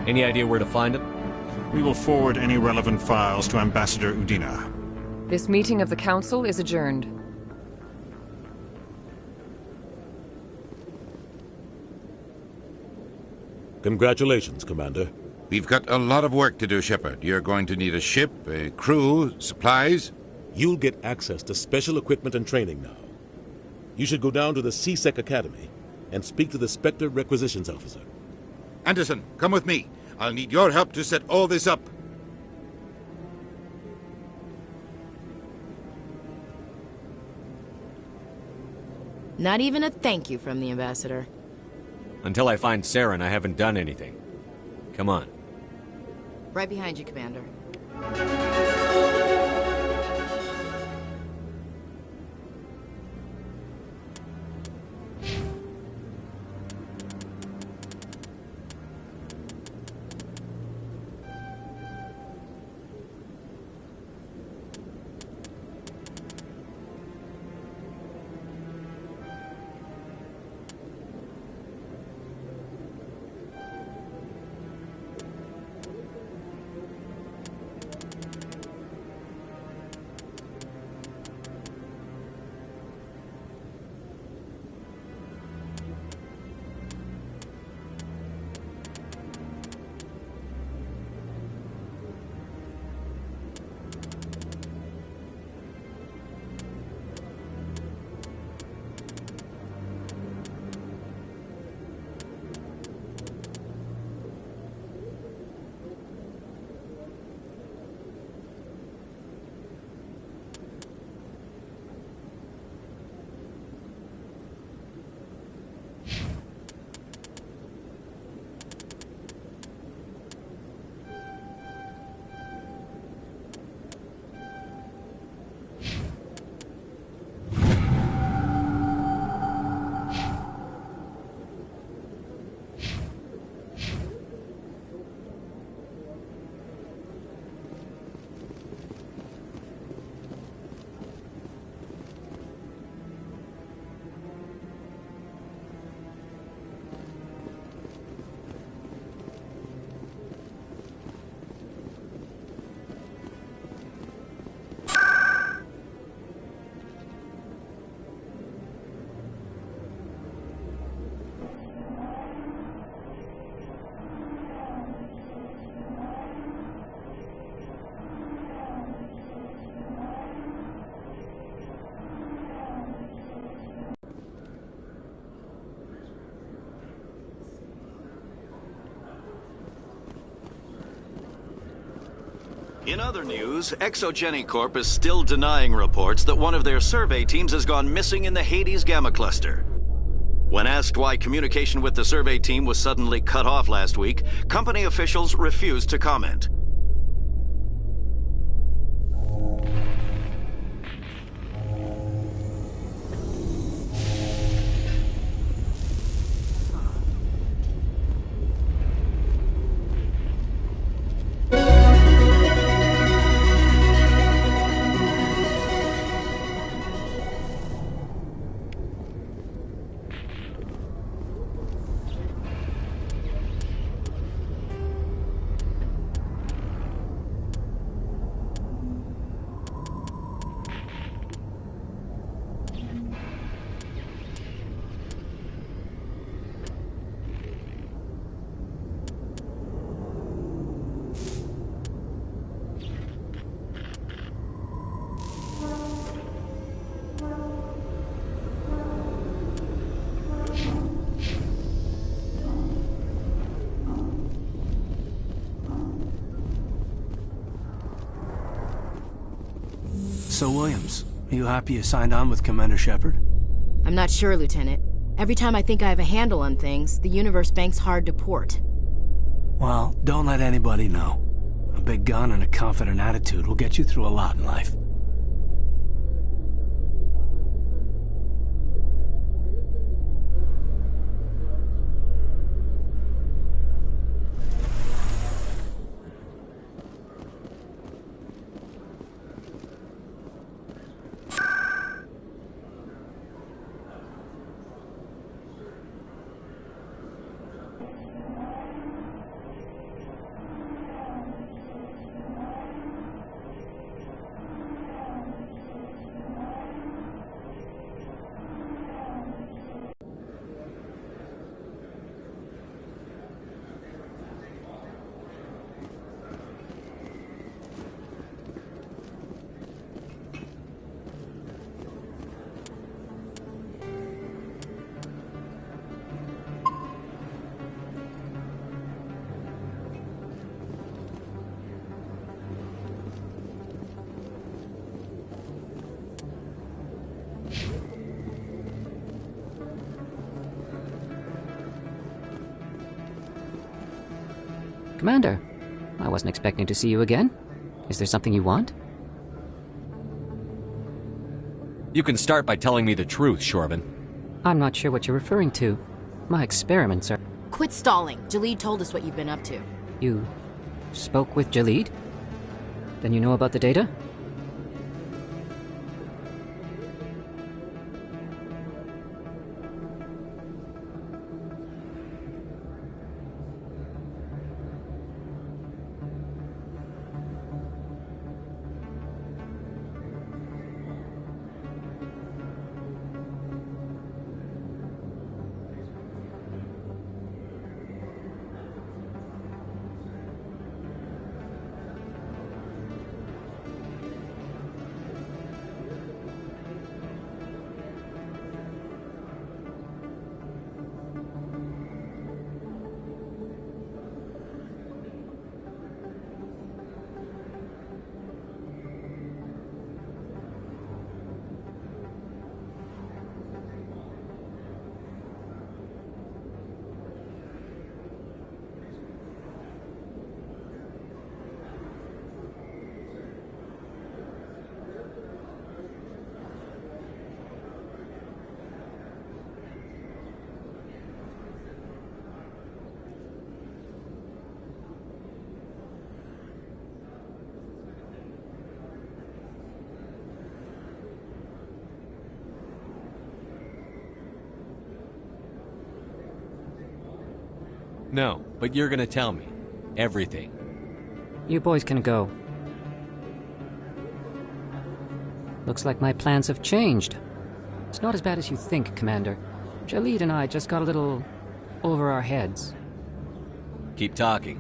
Any idea where to find him? We will forward any relevant files to Ambassador Udina. This meeting of the Council is adjourned. Congratulations, Commander. We've got a lot of work to do, Shepard. You're going to need a ship, a crew, supplies. You'll get access to special equipment and training now. You should go down to the CSEC Academy and speak to the Spectre Requisitions Officer. Anderson, come with me. I'll need your help to set all this up. Not even a thank you from the Ambassador. Until I find Saren, I haven't done anything. Come on. Right behind you, Commander. In other news, Exogeny Corp is still denying reports that one of their survey teams has gone missing in the Hades Gamma Cluster. When asked why communication with the survey team was suddenly cut off last week, company officials refused to comment. So, Williams, are you happy you signed on with Commander Shepard? I'm not sure, Lieutenant. Every time I think I have a handle on things, the universe banks hard to port. Well, don't let anybody know. A big gun and a confident attitude will get you through a lot in life. Commander, I wasn't expecting to see you again. Is there something you want? You can start by telling me the truth, Shorban. I'm not sure what you're referring to. My experiments are... Quit stalling. Jalid told us what you've been up to. You spoke with Jalid? Then you know about the data? No, but you're gonna tell me. Everything. You boys can go. Looks like my plans have changed. It's not as bad as you think, Commander. Jalid and I just got a little over our heads. Keep talking.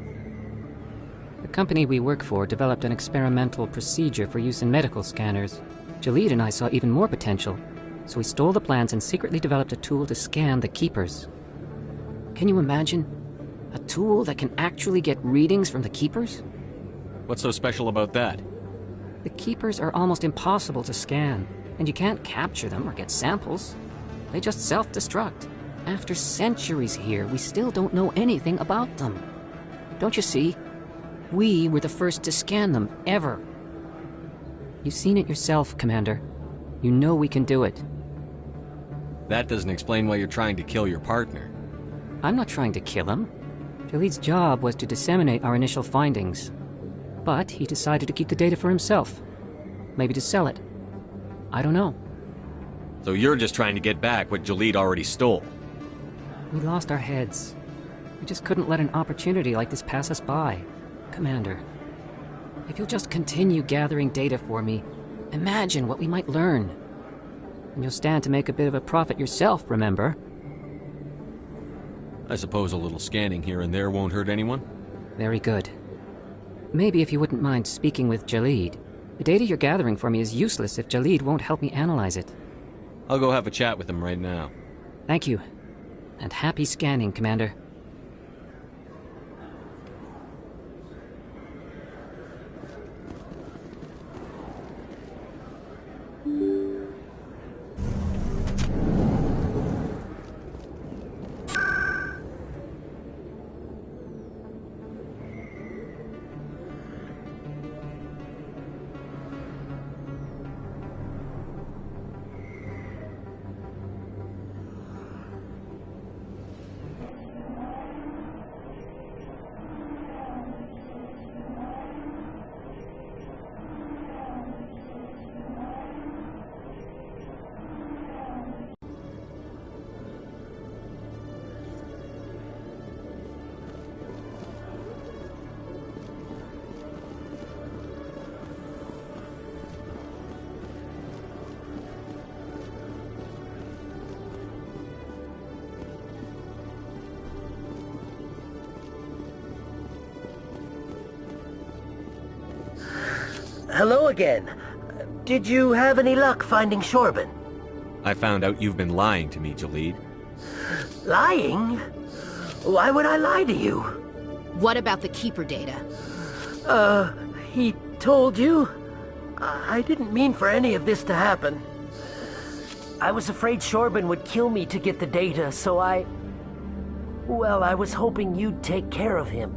The company we work for developed an experimental procedure for use in medical scanners. Jalid and I saw even more potential, so we stole the plans and secretly developed a tool to scan the Keepers. Can you imagine? A tool that can actually get readings from the Keepers? What's so special about that? The Keepers are almost impossible to scan, and you can't capture them or get samples. They just self-destruct. After centuries here, we still don't know anything about them. Don't you see? We were the first to scan them, ever. You've seen it yourself, Commander. You know we can do it. That doesn't explain why you're trying to kill your partner. I'm not trying to kill him. Jalid's job was to disseminate our initial findings. But he decided to keep the data for himself. Maybe to sell it. I don't know. So you're just trying to get back what Jalid already stole. We lost our heads. We just couldn't let an opportunity like this pass us by. Commander, if you'll just continue gathering data for me, imagine what we might learn. And you'll stand to make a bit of a profit yourself, remember? I suppose a little scanning here and there won't hurt anyone? Very good. Maybe if you wouldn't mind speaking with Jalid. The data you're gathering for me is useless if Jalid won't help me analyze it. I'll go have a chat with him right now. Thank you. And happy scanning, Commander. Hello again. Did you have any luck finding Shorban? I found out you've been lying to me, Jalid. Lying? Why would I lie to you? What about the Keeper data? He told you? I didn't mean for any of this to happen. I was afraid Shorban would kill me to get the data, so well, I was hoping you'd take care of him.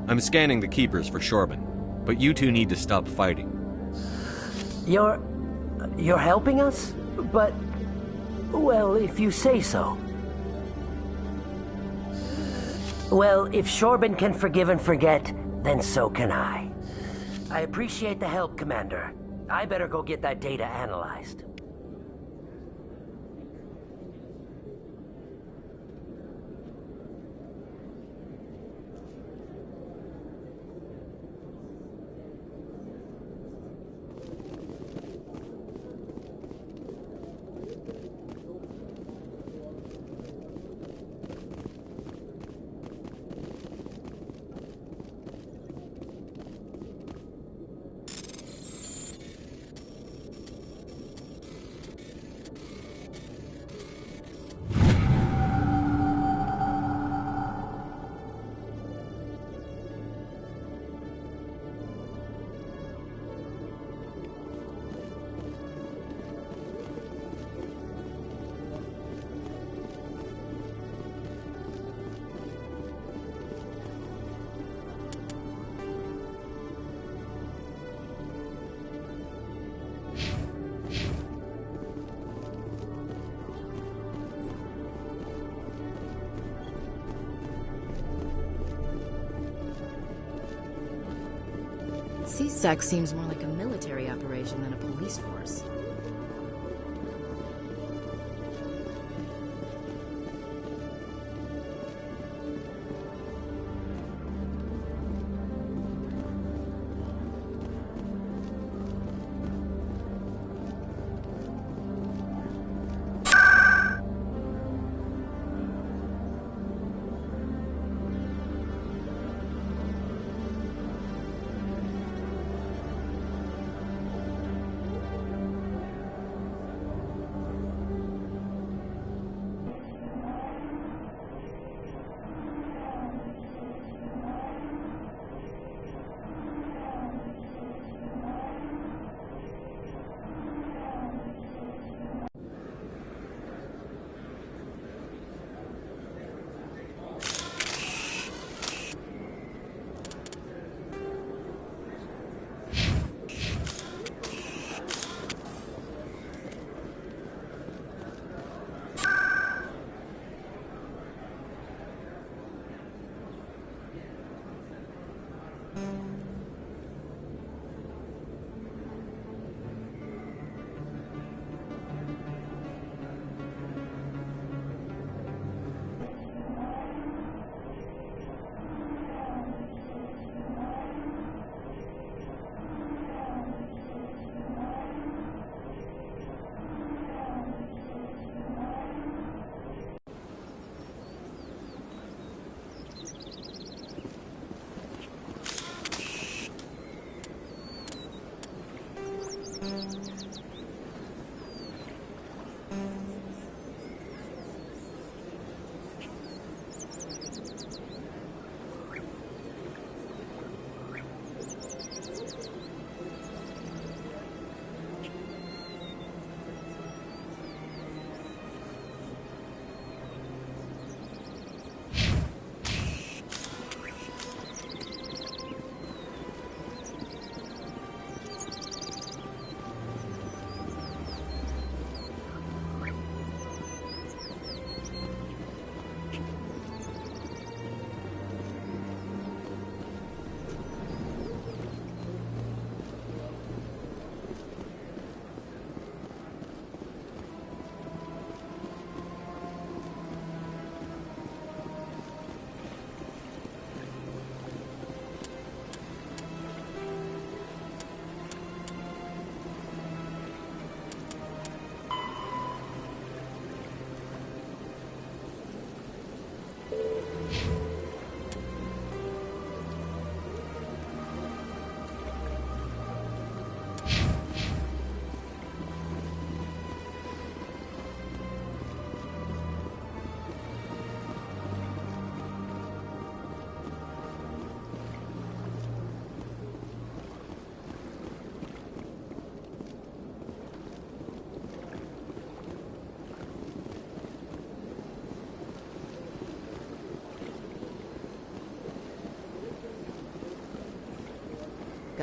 I'm scanning the Keepers for Shorban, but you two need to stop fighting. You're helping us? But, well, if you say so. Well, if Shorban can forgive and forget, then so can I. I appreciate the help, Commander. I better go get that data analyzed. CSEC seems more like a military operation than a police force.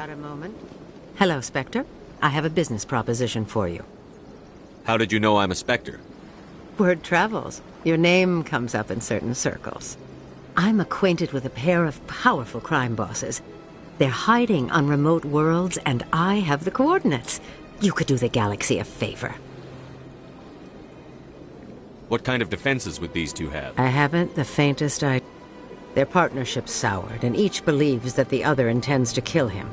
Got a moment? Hello, Spectre. I have a business proposition for you. How did you know I'm a Spectre? Word travels. Your name comes up in certain circles. I'm acquainted with a pair of powerful crime bosses. They're hiding on remote worlds, and I have the coordinates. You could do the galaxy a favor. What kind of defenses would these two have? I haven't the faintest idea. Their partnership's soured, and each believes that the other intends to kill him.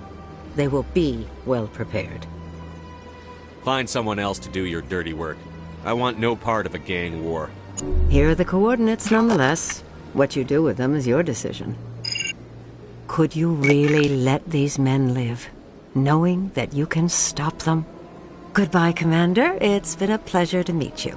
They will be well prepared. Find someone else to do your dirty work. I want no part of a gang war. Here are the coordinates nonetheless. What you do with them is your decision. Could you really let these men live, knowing that you can stop them? Goodbye, Commander. It's been a pleasure to meet you.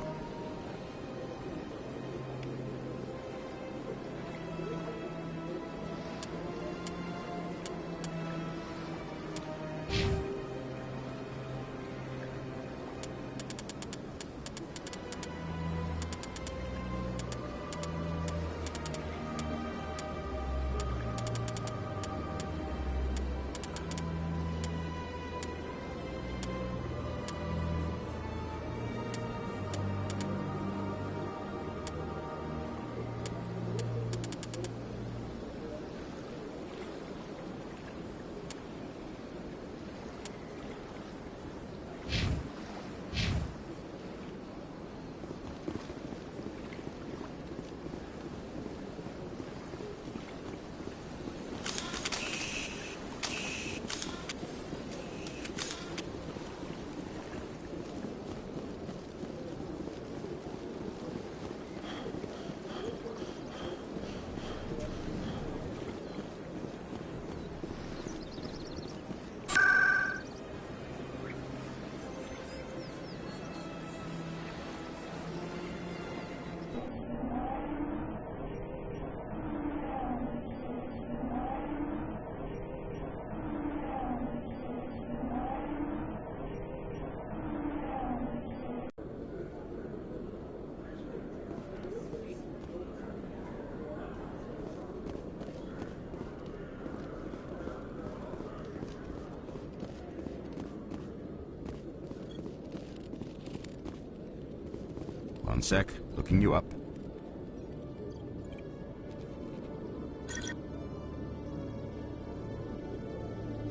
One sec, looking you up.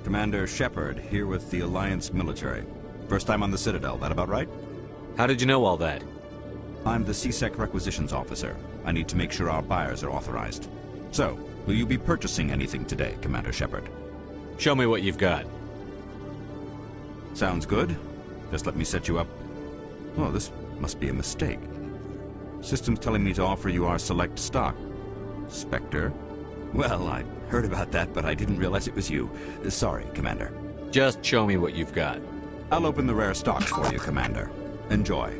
Commander Shepard, here with the Alliance military. First time on the Citadel, that about right? How did you know all that? I'm the CSEC requisitions officer. I need to make sure our buyers are authorized. So, will you be purchasing anything today, Commander Shepard? Show me what you've got. Sounds good. Just let me set you up. Oh, this must be a mistake. System's telling me to offer you our select stock. Spectre? Well, I heard about that, but I didn't realize it was you. Sorry, Commander. Just show me what you've got. I'll open the rare stocks for you, Commander. Enjoy.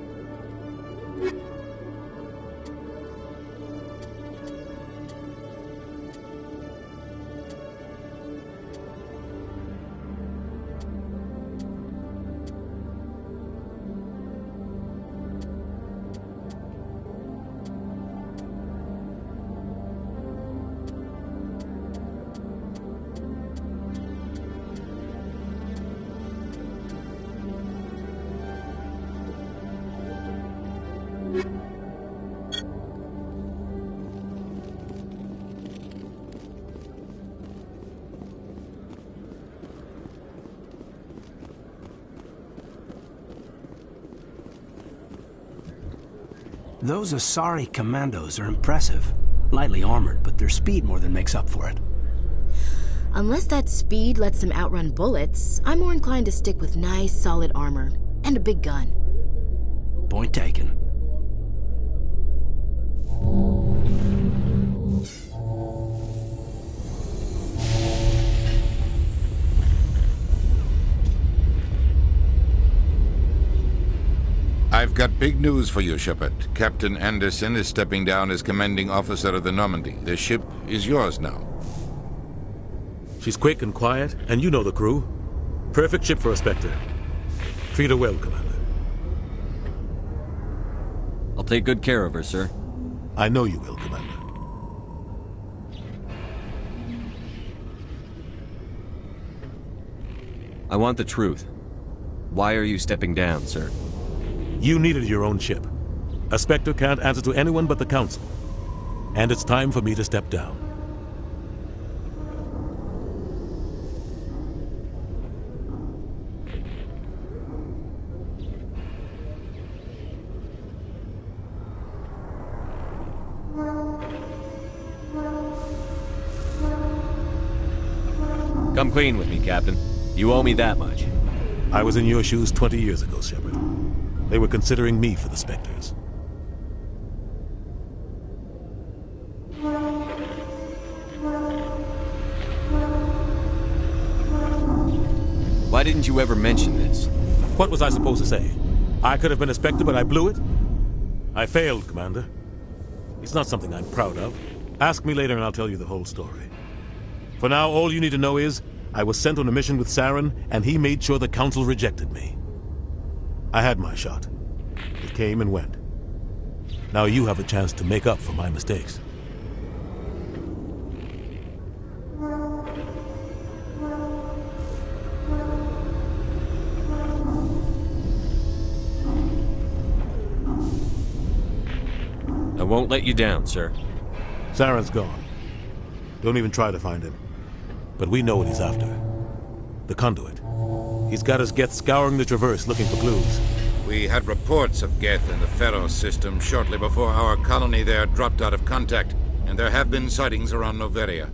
Those Asari commandos are impressive. Lightly armored, but their speed more than makes up for it. Unless that speed lets them outrun bullets, I'm more inclined to stick with nice, solid armor. And a big gun. Point taken. I've got big news for you, Shepard. Captain Anderson is stepping down as commanding officer of the Normandy. The ship is yours now. She's quick and quiet, and you know the crew. Perfect ship for a Spectre. Treat her well, Commander. I'll take good care of her, sir. I know you will, Commander. I want the truth. Why are you stepping down, sir? You needed your own ship. A Spectre can't answer to anyone but the Council. And it's time for me to step down. Come clean with me, Captain. You owe me that much. I was in your shoes 20 years ago, Shepard. They were considering me for the Spectres. Why didn't you ever mention this? What was I supposed to say? I could have been a Spectre, but I blew it? I failed, Commander. It's not something I'm proud of. Ask me later and I'll tell you the whole story. For now, all you need to know is, I was sent on a mission with Saren, and he made sure the Council rejected me. I had my shot. It came and went. Now you have a chance to make up for my mistakes. I won't let you down, sir. Saren's gone. Don't even try to find him. But we know what he's after. The conduit. He's got his Geth scouring the Traverse looking for clues. We had reports of Geth in the Pharaoh system shortly before our colony there dropped out of contact, and there have been sightings around Noveria.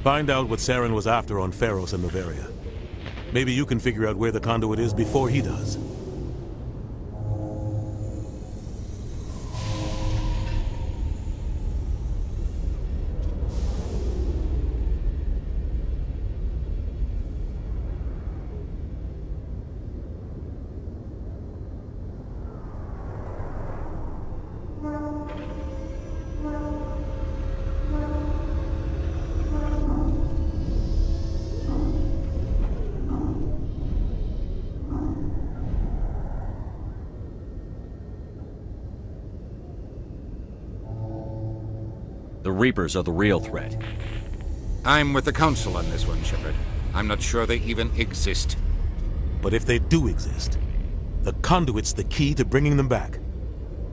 Find out what Saren was after on Pharos and Noveria. Maybe you can figure out where the conduit is before he does. The Reapers are the real threat. I'm with the Council on this one, Shepard. I'm not sure they even exist. But if they do exist, the conduit's the key to bringing them back.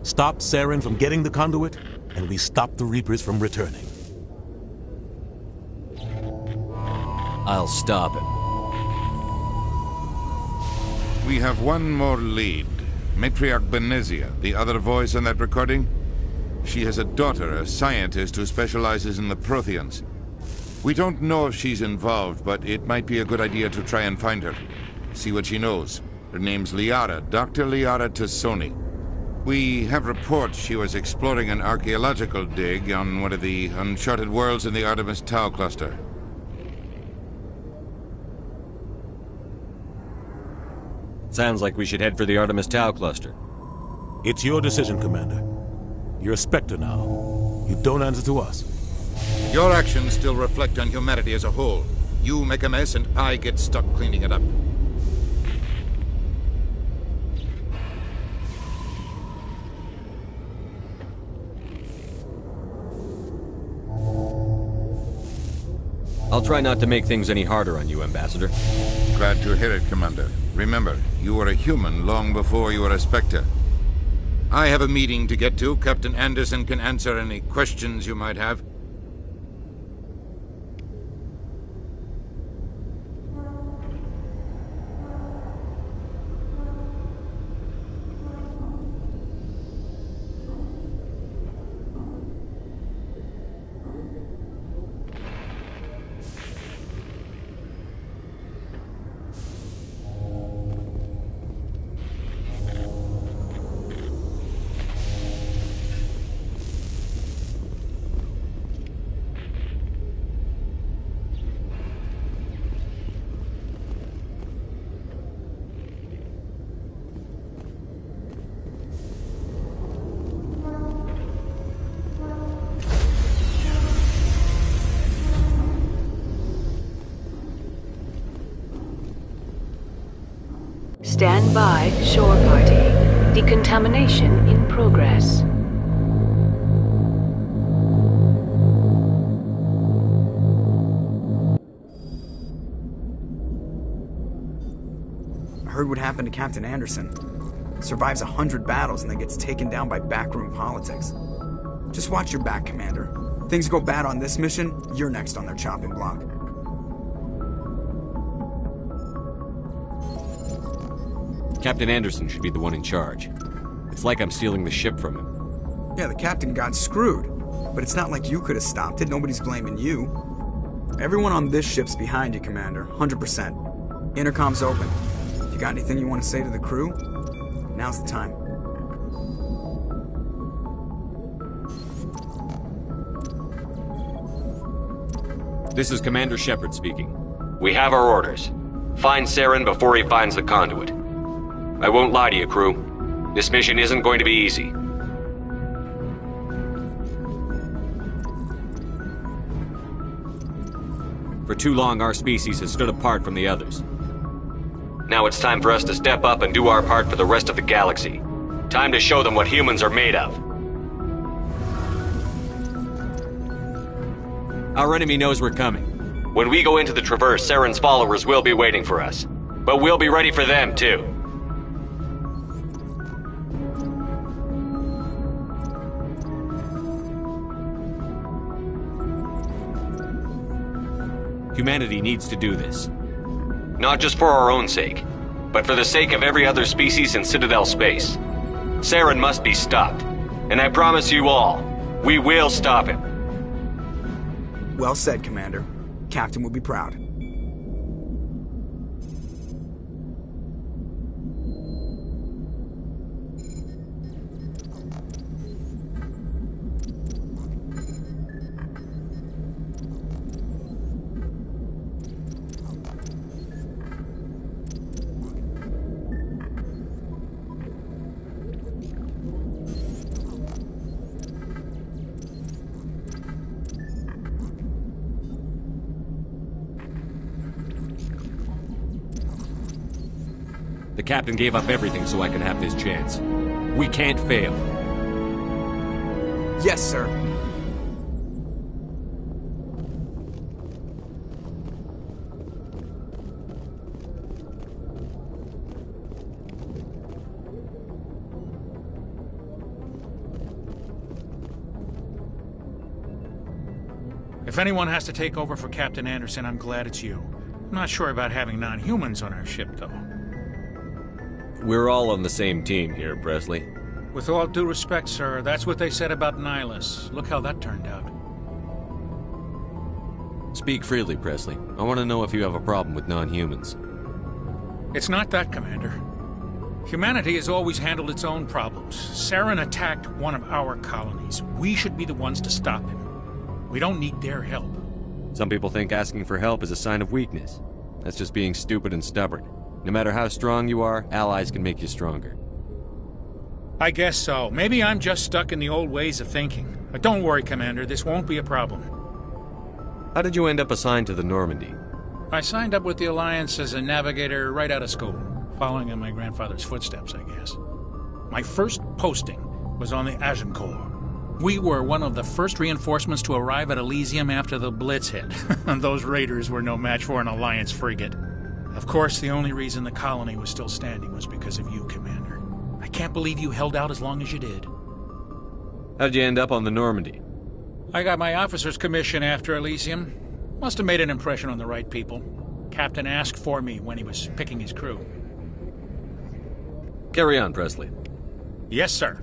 Stop Saren from getting the conduit, and we stop the Reapers from returning. I'll stop him. We have one more lead. Matriarch Benezia, the other voice on that recording. She has a daughter, a scientist who specializes in the Protheans. We don't know if she's involved, but it might be a good idea to try and find her. See what she knows. Her name's Liara, Dr. Liara Tassoni. We have reports she was exploring an archaeological dig on one of the uncharted worlds in the Artemis Tau cluster. Sounds like we should head for the Artemis Tau cluster. It's your decision, Commander. You're a Spectre now. You don't answer to us. Your actions still reflect on humanity as a whole. You make a mess and I get stuck cleaning it up. I'll try not to make things any harder on you, Ambassador. Glad to hear it, Commander. Remember, you were a human long before you were a Spectre. I have a meeting to get to. Captain Anderson can answer any questions you might have. Stand by, shore party. Decontamination in progress. heard what happened to Captain Anderson. Survives 100 battles and then gets taken down by backroom politics. Just watch your back, Commander. Things go bad on this mission, you're next on their chopping block. Captain Anderson should be the one in charge. It's like I'm stealing the ship from him. Yeah, the captain got screwed. But it's not like you could have stopped it. Nobody's blaming you. Everyone on this ship's behind you, Commander. 100%. Intercom's open. If you got anything you want to say to the crew, now's the time. This is Commander Shepard speaking. We have our orders. Find Saren before he finds the conduit. I won't lie to you, crew. This mission isn't going to be easy. For too long, our species has stood apart from the others. Now it's time for us to step up and do our part for the rest of the galaxy. Time to show them what humans are made of. Our enemy knows we're coming. When we go into the Traverse, Saren's followers will be waiting for us. But we'll be ready for them, too. Humanity needs to do this. Not just for our own sake, but for the sake of every other species in Citadel space. Saren must be stopped. And I promise you all, we will stop him. Well said, Commander. Captain will be proud. The captain gave up everything so I could have this chance. We can't fail. Yes, sir. If anyone has to take over for Captain Anderson, I'm glad it's you. I'm not sure about having non-humans on our ship, though. We're all on the same team here, Presley. With all due respect, sir, that's what they said about Nihilus. Look how that turned out. Speak freely, Presley. I want to know if you have a problem with non-humans. It's not that, Commander. Humanity has always handled its own problems. Saren attacked one of our colonies. We should be the ones to stop him. We don't need their help. Some people think asking for help is a sign of weakness. That's just being stupid and stubborn. No matter how strong you are, allies can make you stronger. I guess so. Maybe I'm just stuck in the old ways of thinking. But don't worry, Commander, this won't be a problem. How did you end up assigned to the Normandy? I signed up with the Alliance as a navigator right out of school, following in my grandfather's footsteps, I guess. My first posting was on the Agincourt. We were one of the first reinforcements to arrive at Elysium after the Blitz hit. Those raiders were no match for an Alliance frigate. Of course, the only reason the colony was still standing was because of you, Commander. I can't believe you held out as long as you did. How did you end up on the Normandy? I got my officer's commission after Elysium. Must have made an impression on the right people. Captain asked for me when he was picking his crew. Carry on, Presley. Yes, sir.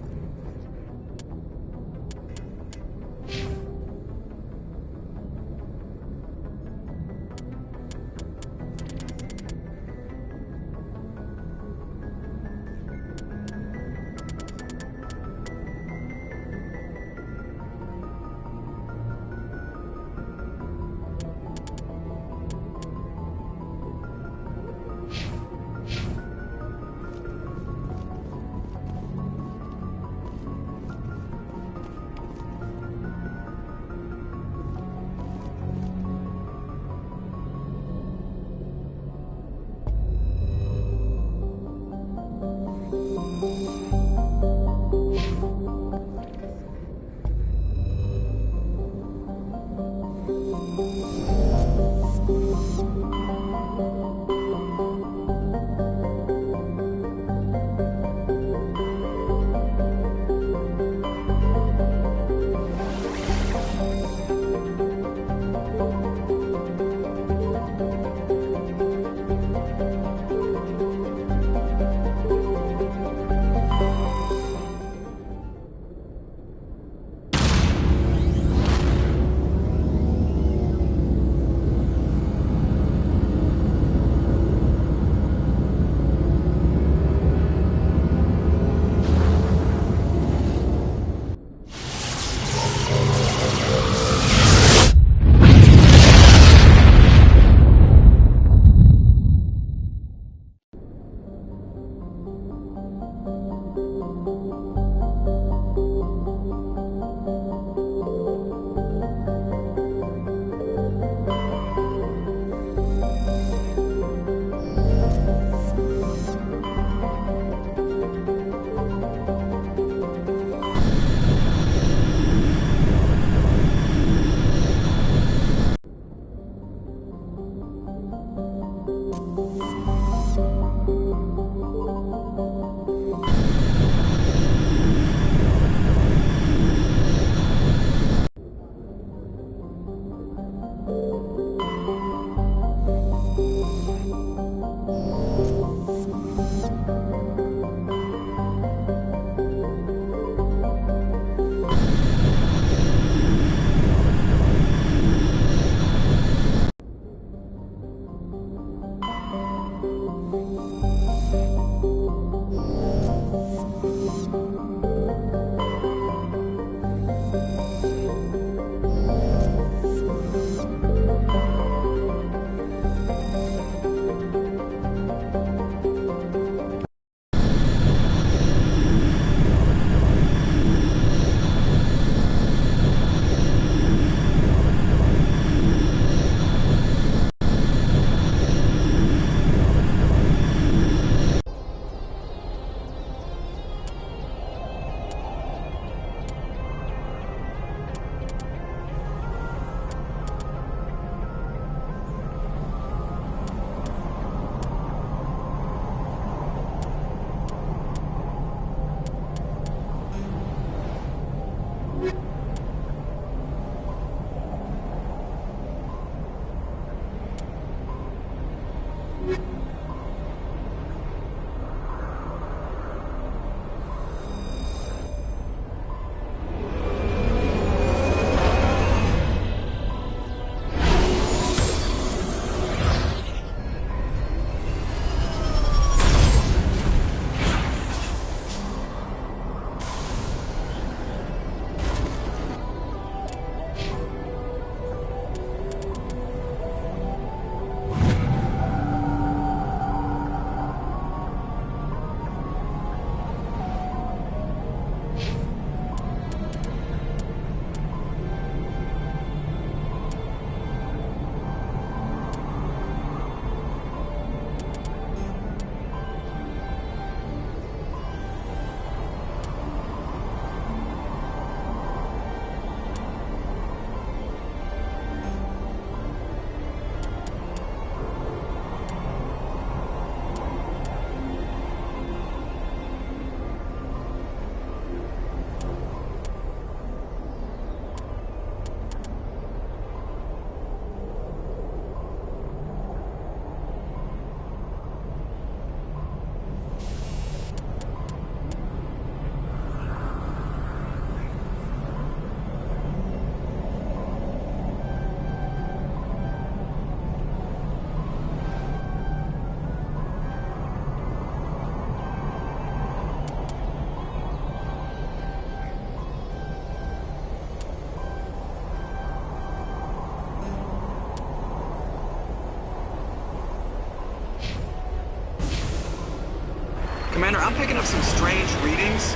I'm picking up some strange readings.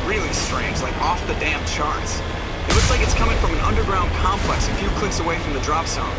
Really strange, like off the damn charts. It looks like it's coming from an underground complex a few clicks away from the drop zone.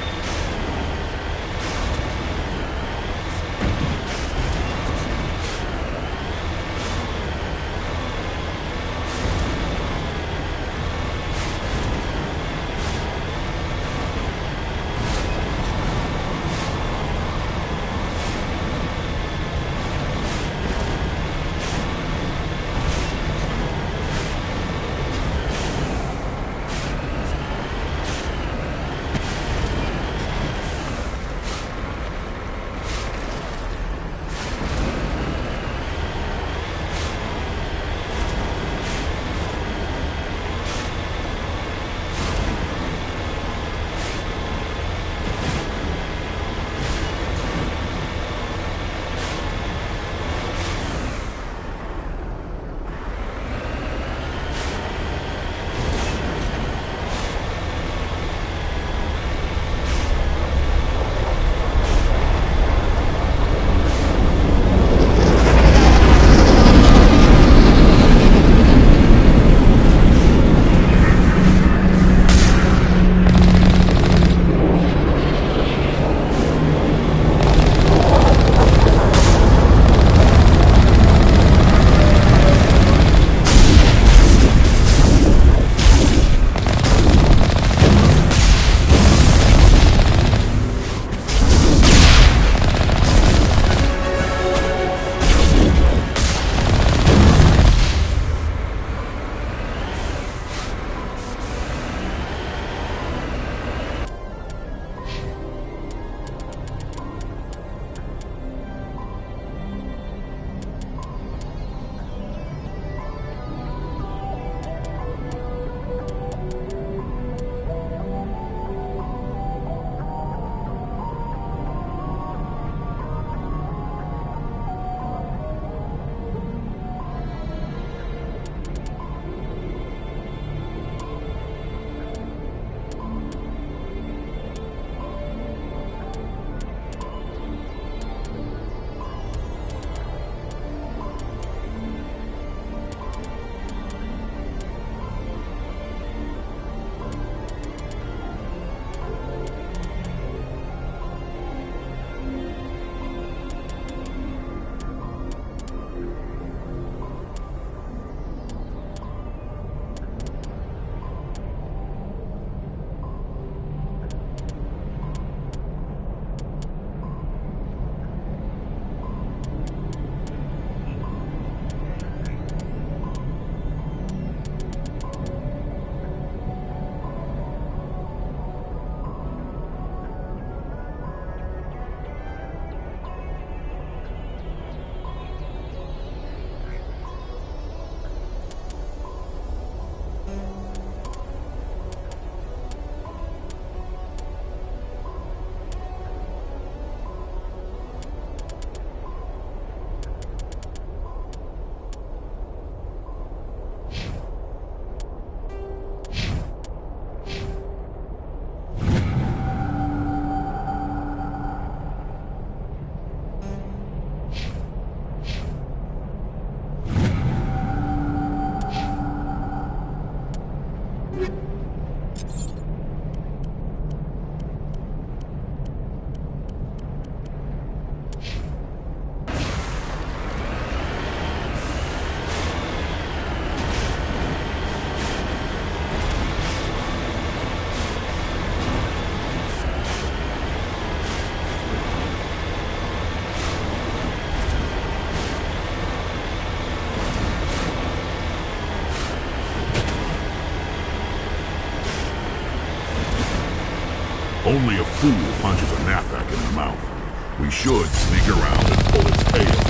Only a fool punches a knapsack in the mouth. We should sneak around and pull its tail.